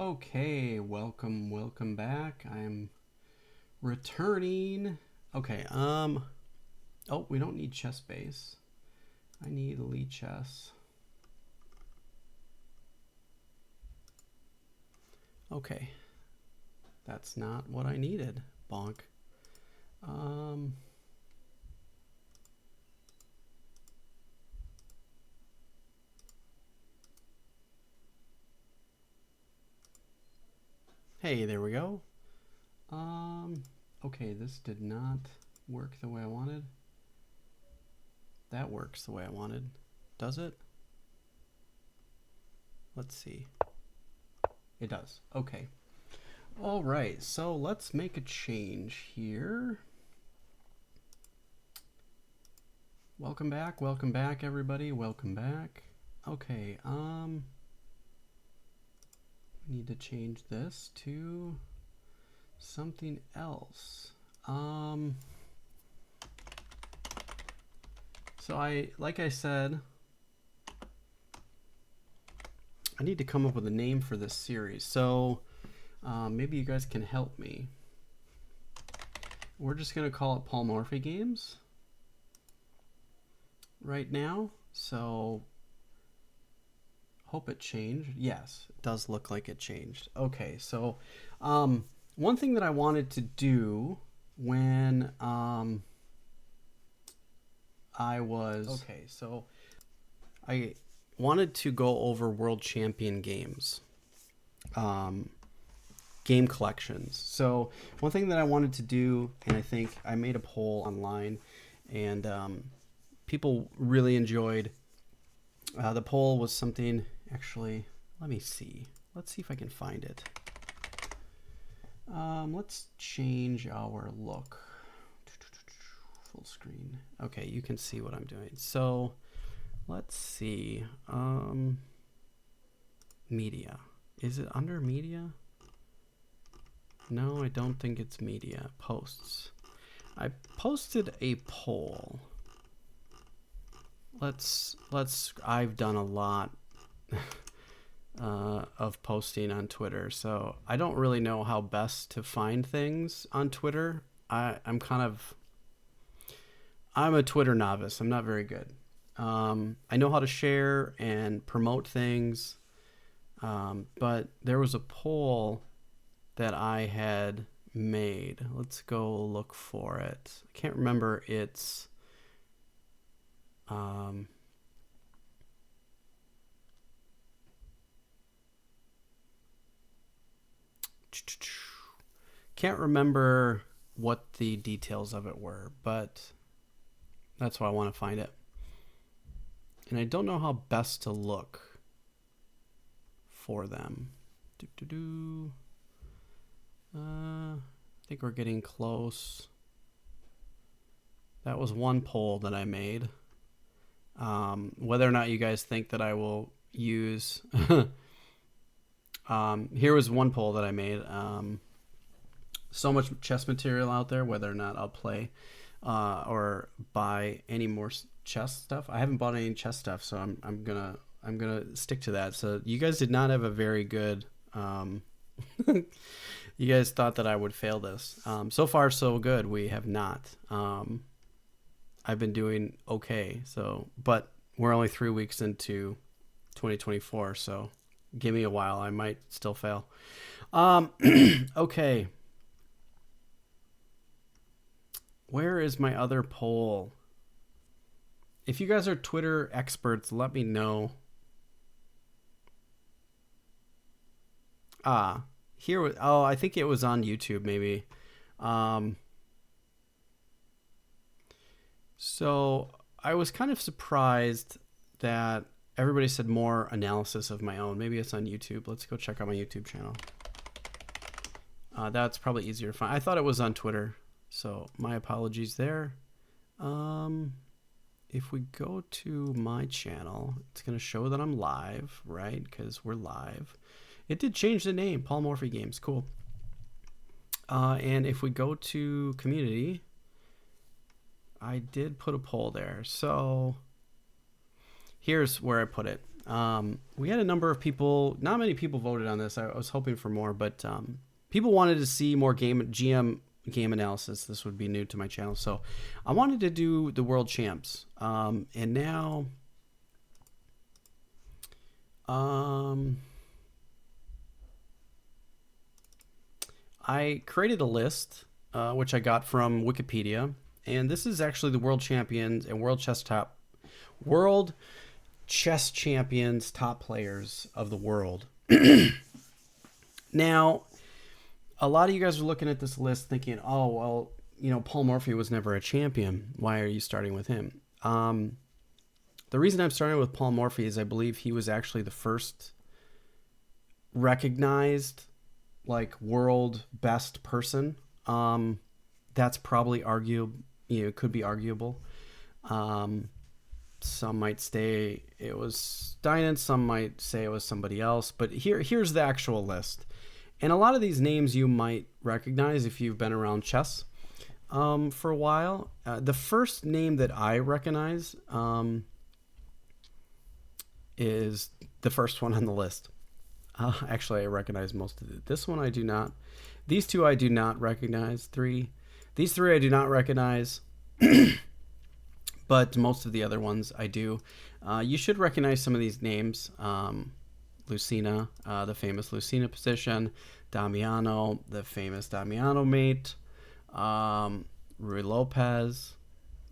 [SPEAKER 1] Okay, welcome back. I'm returning. Okay, oh, we don't need chess base. I need elite chess. Okay. That's not what I needed. Bonk. Hey, there we go. Okay, this did not work the way I wanted. That works the way I wanted. Does it? Let's see. It does. Okay. All right, so let's make a change here. Welcome back, everybody. Welcome back. Okay, we need to change this to something else. So like I said, I need to come up with a name for this series. So maybe you guys can help me. We're just gonna call it Paul Morphy Games right now. So hope it changed. Yes, it does look like it changed. Okay, so one thing that I wanted to do when I wanted to go over World Champion games, game collections. So one thing that I wanted to do, and I think I made a poll online, and people really enjoyed. The poll was something, actually, let me see. Let's see if I can find it. Let's change our look. Full screen. Okay, you can see what I'm doing. So let's see. Media. Is it under media? No, I don't think it's media. Posts. I posted a poll. I've done a lot of posting on Twitter, so I don't really know how best to find things on Twitter. I'm a Twitter novice. I'm not very good. I know how to share and promote things, but there was a poll that I had made. Let's go look for it. I can't remember its can't remember what the details of it were, but that's why I want to find it. And I don't know how best to look for them. I think we're getting close. That was one poll that I made. Whether or not you guys think that I will use... here was one poll that I made. So much chess material out there, whether or not I'll play or buy any more chess stuff. I haven't bought any chess stuff, so I'm gonna stick to that. So you guys did not have a very good. You guys thought that I would fail this. So far, so good. We have not. I've been doing okay. So, but we're only 3 weeks into 2024, so give me a while. I might still fail. Okay. Where is my other poll? If you guys are Twitter experts, let me know. Here. Oh, I think it was on YouTube, maybe. So I was kind of surprised that everybody said more analysis of my own. Maybe it's on YouTube. Let's go check out my YouTube channel. That's probably easier to find. I thought it was on Twitter, so my apologies there. If we go to my channel, it's going to show that I'm live, right? Because we're live. It did change the name, Paul Morphy Games. Cool. And if we go to community, I did put a poll there. So here's where I put it. We had a number of people. Not many people voted on this. I was hoping for more, but people wanted to see more GM game analysis. This would be new to my channel, so I wanted to do the world champs. And now, I created a list, which I got from Wikipedia, and this is actually the world champions and world chess champions, top players of the world. Now, a lot of you guys are looking at this list thinking, oh, well, you know, Paul Morphy was never a champion. Why are you starting with him? The reason I'm starting with Paul Morphy is I believe he was actually the first recognized, like, world best person. That's probably arguable. You know, it could be arguable. Some might say it was Steinen, some might say it was somebody else, but here's the actual list. And a lot of these names you might recognize if you've been around chess for a while. The first name that I recognize is the first one on the list. Actually, I recognize most of it. This one I do not. These two I do not recognize. These three I do not recognize. But most of the other ones I do. You should recognize some of these names. Lucina, the famous Lucina position. Damiano, the famous Damiano mate. Ruy Lopez.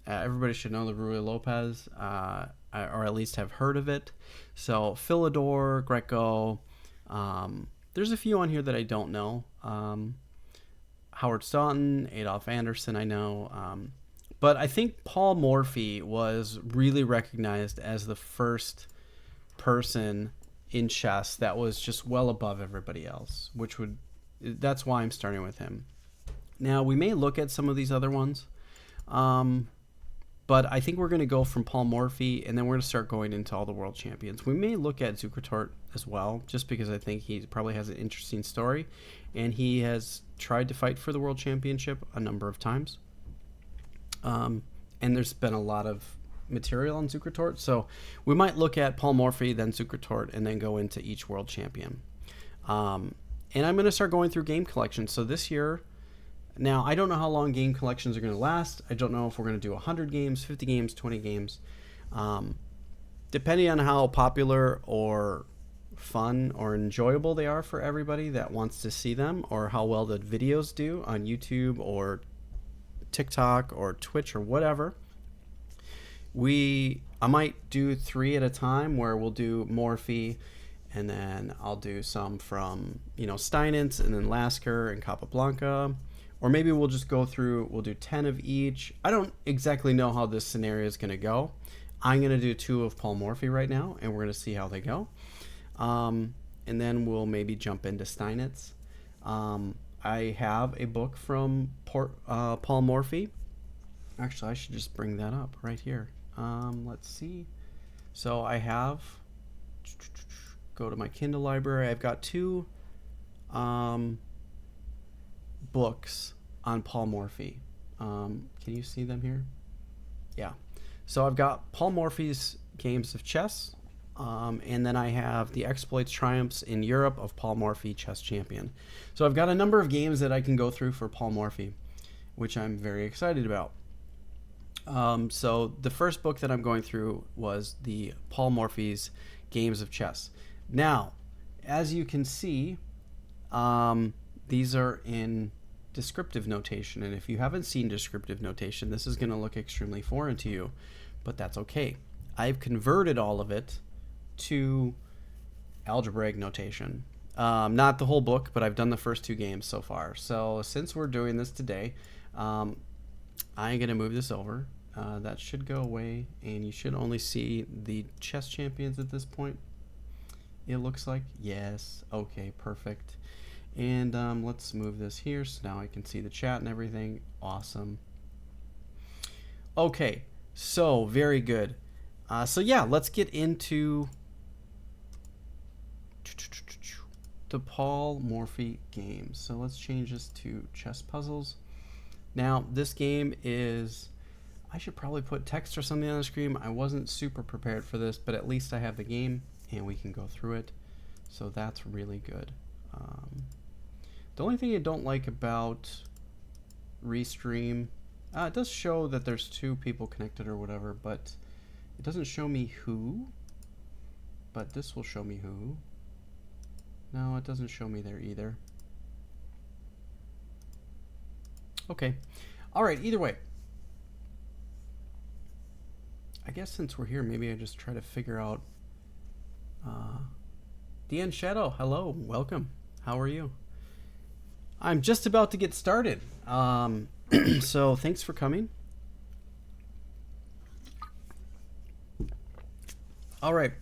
[SPEAKER 1] Everybody should know the Ruy Lopez, or at least have heard of it. So Philidor, Greco. There's a few on here that I don't know. Howard Staunton, Adolf Anderson, I know. But I think Paul Morphy was really recognized as the first person in chess that was just well above everybody else, that's why I'm starting with him. Now, we may look at some of these other ones, but I think we're going to go from Paul Morphy, and then we're going to start going into all the world champions. We may look at Zukertort as well, just because I think he probably has an interesting story, and he has tried to fight for the world championship a number of times. And there's been a lot of material on Zukertort, so we might look at Paul Morphy, then Zukertort, and then go into each world champion. And I'm going to start going through game collections. So this year, now I don't know how long game collections are going to last. I don't know if we're going to do 100 games, 50 games, 20 games. Depending on how popular or fun or enjoyable they are for everybody that wants to see them, or how well the videos do on YouTube or TikTok or Twitch or whatever. I might do 3 at a time, where we'll do Morphy, and then I'll do some from, Steinitz, and then Lasker and Capablanca. Or maybe we'll just go through, we'll do 10 of each. I don't exactly know how this scenario is going to go. I'm going to do 2 of Paul Morphy right now, and we're going to see how they go. And then we'll maybe jump into Steinitz. I have a book from Paul Morphy. Actually, I should just bring that up right here. Let's see. So I have, go to my Kindle library. I've got 2 books on Paul Morphy. Can you see them here? Yeah. So I've got Paul Morphy's Games of Chess. And then I have the Exploits Triumphs in Europe of Paul Morphy, Chess Champion. So I've got a number of games that I can go through for Paul Morphy, which I'm very excited about. So the first book that I'm going through was the Paul Morphy's Games of Chess. Now, as you can see, these are in descriptive notation. And if you haven't seen descriptive notation, this is going to look extremely foreign to you, but that's okay. I've converted all of it to algebraic notation. Not the whole book, but I've done the first 2 games so far. So since we're doing this today, I'm going to move this over. That should go away, and you should only see the chess champions at this point. It looks like, yes. Okay, perfect. And let's move this here so now I can see the chat and everything. Awesome. Okay, so very good. So yeah, let's get into the Paul Morphy games. So let's change this to chess puzzles. Now this game is, I should probably put text or something on the screen. I wasn't super prepared for this, but at least I have the game. and we can go through it. So that's really good. The only thing I don't like about Restream, it does show that there's 2 people connected or whatever, but it doesn't show me who. But this will show me who. No, it doesn't show me there either. Okay. All right, either way. I guess since we're here, maybe I just try to figure out. DN Shadow, hello, welcome. How are you? I'm just about to get started. So thanks for coming. All right.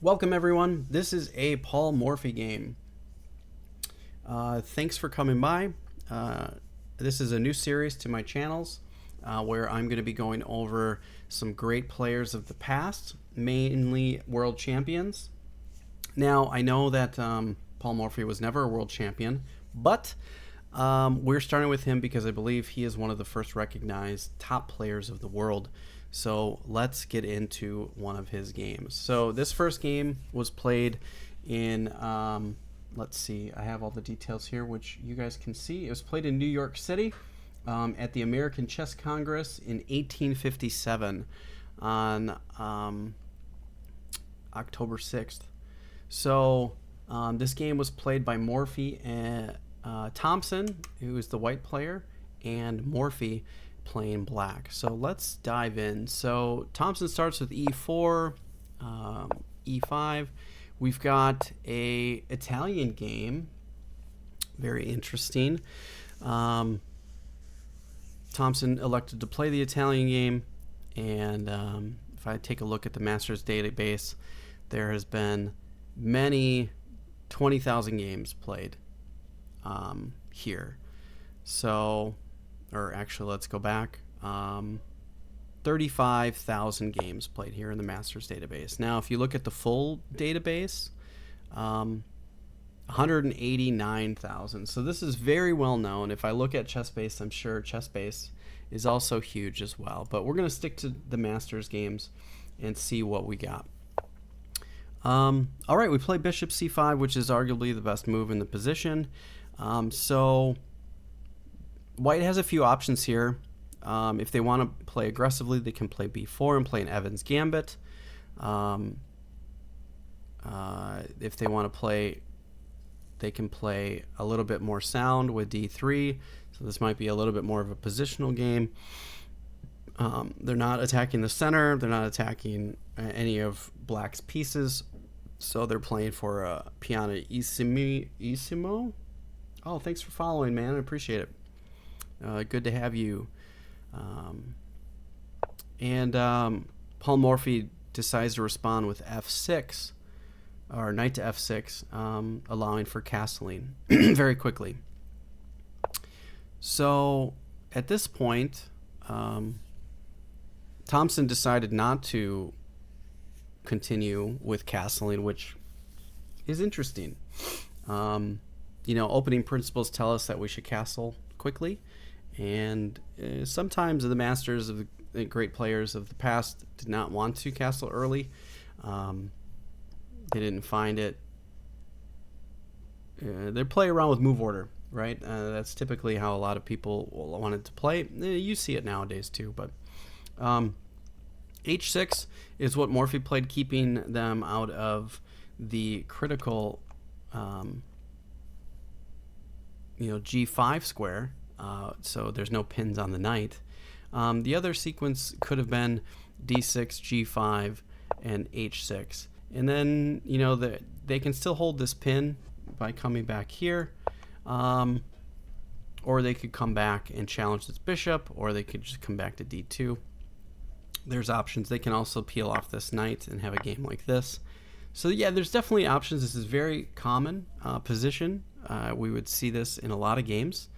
[SPEAKER 1] Welcome, everyone. This is a Paul Morphy game. Thanks for coming by. This is a new series to my channels where I'm going to be going over some great players of the past, mainly world champions. Now, I know that Paul Morphy was never a world champion, but we're starting with him because I believe he is one of the first recognized top players of the world. So let's get into one of his games. So this first game was played in, let's see, I have all the details here, which you guys can see. It was played in New York City at the American Chess Congress in 1857 on October 6th. So this game was played by Morphy and Thompson, who is the white player, and Morphy playing black. So let's dive in. So Thompson starts with e4, e5. We've got a Italian game, very interesting. Thompson elected to play the Italian game, and if I take a look at the Masters database, there has been many 20,000 games played here. So, or actually, let's go back. 35,000 games played here in the Masters database. Now, if you look at the full database, 189,000. So this is very well known. If I look at ChessBase, I'm sure ChessBase is also huge as well. But we're going to stick to the Masters games and see what we got. All right, we play Bishop c5, which is arguably the best move in the position. So White has a few options here. If they want to play aggressively, they can play b4 and play an Evans Gambit. If they want to play, they can play a little bit more sound with d3. So this might be a little bit more of a positional game. They're not attacking the center. They're not attacking any of Black's pieces. So they're playing for Piano Isimo. Oh, thanks for following, man. I appreciate it. Good to have you. Paul Morphy decides to respond with f6, or knight to f6, allowing for castling very quickly. So at this point, Thompson decided not to continue with castling, which is interesting. Opening principles tell us that we should castle quickly, and sometimes the masters of the great players of the past did not want to castle early. They didn't find it. They play around with move order, right? That's typically how a lot of people wanted to play. You see it nowadays too, but h6 is what Morphy played, keeping them out of the critical g5 square, so there's no pins on the knight. The other sequence could have been d6, g5, and h6, and then they can still hold this pin by coming back here, or they could come back and challenge this bishop, or they could just come back to d2. There's options. They can also peel off this knight and have a game like this. So yeah, there's definitely options. This is very common position. We would see this in a lot of games.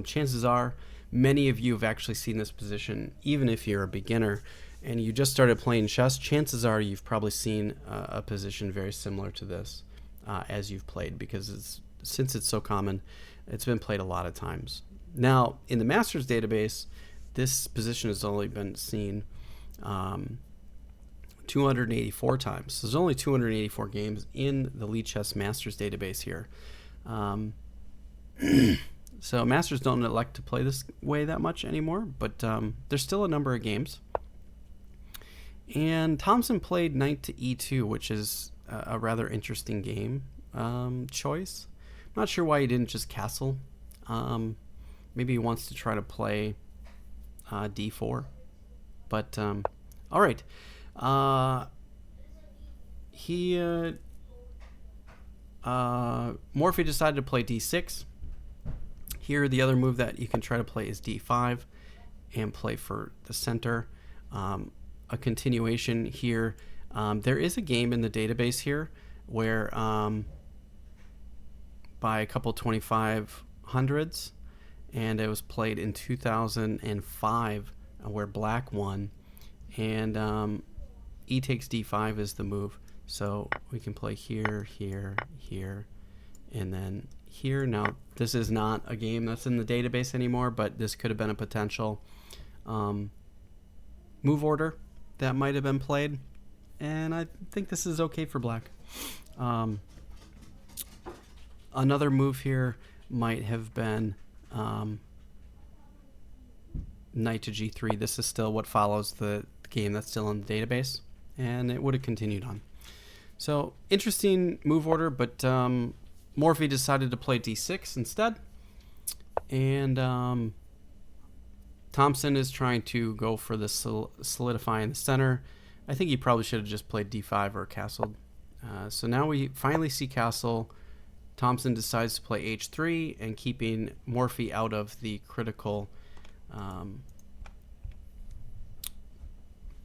[SPEAKER 1] Chances are many of you have actually seen this position, even if you're a beginner and you just started playing chess. Chances are you've probably seen a position very similar to this as you've played, because since it's so common, it's been played a lot of times. Now, in the Masters database, this position has only been seen 284 times. There's only 284 games in the Lichess Masters database here. So Masters don't elect to play this way that much anymore, but there's still a number of games. And Thompson played knight to e2, which is a rather interesting game choice. I'm not sure why he didn't just castle. Maybe he wants to try to play d4. But, all right. Morphy decided to play d6. Here, the other move that you can try to play is d5 and play for the center. A continuation here. There is a game in the database here where by a couple 2500s, and it was played in 2005 where black won, and e takes d5 is the move. So we can play here, here, here, and then here. Now, this is not a game that's in the database anymore, but this could have been a potential move order that might have been played, and I think this is okay for black. Another move here might have been knight to g3. This is still what follows the game that's still in the database, and it would have continued on. So interesting move order, but Morphy decided to play d6 instead, and Thompson is trying to go for the solidify in the center. I think he probably should have just played d5 or castled. So now we finally see castle. Thompson decides to play h3 and keeping Morphy out of the critical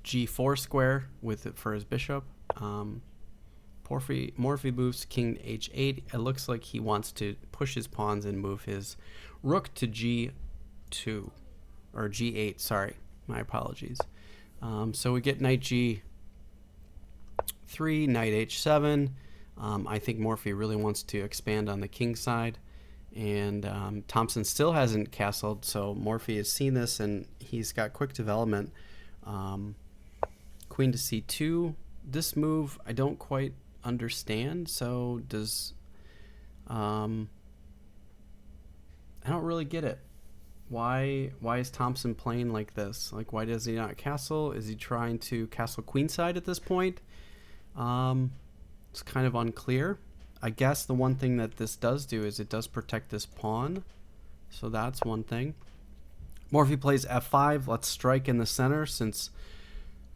[SPEAKER 1] g4 square with it for his bishop. Morphy moves king to h8. It looks like he wants to push his pawns and move his rook to g2 or g8. Sorry, my apologies. So we get knight g3, knight h7. I think Morphy really wants to expand on the king side, and Thompson still hasn't castled, so Morphy has seen this and he's got quick development. Queen to c2. This move I don't quite understand. So does I don't really get it. Why is Thompson playing like this? Like, why does he not castle? Is he trying to castle queenside at this point? It's kind of unclear. I guess the one thing that this does do is it does protect this pawn. So that's one thing. Morphy plays f5. Let's strike in the center since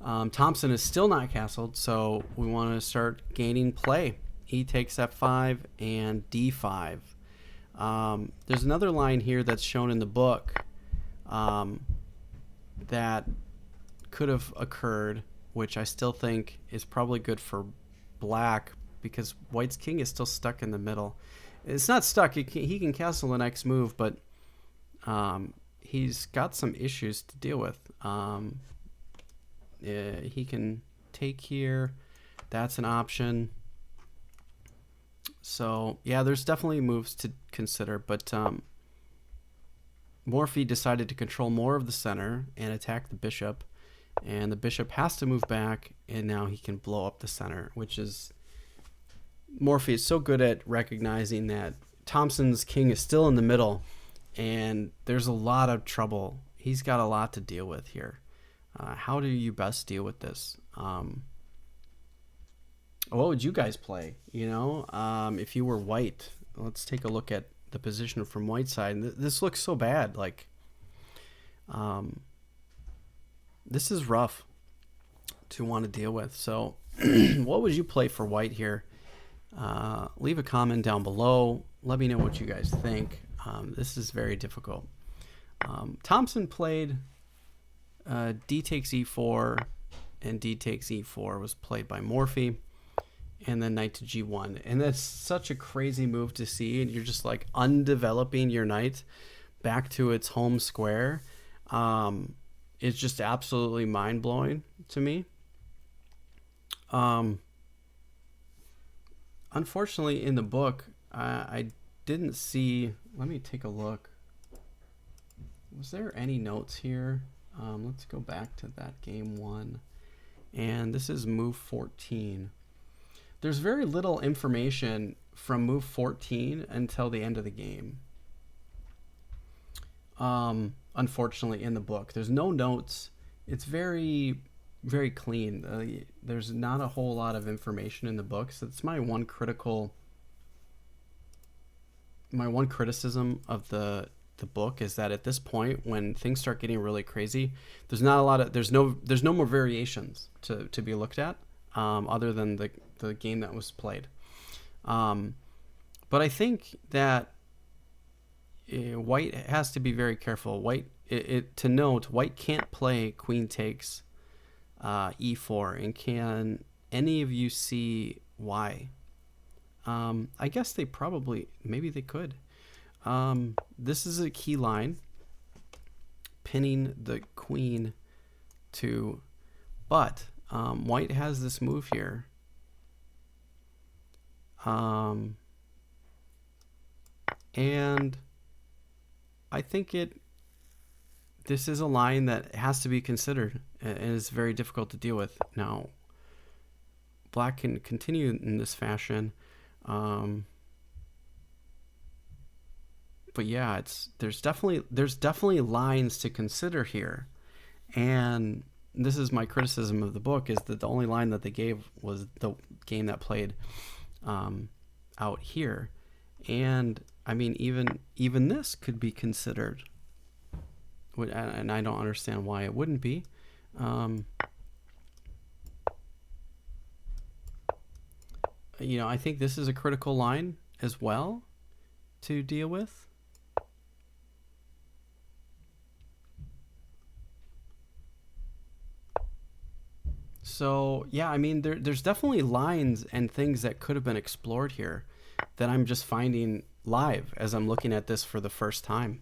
[SPEAKER 1] Thompson is still not castled. So we want to start gaining play. He takes f5 and d5. There's another line here that's shown in the book that could have occurred, which I still think is probably good for black because white's king is still stuck in the middle. It's not stuck. He can castle the next move, but he's got some issues to deal with. He can take here. That's an option. So, yeah, there's definitely moves to consider, but Morphy decided to control more of the center and attack the bishop, and the bishop has to move back, and now he can blow up the center, which is... Morphy is so good at recognizing that Thompson's king is still in the middle, and there's a lot of trouble. He's got a lot to deal with here. How do you best deal with this? What would you guys play? You know, if you were white, let's take a look at the position from white side. This looks so bad. Like, this is rough to want to deal with. So what would you play for white here? Leave a comment down below. Let me know what you guys think. This is very difficult. Thompson played d takes e4, and d takes e4 was played by Morphy, and then knight to g1. And that's such a crazy move to see, and you're just like undeveloping your knight back to its home square. It's just absolutely mind-blowing to me. Unfortunately, in the book, I didn't see... Let me take a look. Was there any notes here? Let's go back to that game one. And this is move 14. There's very little information from move 14 until the end of the game. Unfortunately, in the book, there's no notes. It's very, very clean. There's not a whole lot of information in the book. So it's my one criticism of the book is that at this point, when things start getting really crazy, there's no more variations to be looked at, other than the game that was played. But I think that White has to be very careful. To note, White can't play queen takes e4. And can any of you see why? I guess maybe they could. This is a key line, pinning the queen to, but White has this move here. And I think this is a line that has to be considered and is very difficult to deal with. Now, Black can continue in this fashion. But yeah, there's definitely lines to consider here. And this is my criticism of the book, is that the only line that they gave was the game that played out here. And I mean, even this could be considered, and I don't understand why it wouldn't be. I think this is a critical line as well to deal with. So yeah, I mean, there's definitely lines and things that could have been explored here that I'm just finding live as I'm looking at this for the first time.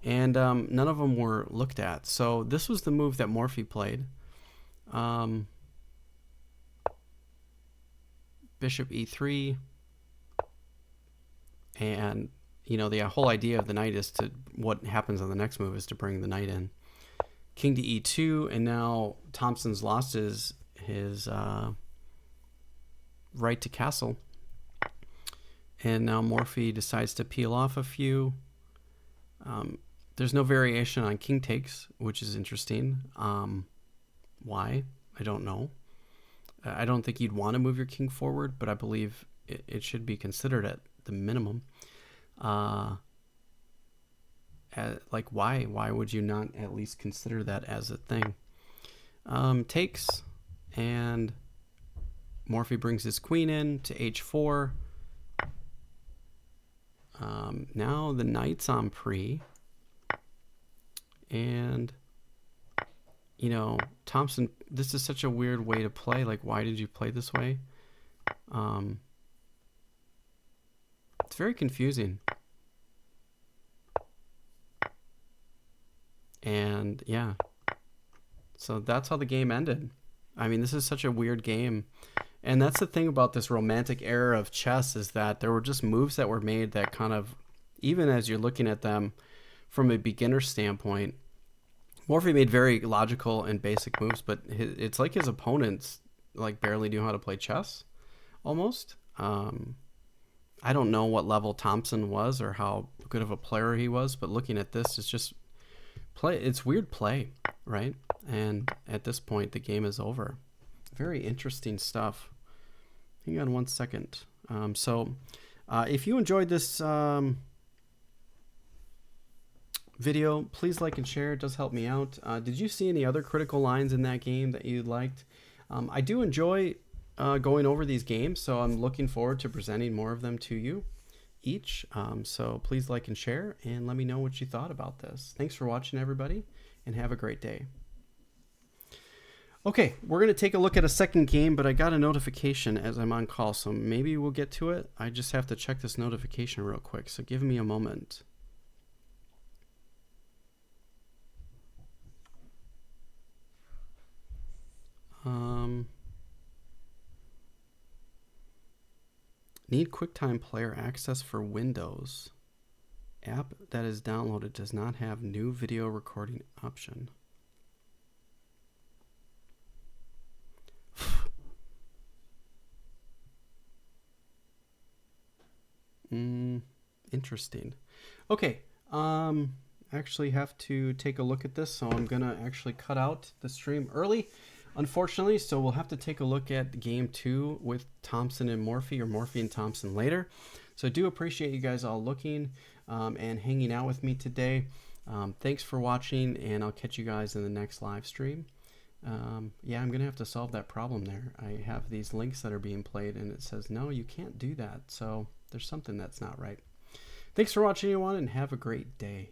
[SPEAKER 1] And none of them were looked at. So this was the move that Morphy played. Bishop e3. And, the whole idea of the knight is what happens on the next move is to bring the knight in. King to e2, and now Thompson's lost his right to castle. And now Morphy decides to peel off a few. There's no variation on king takes, which is interesting. Why? I don't know. I don't think you'd want to move your king forward, but I believe it should be considered at the minimum. Why? Why would you not at least consider that as a thing? Takes, and Morphy brings his queen in to h4. Now the knight's on pre. And, Thompson, this is such a weird way to play. Like, why did you play this way? It's very confusing. And, yeah. So that's how the game ended. I mean, this is such a weird game. And that's the thing about this romantic era of chess, is that there were just moves that were made that kind of, even as you're looking at them from a beginner standpoint, Morphy made very logical and basic moves, but it's like his opponents barely knew how to play chess, almost. I don't know what level Thompson was or how good of a player he was, but looking at this, it's just it's weird play, right? And at this point, the game is over. Very interesting stuff. Hang on one second. If you enjoyed this video, please like and share. It does help me out. Did you see any other critical lines in that game that you liked? I do enjoy going over these games, so I'm looking forward to presenting more of them to you each. So please like and share, and let me know what you thought about this. Thanks for watching, everybody, and have a great day. Okay, we're going to take a look at a second game, but I got a notification as I'm on call, so maybe we'll get to it. I just have to check this notification real quick, so give me a moment. Need QuickTime Player access for Windows. App that is downloaded does not have new video recording option. Interesting. Okay. Actually have to take a look at this, so I'm gonna actually cut out the stream early, unfortunately. So we'll have to take a look at game 2 with Thompson and Morphy, or Morphy and Thompson later. So I do appreciate you guys all looking and hanging out with me today. Thanks for watching, and I'll catch you guys in the next live stream. Yeah, I'm gonna have to solve that problem there. I have these links that are being played, and it says no, you can't do that. So there's something that's not right. Thanks for watching, everyone, and have a great day.